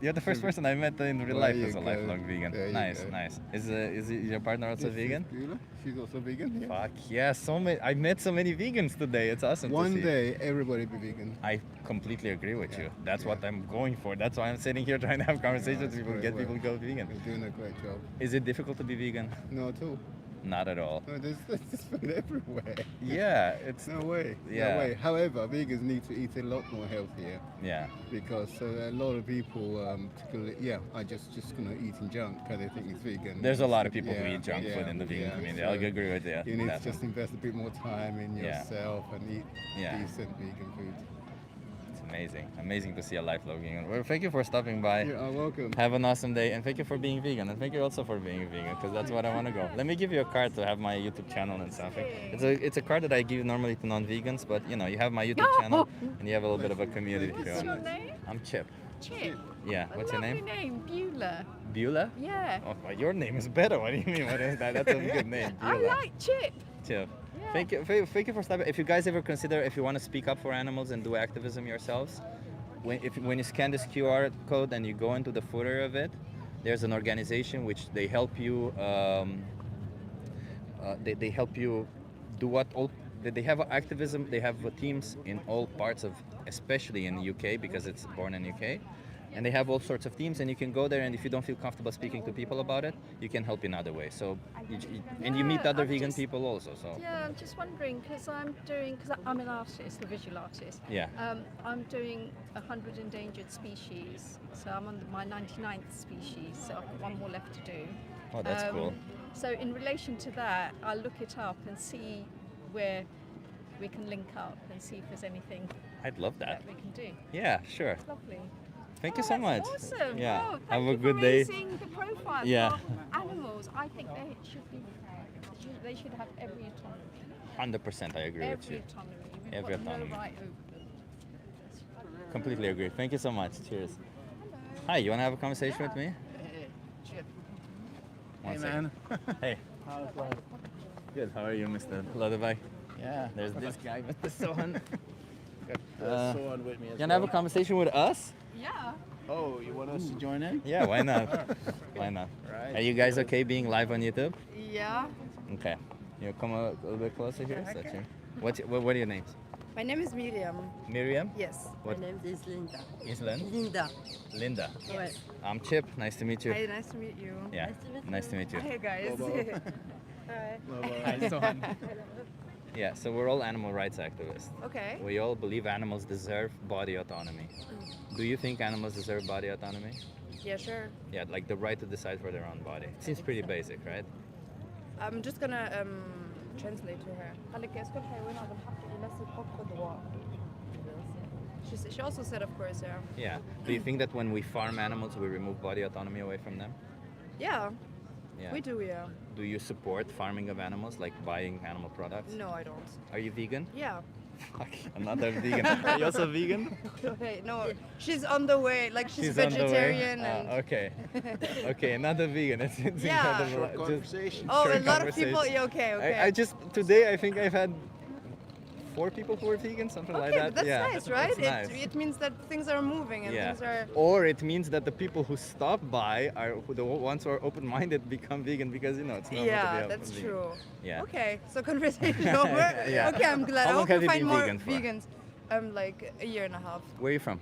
You're the first person I met in real life There who's a you lifelong go. vegan. There you Nice, go. nice. Is your partner also This is vegan? Beulah. She's also vegan. Yeah. Fuck yeah, so many. I met so many vegans today. It's awesome to One see. day, everybody be vegan. I completely agree with Yeah, you. That's yeah. what I'm going for. That's why I'm sitting here trying to have conversations with people, Very get well. people to go vegan. You're doing a great job. Is it difficult to be vegan? No, at all. Not at all. No, there's food everywhere. Yeah, it's No way. Yeah. No way. However, vegans need to eat a lot more healthier yeah. because a lot of people, particularly, are just gonna eat junk because they think it's vegan. There's a lot of people who Yeah, eat junk food in the vegan yeah. community. So I'll agree with you. You need to Definitely. just invest a bit more time in Yeah. yourself and eat Yeah. decent vegan food. It's amazing. Amazing to see a lifelong vegan. Well, thank you for stopping by. You are welcome. Have an awesome day, and thank you for being vegan, and thank you also for being vegan, because that's what I want to go. Let me give you a card to have my YouTube channel and something. It's a card that I give normally to non-vegans, but you know, you have my YouTube channel, and you have a little bit of a community. What's feel. your name? I'm Chip. Chip. Yeah. What's your Lovely name? Beulah. Beulah? Yeah. Oh, well, your name is better. What do you mean? What is that? That's a good name. I Beulah. like Chip. Chip. Yeah. Thank you for stopping. If you guys ever consider, if you want to speak up for animals and do activism yourselves, when you scan this QR code and you go into the footer of it, there's an organization which they help you. They help you do what all. They have activism. They have teams in all parts of, especially in the UK because it's born in UK. And they have all sorts of teams, and you can go there, and if you don't feel comfortable speaking to people about it, you can help in other ways. So, and you meet other I'm vegan just- people also. So, Yeah, I'm just wondering because I'm an artist, a visual artist. yeah. I'm doing 100 endangered species, so I'm on my 99th species, so I've got one more left to do. Oh, that's cool. So in relation to that, I'll look it up and see where we can link up and see if there's anything I'd love that. that we can do. Yeah, sure. It's lovely. Thank you so much. Awesome. Yeah. Oh, Have thank a you good for day. raising the profile Yeah. of animals. I think they should have every autonomy. 100%, I agree with Every you. autonomy. We've Every got autonomy. No right over them. Completely agree. Thank you so much. Cheers. Hi, you want to have a conversation with me? Chip. One Hey, second. man. Hey. How's life? Good. How are you, Mr. Lullaby? Yeah. There's this guy, Mr. Sohan. Got Sohan with me as You want to have a well. conversation with us? Yeah. Oh, you want us to join in? Yeah, why not? Why not? Right. Are you guys okay being live on YouTube? Yeah. Okay. You come a little bit closer here. So that what are your names? My name is Miriam. Miriam? Yes. What? My name is Linda. Island? Linda. Linda. Yes. I'm Chip. Nice to meet you. Hi, nice to meet you. Yeah. Nice to meet you. Hey guys. Hi. Hi, Sohan. Yeah, so we're all animal rights activists. Okay. We all believe animals deserve body autonomy. Do you think animals deserve body autonomy? Yeah, sure. Yeah, like the right to decide for their own body. It seems pretty basic, right? I'm just gonna translate to her. She also said, of course, yeah. Yeah. Do you think that when we farm animals, we remove body autonomy away from them? Yeah. Yeah. We do, yeah. Do you support farming of animals, like buying animal products? No, I don't. Are you vegan? Yeah. Fuck, another vegan. Are you also vegan? Wait, no, she's on the way. Like she's on the way? vegetarian and. Okay. Okay, another vegan. It's Yeah. incredible. Short conversation. Oh, short a lot of people. conversation. Yeah, okay, okay. I just today I think I've had 4 people who are vegan, something like Okay, that. but that's yeah, nice, right? It's nice. It means that things are moving and Yeah. things are. Or it means that the people who stop by are the ones who are open-minded become vegan because it's normal to Yeah, be that's vegan. true. Yeah. Okay, so conversation over. Yeah. Okay, I'm glad. How I long hope have you you find been more vegan for? vegans. Like a year and a half. Where are you from?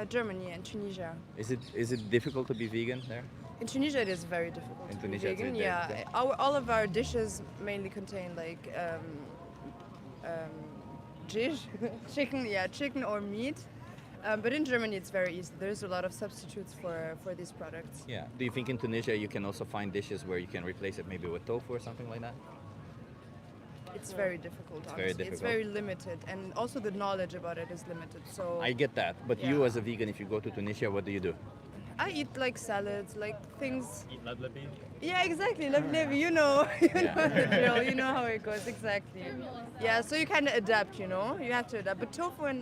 Germany and Tunisia. Is it difficult to be vegan there? In Tunisia, it is very difficult In to be Tunisia, it's vegan. very Yeah, difficult. all of our dishes mainly contain like chicken. Yeah, chicken or meat. But in Germany, it's very easy. There's a lot of substitutes for these products. Yeah. Do you think in Tunisia you can also find dishes where you can replace it maybe with tofu or something like that? It's very difficult. It's Honestly. very It's difficult. very limited, and also the knowledge about it is limited. So I get that, but you Yeah. as a vegan, if you go to Tunisia, what do you do? I eat like salads, like things. Eat leblebi? Yeah, exactly. Leblebi, you know, you Yeah. know the drill. You know how it goes exactly. Yeah, so you kind of adapt. You know, you have to adapt. But tofu and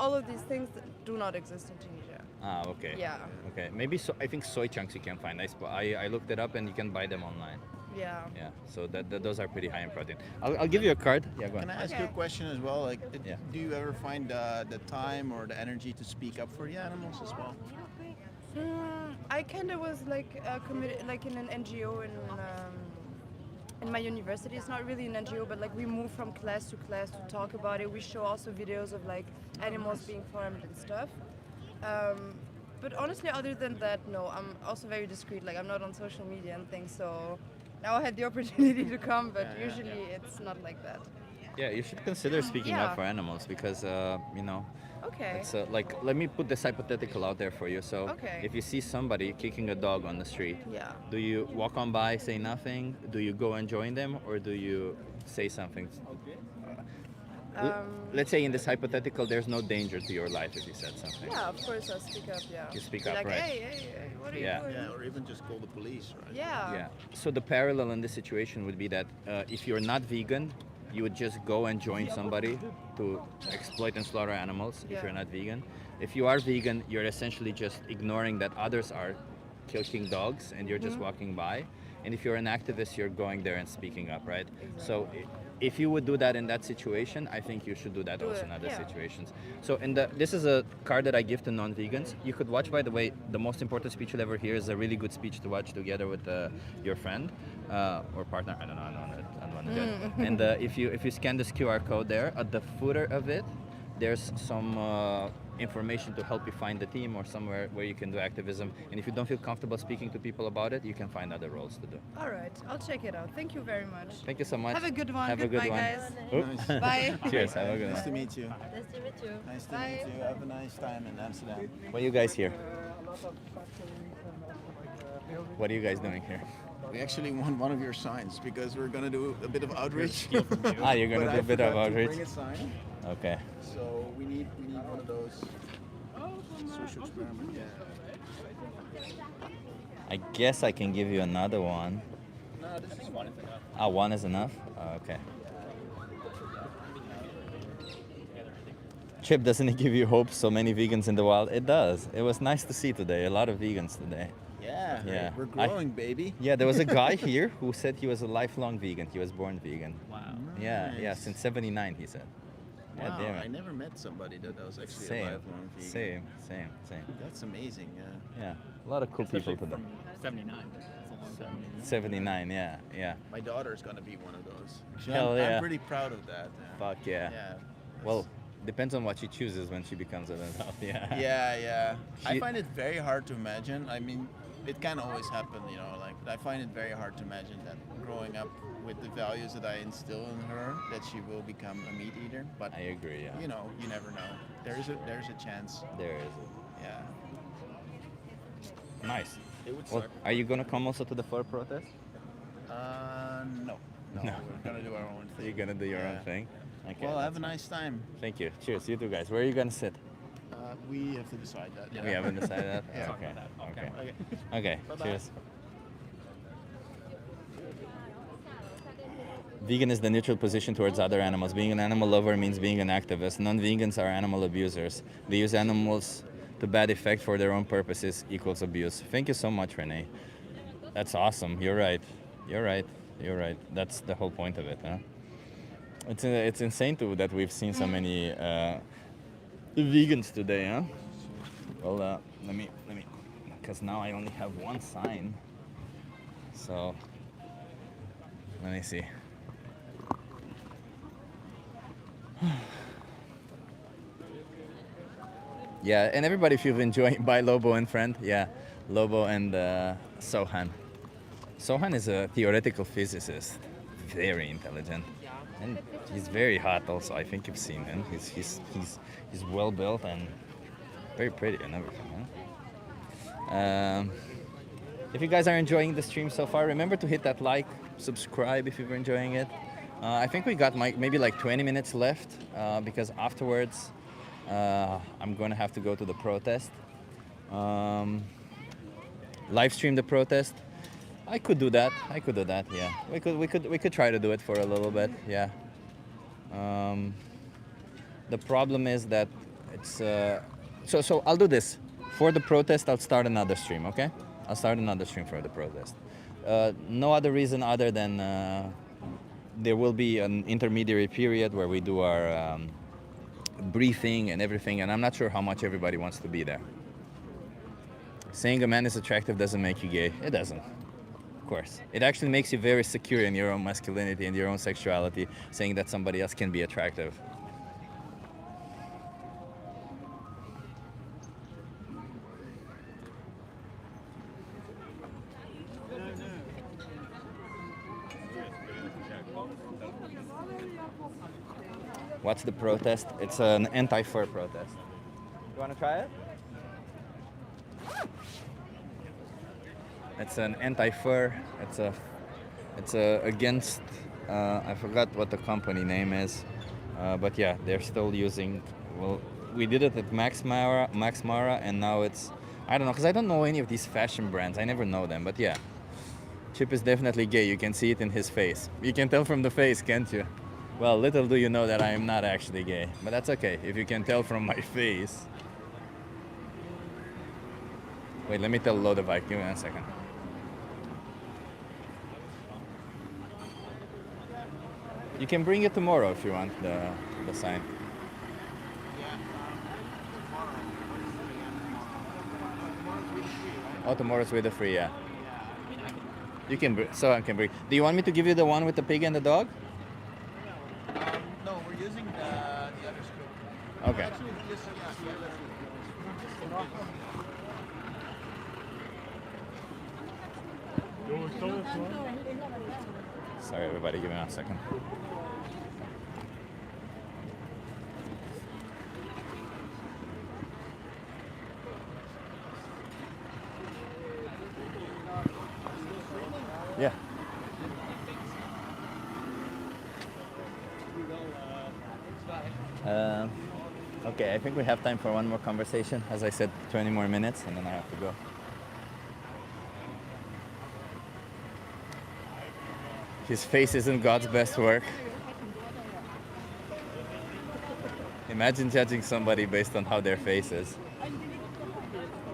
all of these things do not exist in Tunisia. Ah, okay. Yeah. Okay. Maybe I think soy chunks you can find. I looked it up and you can buy them online. Yeah. Yeah. So those are pretty high in protein. I'll give you a card. Yeah, go on. Can I ask you a question as well? Like, Yeah. do you ever find the time or the energy to speak up for the animals as well? I kind of was like committed, like in an NGO in my university. It's not really an NGO, but like we move from class to class to talk about it. We show also videos of like animals being farmed and stuff. But honestly, other than that, no. I'm also very discreet. Like I'm not on social media and things. So now I had the opportunity to come, but usually it's not like that. Yeah, you should consider speaking Yeah. up for animals because Okay. it's like let me put this hypothetical out there for you. So Okay. if you see somebody kicking a dog on the street, Yeah. do you walk on by, say nothing? Do you go and join them, or do you say something? Let's say in this hypothetical, there's no danger to your life if you said something. Yeah, of course I'll speak up. Yeah. You speak Be up, like, right? Hey, what are Yeah. you doing? Yeah, or even just call the police, right? Yeah. Yeah. So the parallel in this situation would be that if you're not vegan, you would just go and join somebody to exploit and slaughter animals if Yeah. you're not vegan. If you are vegan, you're essentially just ignoring that others are killing dogs and you're just Mm-hmm. walking by. And if you're an activist, you're going there and speaking up, right? So if you would do that in that situation, I think you should do that Do also it, in other yeah. situations. So this is a card that I give to non-vegans. You could watch, by the way, the most important speech you'll ever hear is a really good speech to watch together with your friend or partner. I don't know. I don't want to do it. And if you scan this QR code there, at the footer of it, there's some information to help you find the team or somewhere where you can do activism. And if you don't feel comfortable speaking to people about it, you can find other roles to do. All right, I'll check it out. Thank you very much. Thank you so much. Have a good one. Have a good Goodbye, one. guys. Oops. Bye. Cheers. Have a good Nice one. to meet you. Nice to meet you. Nice to Bye. meet you. Have a nice time in Amsterdam. What are you guys here? What are you guys doing here? We actually want one of your signs because we're gonna do a bit of outreach. You're gonna But do I a bit of forgot to outreach? Bring a sign. Okay. So we need one of those social experiment. Yeah. I guess I can give you another one. No, this is one. Ah, one is enough? Okay. Chip, doesn't it give you hope so many vegans in the wild? It does. It was nice to see today. A lot of vegans today. Yeah. Yeah. We're growing, baby. Yeah, there was a guy here who said he was a lifelong vegan. He was born vegan. Wow. Yeah, yeah, Nice. since 79, he said. Wow, damn it. I never met somebody that was actually a Same, lifelong vegan. same. That's amazing. Yeah. Yeah, a lot of cool Especially people today. from 79. That's a long time. 79, yeah. My daughter's gonna be one of those. Actually, Hell yeah. I'm pretty proud of that. Fuck yeah. Yeah. Well, depends on what she chooses when she becomes an adult. Yeah. Yeah. I She- find it very hard to imagine. I mean, it can always happen, you know. Like I find it very hard to imagine that growing up with the values that I instill in her, that she will become a meat eater. But I agree. Yeah. you know, you never know. There's a chance. There is. Yeah. Nice. It would Well, suck. are you gonna come also to the fur protest? No. No. We're gonna do our own thing. You're gonna do your own Yeah. thing. Okay. Well, have a that's nice time. fine. Thank you. Cheers. You two guys. Where are you gonna sit? We have to decide that. We haven't decided that. Yeah. Okay. Talk about that. Okay. Okay. Okay. Bye-bye. Cheers. Vegan is the neutral position towards other animals. Being an animal lover means being an activist. Non-vegans are animal abusers. They use animals to bad effect for their own purposes equals abuse. Thank you so much, Renee. That's awesome. You're right. You're right. You're right. That's the whole point of it, huh? It's insane too that we've seen so many vegans today, huh? Well, let me, because now I only have one sign. So, let me see. Yeah, and everybody, if you've enjoyed by Lobo and Friend, yeah, Lobo and Sohan. Sohan is a theoretical physicist, very intelligent, and he's very hot. Also, I think you've seen him. He's well built and very pretty and everything. Huh? If you guys are enjoying the stream so far, remember to hit that like, subscribe if you're enjoying it. I think we got maybe like 20 minutes left because afterwards I'm going to have to go to the protest. Live stream the protest. I could do that. Yeah, we could try to do it for a little bit. Yeah. The problem is that it's so I'll do this for the protest. I'll start another stream. Okay. I'll start another stream for the protest. No other reason other than there will be an intermediary period where we do our briefing and everything, and I'm not sure how much everybody wants to be there. Saying a man is attractive doesn't make you gay. It doesn't. Of course. It actually makes you very secure in your own masculinity and your own sexuality, saying that somebody else can be attractive. What's the protest? It's an anti-fur protest. You want to try it? It's an anti-fur. It's against. I forgot what the company name is, but yeah, they're still using. Well, we did it at Max Mara, and now it's. I don't know, because I don't know any of these fashion brands. I never know them, but yeah. Chip is definitely gay. You can see it in his face. You can tell from the face, can't you? Well, little do you know that I am not actually gay, but that's okay if you can tell from my face. Wait, let me tell Lodevike. Give me 1 second. You can bring it tomorrow if you want the sign. Oh, tomorrow's with the free, yeah. You can bring, so I can bring. Do you want me to give you the one with the pig and the dog? No, we're using the other scoop. Okay. Sorry, everybody, give me 1 second. Yeah. Okay, I think we have time for one more conversation. As I said, 20 more minutes, and then I have to go. His face isn't God's best work. Imagine judging somebody based on how their face is.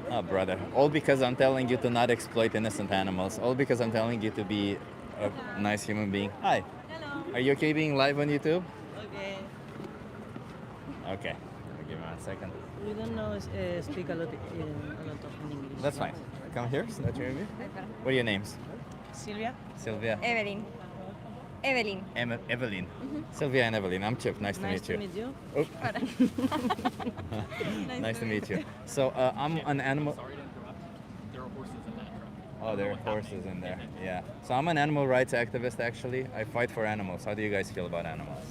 Oh, brother. All because I'm telling you to not exploit innocent animals. All because I'm telling you to be a nice human being. Hi. Hello. Are you okay being live on YouTube? Okay. Okay. Give me 1 second. We don't know speak a lot of English. That's fine. Come here. So that you're in. What are your names? Silvia. Sylvia. Evelyn. Evelyn. Evelyn. Sylvia and Evelyn. I'm Chip. Nice to meet you. Nice to meet you. Oh. Nice to meet you. So I'm an animal. There are horses in that truck. Oh, there are horses in there. Yeah. So I'm an animal rights activist. Actually, I fight for animals. How do you guys feel about animals?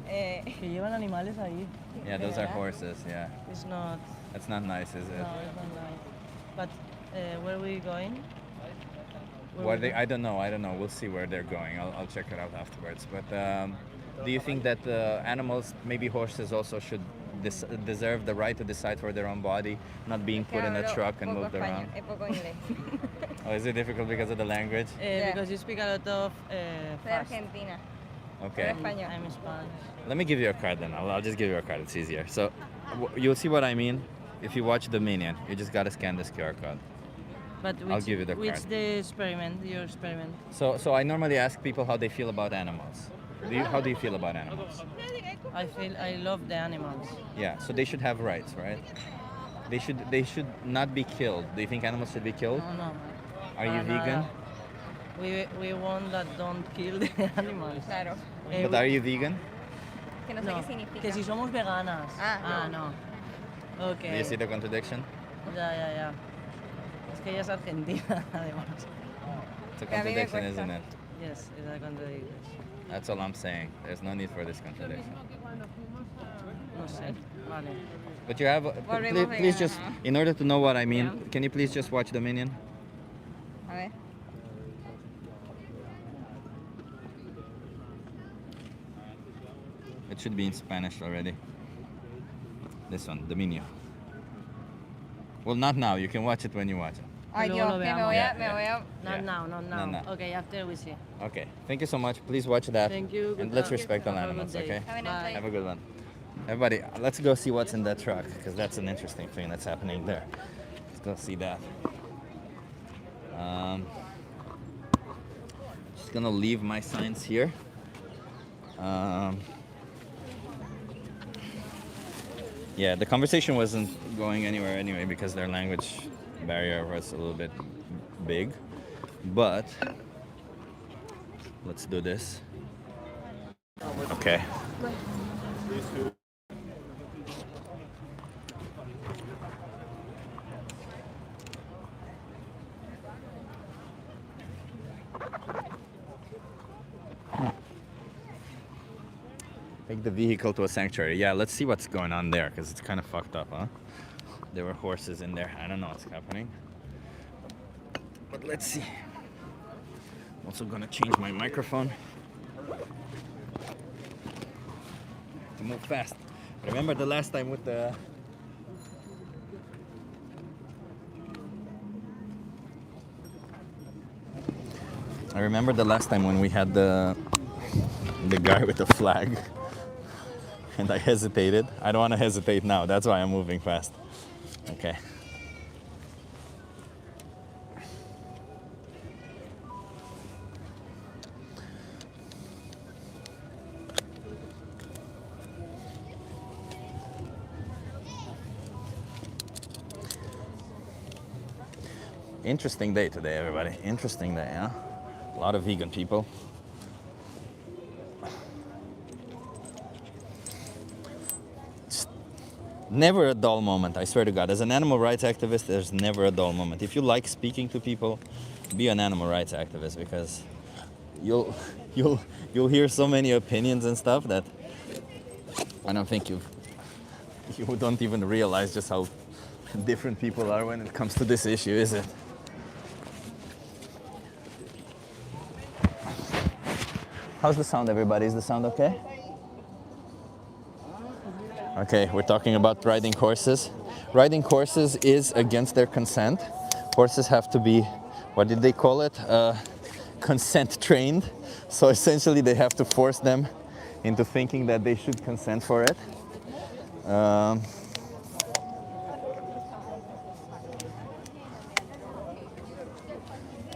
Que llevan animales ahí. Yeah, those are horses. Yeah. It's not. That's not nice, is it? No, it's not nice. But where are we going? Where they? I don't know. We'll see where they're going. I'll check it out afterwards. But do you think that animals, maybe horses, also should deserve the right to decide for their own body, not being put in a truck and moved around. Poco inglés. Oh, is it difficult because of the language? Because you speak a lot of Soy fast. argentina. Okay. Español. I'm Spanish. Let me give you a card then. I'll just give you a card. It's easier. So you'll see what I mean. If you watch Dominion, you just gotta scan this QR code. But I'll give you the which card. the experiment? Your experiment? So I normally ask people how they feel about animals. How do you feel about animals? I love the animals. Yeah. So they should have rights, right? They should not be killed. Do you think animals should be killed? No. Are you vegan? We want that don't kill the animals. Claro. But are you vegan? Que no sé qué significa. Que si somos veganas. No. Okay. Do you see the contradiction? Ya. Es que ella es argentina, además. It's a contradiction, isn't it? Yes, it's a contradiction. That's all I'm saying. There's no need for this contradiction. No sé. Vale. But you have. Please just, in order to know what I mean, can you please just watch Dominion? A ver. It should be in Spanish already. This one, Dominion. Well, not now. You can watch it when you watch it. Ay, Dios, que me voy a... Not now. Not now. Okay, after we see. Okay. Thank you so much. Please watch that. Thank you. And Good let's luck. respect all Have a animals, good day. okay? Have a nice day. Have a good one. Everybody, let's go see what's in that truck, because that's an interesting thing that's happening there. Let's go see that. Just gonna leave my signs here. Yeah, the conversation wasn't going anywhere anyway because their language barrier was a little bit big. But let's do this. Okay. Take the vehicle to a sanctuary. Yeah, let's see what's going on there, because it's kind of fucked up, huh? There were horses in there. I don't know what's happening. But let's see. I'm also gonna change my microphone to move fast. Remember the last time with the... I remember the last time when we had the guy with the flag. And I hesitated. I don't want to hesitate now. That's why I'm moving fast. Okay. Interesting day today, everybody. Interesting day, huh? A lot of vegan people. Never a dull moment, I swear to God. As an animal rights activist, there's never a dull moment. If you like speaking to people, be an animal rights activist, because you'll hear so many opinions and stuff that I don't think you don't even realize just how different people are when it comes to this issue, is it? How's the sound, everybody? Is the sound okay? Okay, we're talking about riding horses. Riding horses is against their consent. Horses have to be, what did they call it? Consent trained. So essentially they have to force them into thinking that they should consent for it.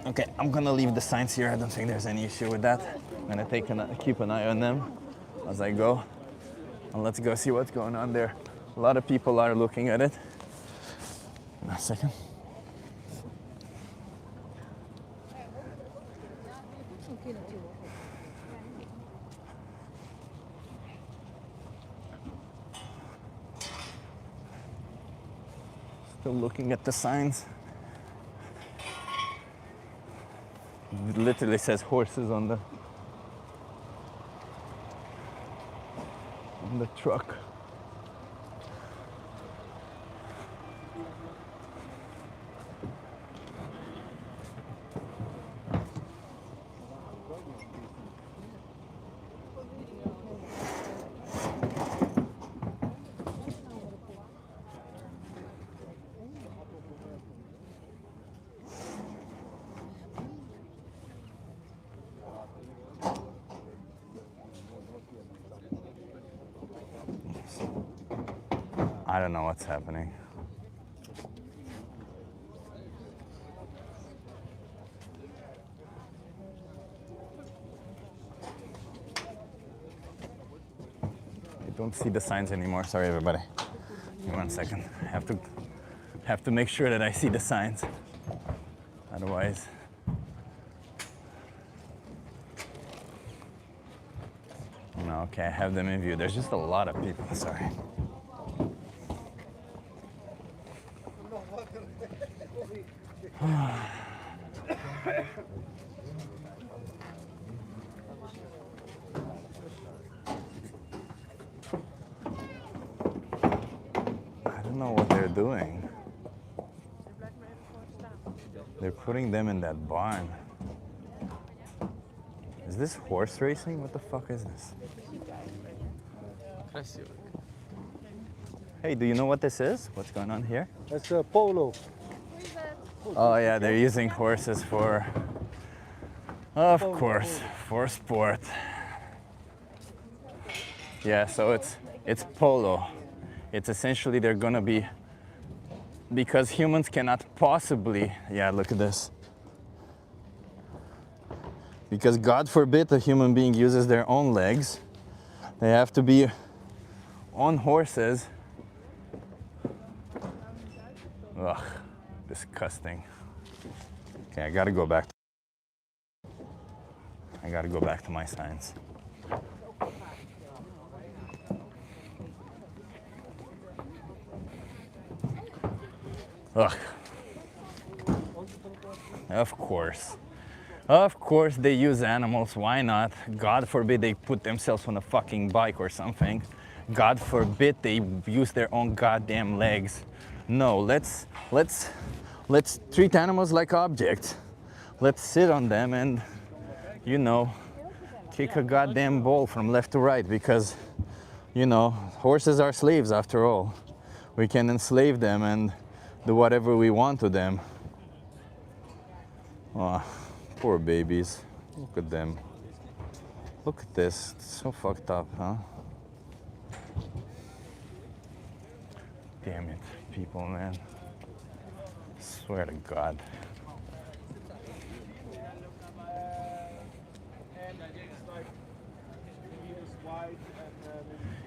Okay, I'm gonna leave the signs here. I don't think there's any issue with that. I'm gonna keep an eye on them as I go. And let's go see what's going on there. A lot of people are looking at it. A second. Still looking at the signs. It literally says horses on the truck. I don't know what's happening. I don't see the signs anymore. Sorry, everybody. Give me 1 second. I have to make sure that I see the signs. Otherwise. No, okay, I have them in view. There's just a lot of people. Sorry. I don't know what they're doing. They're putting them in that barn. Is this horse racing? What the fuck is this? Hey, do you know what this is? What's going on here? It's a polo. Oh yeah, they're using horses for, of course, for sport. Yeah, so it's polo. It's essentially they're gonna be, because humans cannot possibly, yeah, look at this. Because God forbid a human being uses their own legs, they have to be on horses. Ugh, disgusting. Okay, I gotta go back to my signs. Ugh. Of course they use animals, why not? God forbid they put themselves on a fucking bike or something. God forbid they use their own goddamn legs. No, let's treat animals like objects. Let's sit on them and, you know, kick a goddamn ball from left to right because, you know, horses are slaves after all. We can enslave them and do whatever we want to them. Oh, poor babies. Look at them. Look at this. It's so fucked up, huh? Damn it, people, man. Swear to God.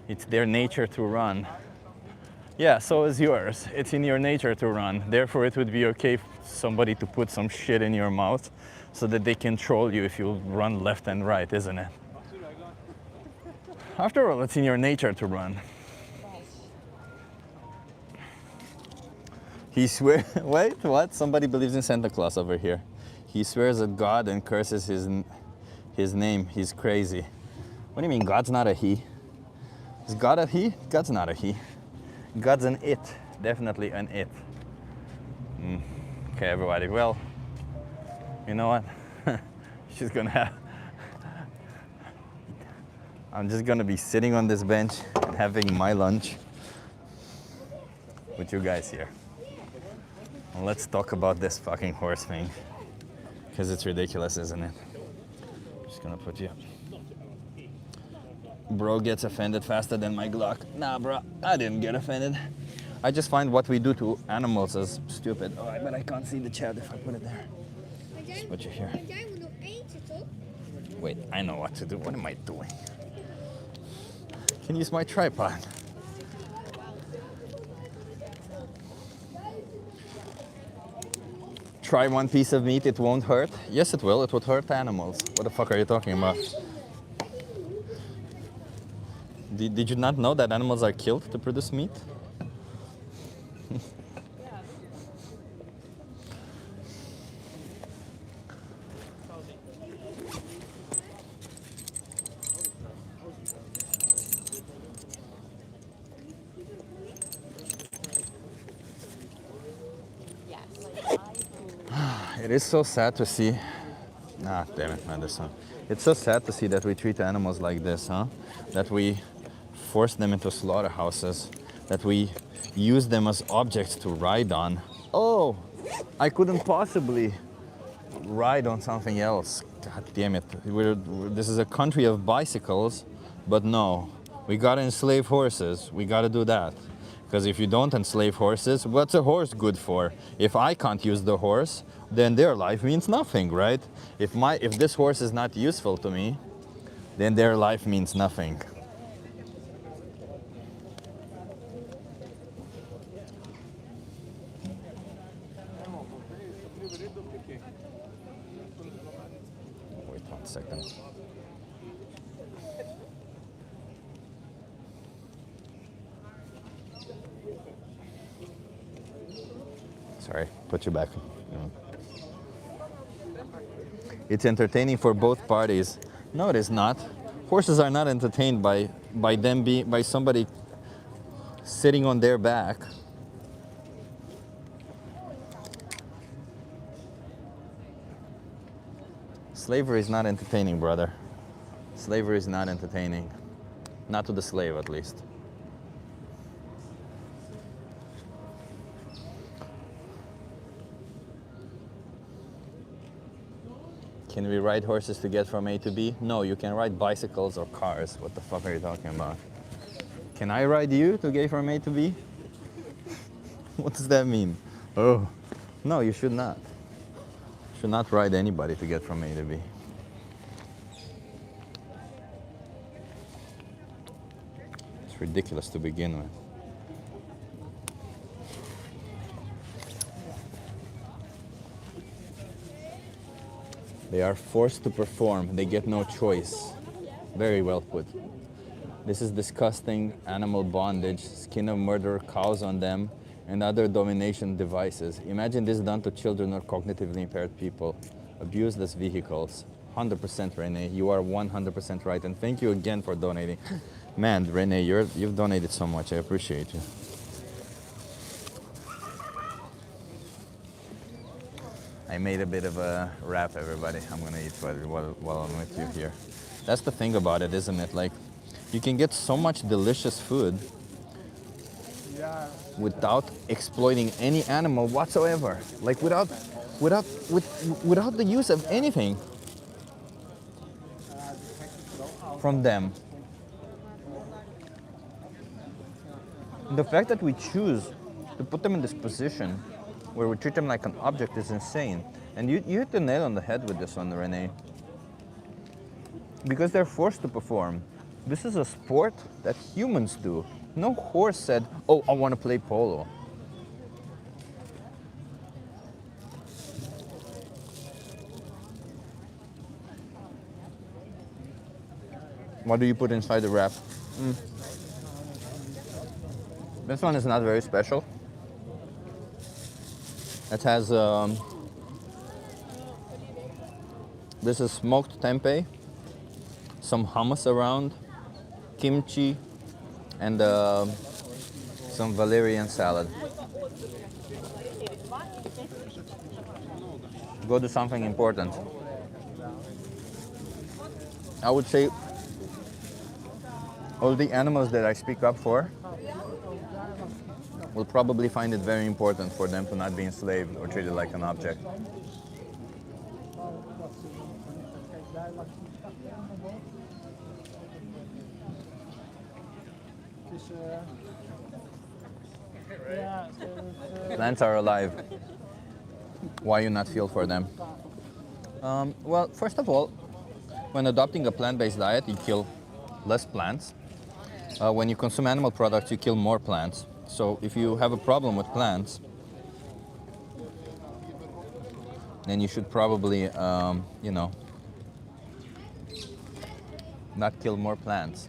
It's their nature to run. Yeah, so is yours. It's in your nature to run. Therefore, it would be okay for somebody to put some shit in your mouth so that they control you if you run left and right, isn't it? After all, it's in your nature to run. He swears, wait, what? Somebody believes in Santa Claus over here. He swears at God and curses his name. He's crazy. What do you mean, God's not a he? Is God a he? God's not a he. God's an it. Definitely an it. Okay, everybody. Well, you know what? She's gonna have... I'm just gonna be sitting on this bench and having my lunch with you guys here. And let's talk about this fucking horse thing. Because it's ridiculous, isn't it? Just gonna put you... Bro gets offended faster than my Glock. Nah, bro, I didn't get offended. I just find what we do to animals as stupid. Oh, I bet I can't see the chat if I put it there. Just put you here. Wait, I know what to do. What am I doing? Can use my tripod. Try one piece of meat, it won't hurt. Yes, it will. It would hurt animals. What the fuck are you talking about? Did you not know that animals are killed to produce meat? It is so sad to see. Ah, damn it, not this one. It's so sad to see that we treat animals like this, huh? That we force them into slaughterhouses, that we use them as objects to ride on. Oh, I couldn't possibly ride on something else. God damn it. This is a country of bicycles, but no. We gotta enslave horses. We gotta do that. Because if you don't enslave horses, what's a horse good for? If I can't use the horse, then their life means nothing, right? If this horse is not useful to me, then their life means nothing. Wait 1 second. Sorry, put you back. It's entertaining for both parties. No, it is not. Horses are not entertained by somebody sitting on their back. Slavery is not entertaining, brother. Slavery is not entertaining. Not to the slave, at least. Can we ride horses to get from A to B? No, you can ride bicycles or cars. What the fuck are you talking about? Can I ride you to get from A to B? What does that mean? Oh, no, you should not. You should not ride anybody to get from A to B. It's ridiculous to begin with. They are forced to perform. They get no choice. Very well put. This is disgusting animal bondage, skin of murder, cows on them, and other domination devices. Imagine this done to children or cognitively impaired people. Abuseless vehicles. 100% Renee, you are 100% right. And thank you again for donating. Man, Renee, you've donated so much. I appreciate you. I made a bit of a wrap, everybody. I'm gonna eat while I'm with you here. That's the thing about it, isn't it? Like, you can get so much delicious food without exploiting any animal whatsoever. Like without the use of anything from them. The fact that we choose to put them in this position where we treat them like an object is insane. And you hit the nail on the head with this one, Renee. Because they're forced to perform. This is a sport that humans do. No horse said, oh, I want to play polo. What do you put inside the wrap? This one is not very special. It has, this is smoked tempeh, some hummus around, kimchi, and some valerian salad. Go to something important. I would say all the animals that I speak up for will probably find it very important for them to not be enslaved or treated like an object. Plants are alive. Why you not feel for them? Well, first of all, when adopting a plant-based diet, you kill less plants. When you consume animal products, you kill more plants. So if you have a problem with plants, then you should probably, not kill more plants.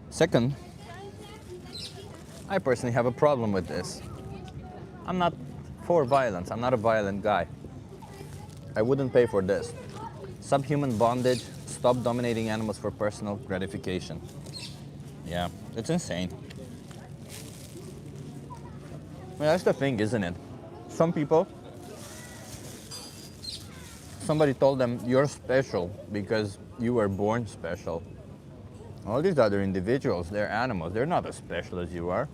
Second, I personally have a problem with this. I'm not for violence. I'm not a violent guy. I wouldn't pay for this. Subhuman bondage, stop dominating animals for personal gratification. Yeah, it's insane. Well, that's the thing, isn't it? Some people, somebody told them, you're special because you were born special. All these other individuals, they're animals. They're not as special as you are.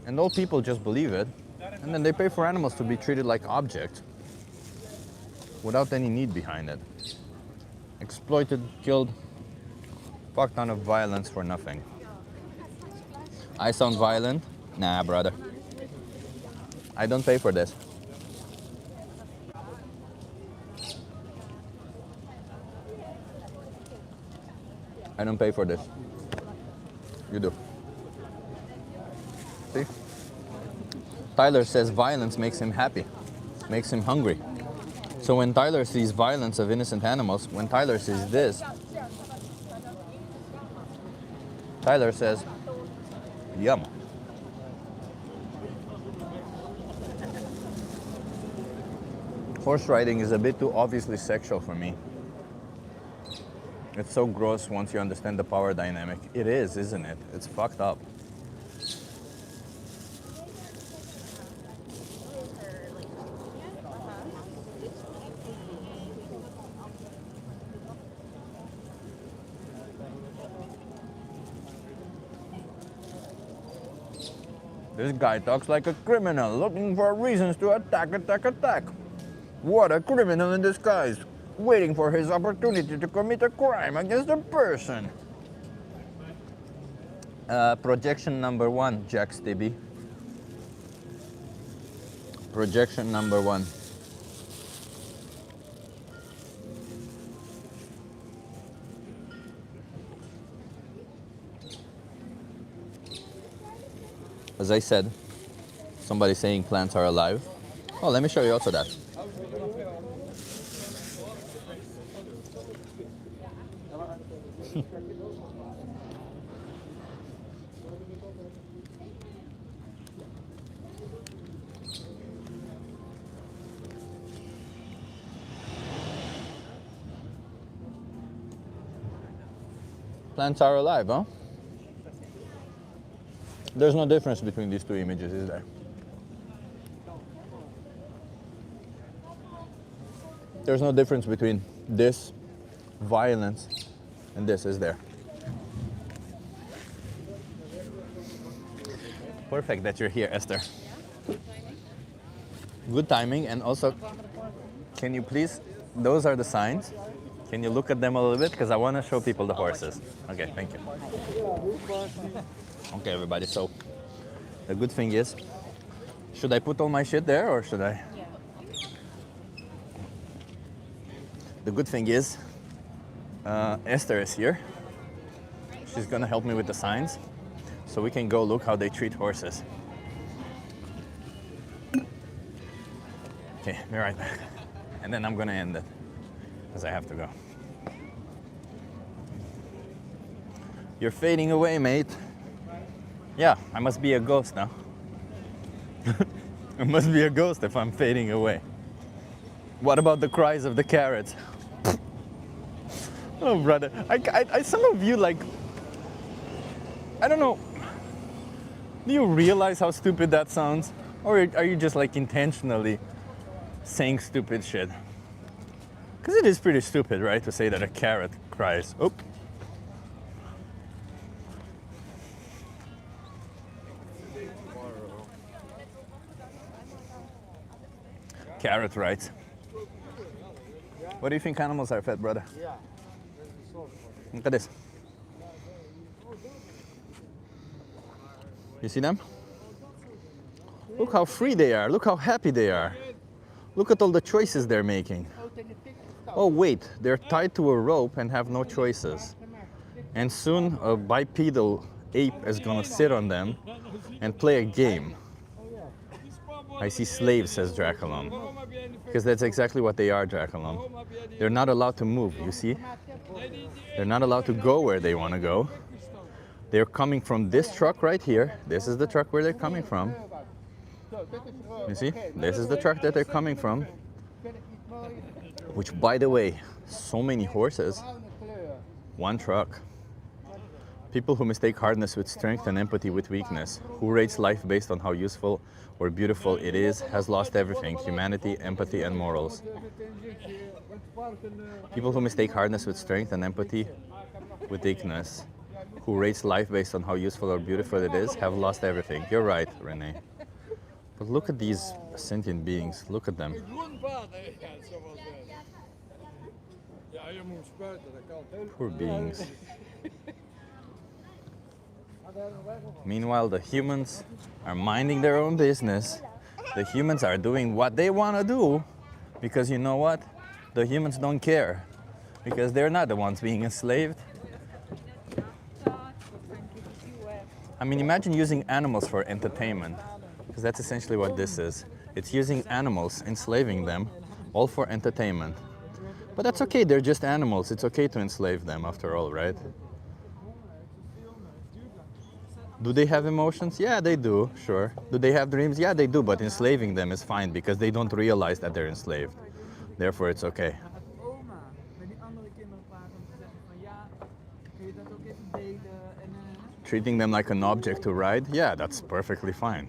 And all people just believe it. And then they pay for animals to be treated like objects without any need behind it. Exploited, killed, fuck ton of violence for nothing. I sound violent? Nah, brother. I don't pay for this. I don't pay for this. You do. See? Tyler says violence makes him happy, makes him hungry. So when Tyler sees violence of innocent animals, when Tyler sees this, Tyler says, yum. Horse riding is a bit too obviously sexual for me. It's so gross once you understand the power dynamic. It is, isn't it? It's fucked up. This guy talks like a criminal, looking for reasons to attack, attack, attack. What a criminal in disguise, waiting for his opportunity to commit a crime against a person. Projection number 1, Jack Stibby. Projection number 1. As I said, somebody saying plants are alive. Oh, let me show you also that. Plants are alive, huh? There's no difference between these two images, is there? There's no difference between this violence and this, is there? Perfect that you're here, Esther. Good timing, and also, can you please, those are the signs. Can you look at them a little bit? Because I want to show people the horses. Okay, thank you. Okay, everybody, so the good thing is, should I put all my shit there or should I? The good thing is, Esther is here. She's gonna help me with the signs, so we can go look how they treat horses. Okay, be right back. And then I'm gonna end it, because I have to go. You're fading away, mate. Yeah, I must be a ghost now. I must be a ghost if I'm fading away. What about the cries of the carrots? Oh, brother. Some of you, like, I don't know. Do you realize how stupid that sounds? Or are you just, like, intentionally saying stupid shit? Because it is pretty stupid, right, to say that a carrot cries. Oh. Carrot rights. What do you think animals are fed, brother? Look at this. You see them? Look how free they are. Look how happy they are. Look at all the choices they're making. Oh wait, they're tied to a rope and have no choices. And soon a bipedal ape is gonna sit on them and play a game. I see slaves, says Draculon. Because that's exactly what they are, Draculon. They're not allowed to move, you see? They're not allowed to go where they want to go. They're coming from this truck right here. This is the truck where they're coming from. You see? This is the truck that they're coming from. Which, by the way, so many horses, one truck. People who mistake hardness with strength and empathy with weakness, who rates life based on how useful or beautiful it is, has lost everything: humanity, empathy, and morals. People who mistake hardness with strength and empathy with weakness, who rates life based on how useful or beautiful it is, have lost everything. You're right, Renee. But look at these sentient beings. Look at them. Poor beings. Meanwhile, the humans are minding their own business. The humans are doing what they want to do because you know what? The humans don't care because they're not the ones being enslaved. I mean, imagine using animals for entertainment, because that's essentially what this is. It's using animals, enslaving them, all for entertainment. But that's okay, they're just animals. It's okay to enslave them after all, right? Do they have emotions? Yeah, they do, sure. Do they have dreams? Yeah, they do, but enslaving them is fine because they don't realize that they're enslaved. Therefore, it's okay. Treating them like an object to ride? Yeah, that's perfectly fine.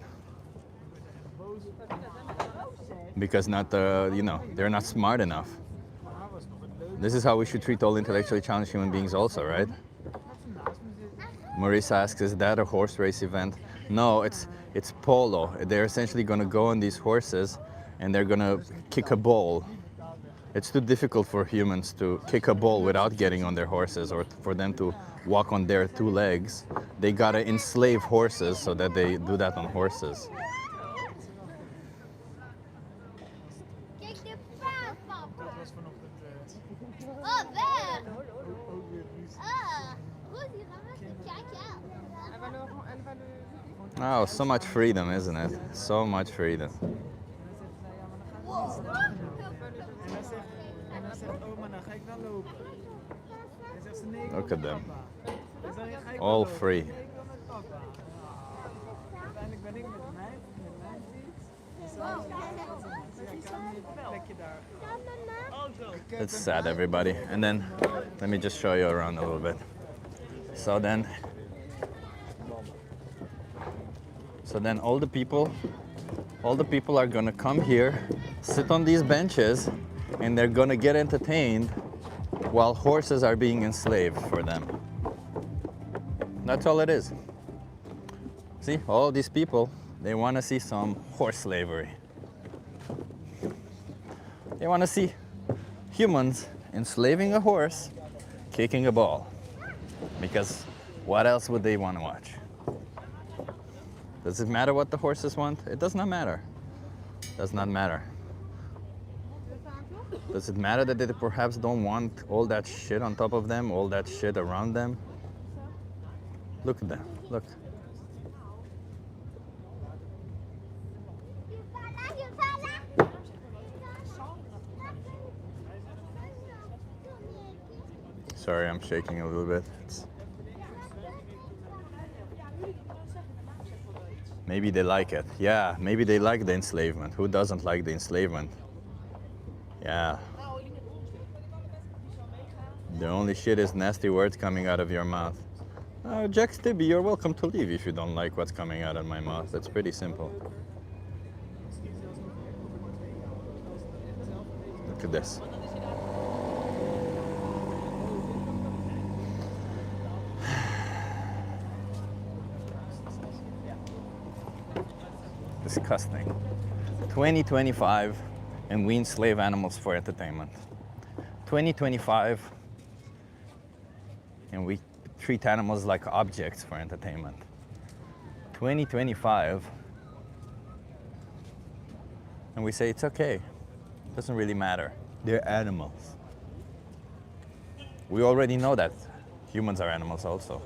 Because they're not smart enough. This is how we should treat all intellectually challenged human beings also, right? Marisa asks, is that a horse race event? No, it's polo. They're essentially going to go on these horses and they're going to kick a ball. It's too difficult for humans to kick a ball without getting on their horses or for them to walk on their two legs. They got to enslave horses so that they do that on horses. Oh, so much freedom, isn't it? So much freedom. Look at them. All free. It's sad, everybody. And then, let me just show you around a little bit. So then all the people are gonna come here, sit on these benches, and they're gonna get entertained while horses are being enslaved for them. That's all it is. See, all these people, they wanna see some horse slavery. They wanna see humans enslaving a horse, kicking a ball. Because what else would they wanna watch? Does it matter what the horses want? It does not matter. Does not matter. Does it matter that they perhaps don't want all that shit on top of them, all that shit around them? Look at them, look. Sorry, I'm shaking a little bit. Maybe they like it. Yeah, maybe they like the enslavement. Who doesn't like the enslavement? Yeah. The only shit is nasty words coming out of your mouth. Jack Stibby, you're welcome to leave if you don't like what's coming out of my mouth. It's pretty simple. Look at this. Disgusting. 2025 and we enslave animals for entertainment. 2025 and we treat animals like objects for entertainment. 2025 and we say it's okay. It doesn't really matter. They're animals. We already know that humans are animals also.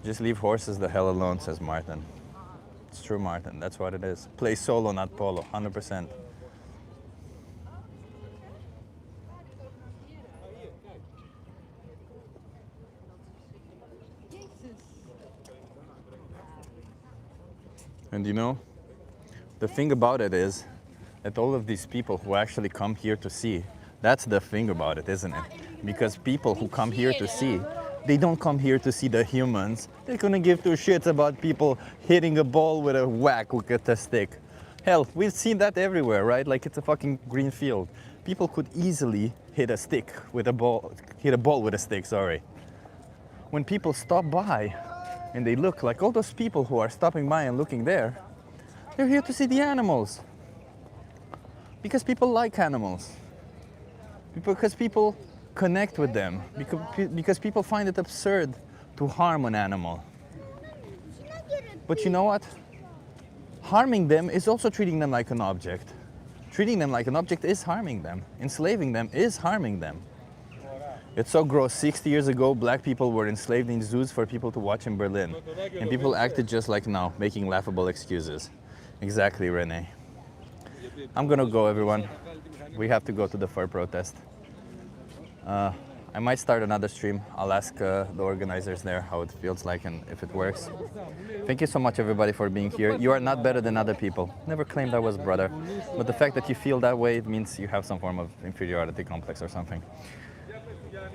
Just leave horses the hell alone, says Martin. It's true, Martin. That's what it is. Play solo, not polo, 100%. And you know, the thing about it is that all of these people who actually come here to see, that's the thing about it, isn't it? Because people who come here to see, they don't come here to see the humans. They're gonna give two shits about people hitting a ball with a whack with a stick. Hell, we've seen that everywhere, right? Like it's a fucking green field. People could easily hit a ball with a stick, sorry. When people stop by and they look, like all those people who are stopping by and looking there, they're here to see the animals. Because people like animals. Because people connect with them because people find it absurd to harm an animal. But you know what? Harming them is also treating them like an object. Treating them like an object is harming them. Enslaving them is harming them. It's so gross. 60 years ago, black people were enslaved in zoos for people to watch in Berlin. And people acted just like now, making laughable excuses. Exactly, Renee. I'm gonna go, everyone. We have to go to the fur protest. I might start another stream. I'll ask the organizers there how it feels like and if it works. Thank you so much, everybody, for being here. You are not better than other people. Never claimed I was brother. But the fact that you feel that way, it means you have some form of inferiority complex or something.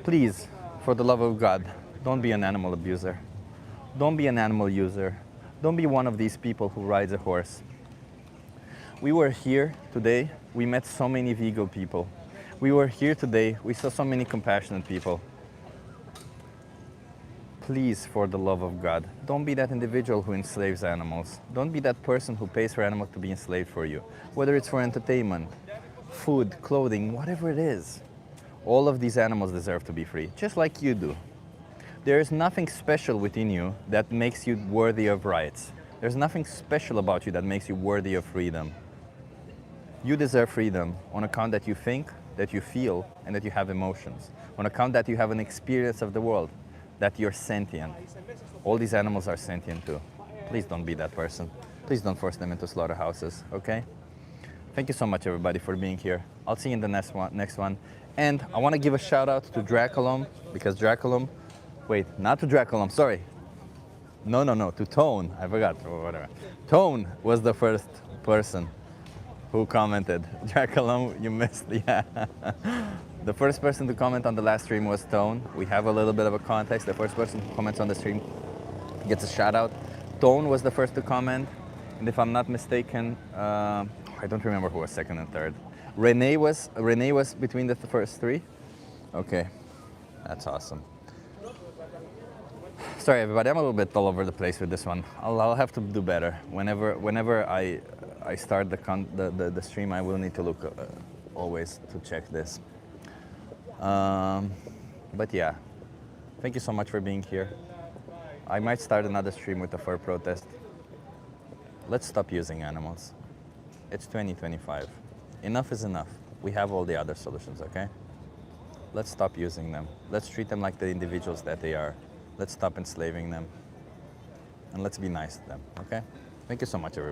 Please, for the love of God, don't be an animal abuser. Don't be an animal user. Don't be one of these people who rides a horse. We were here today. We met so many vegan people. We were here today. We saw so many compassionate people. Please, for the love of God, don't be that individual who enslaves animals. Don't be that person who pays for animals to be enslaved for you. Whether it's for entertainment, food, clothing, whatever it is. All of these animals deserve to be free, just like you do. There is nothing special within you that makes you worthy of rights. There's nothing special about you that makes you worthy of freedom. You deserve freedom on account that you think, that you feel, and that you have emotions. On account that you have an experience of the world, that you're sentient. All these animals are sentient too. Please don't be that person. Please don't force them into slaughterhouses, okay? Thank you so much, everybody, for being here. I'll see you in the next one. And I want to give a shout out to Draculum, because Draculum, wait, not to Draculum, sorry. No, to Tone, I forgot, or whatever. Tone was the first person who commented. Draculum, you missed, yeah. The first person to comment on the last stream was Tone. We have a little bit of a context. The first person who comments on the stream gets a shout out. Tone was the first to comment, and if I'm not mistaken, I don't remember who was second and third. Renee was between the first three? Okay, that's awesome. Sorry, everybody, I'm a little bit all over the place with this one. I'll have to do better. Whenever I start the stream, I will need to look always to check this. But yeah, thank you so much for being here. I might start another stream with the fur protest. Let's stop using animals. It's 2025. Enough is enough. We have all the other solutions, okay? Let's stop using them. Let's treat them like the individuals that they are. Let's stop enslaving them. And let's be nice to them, okay? Thank you so much, everybody.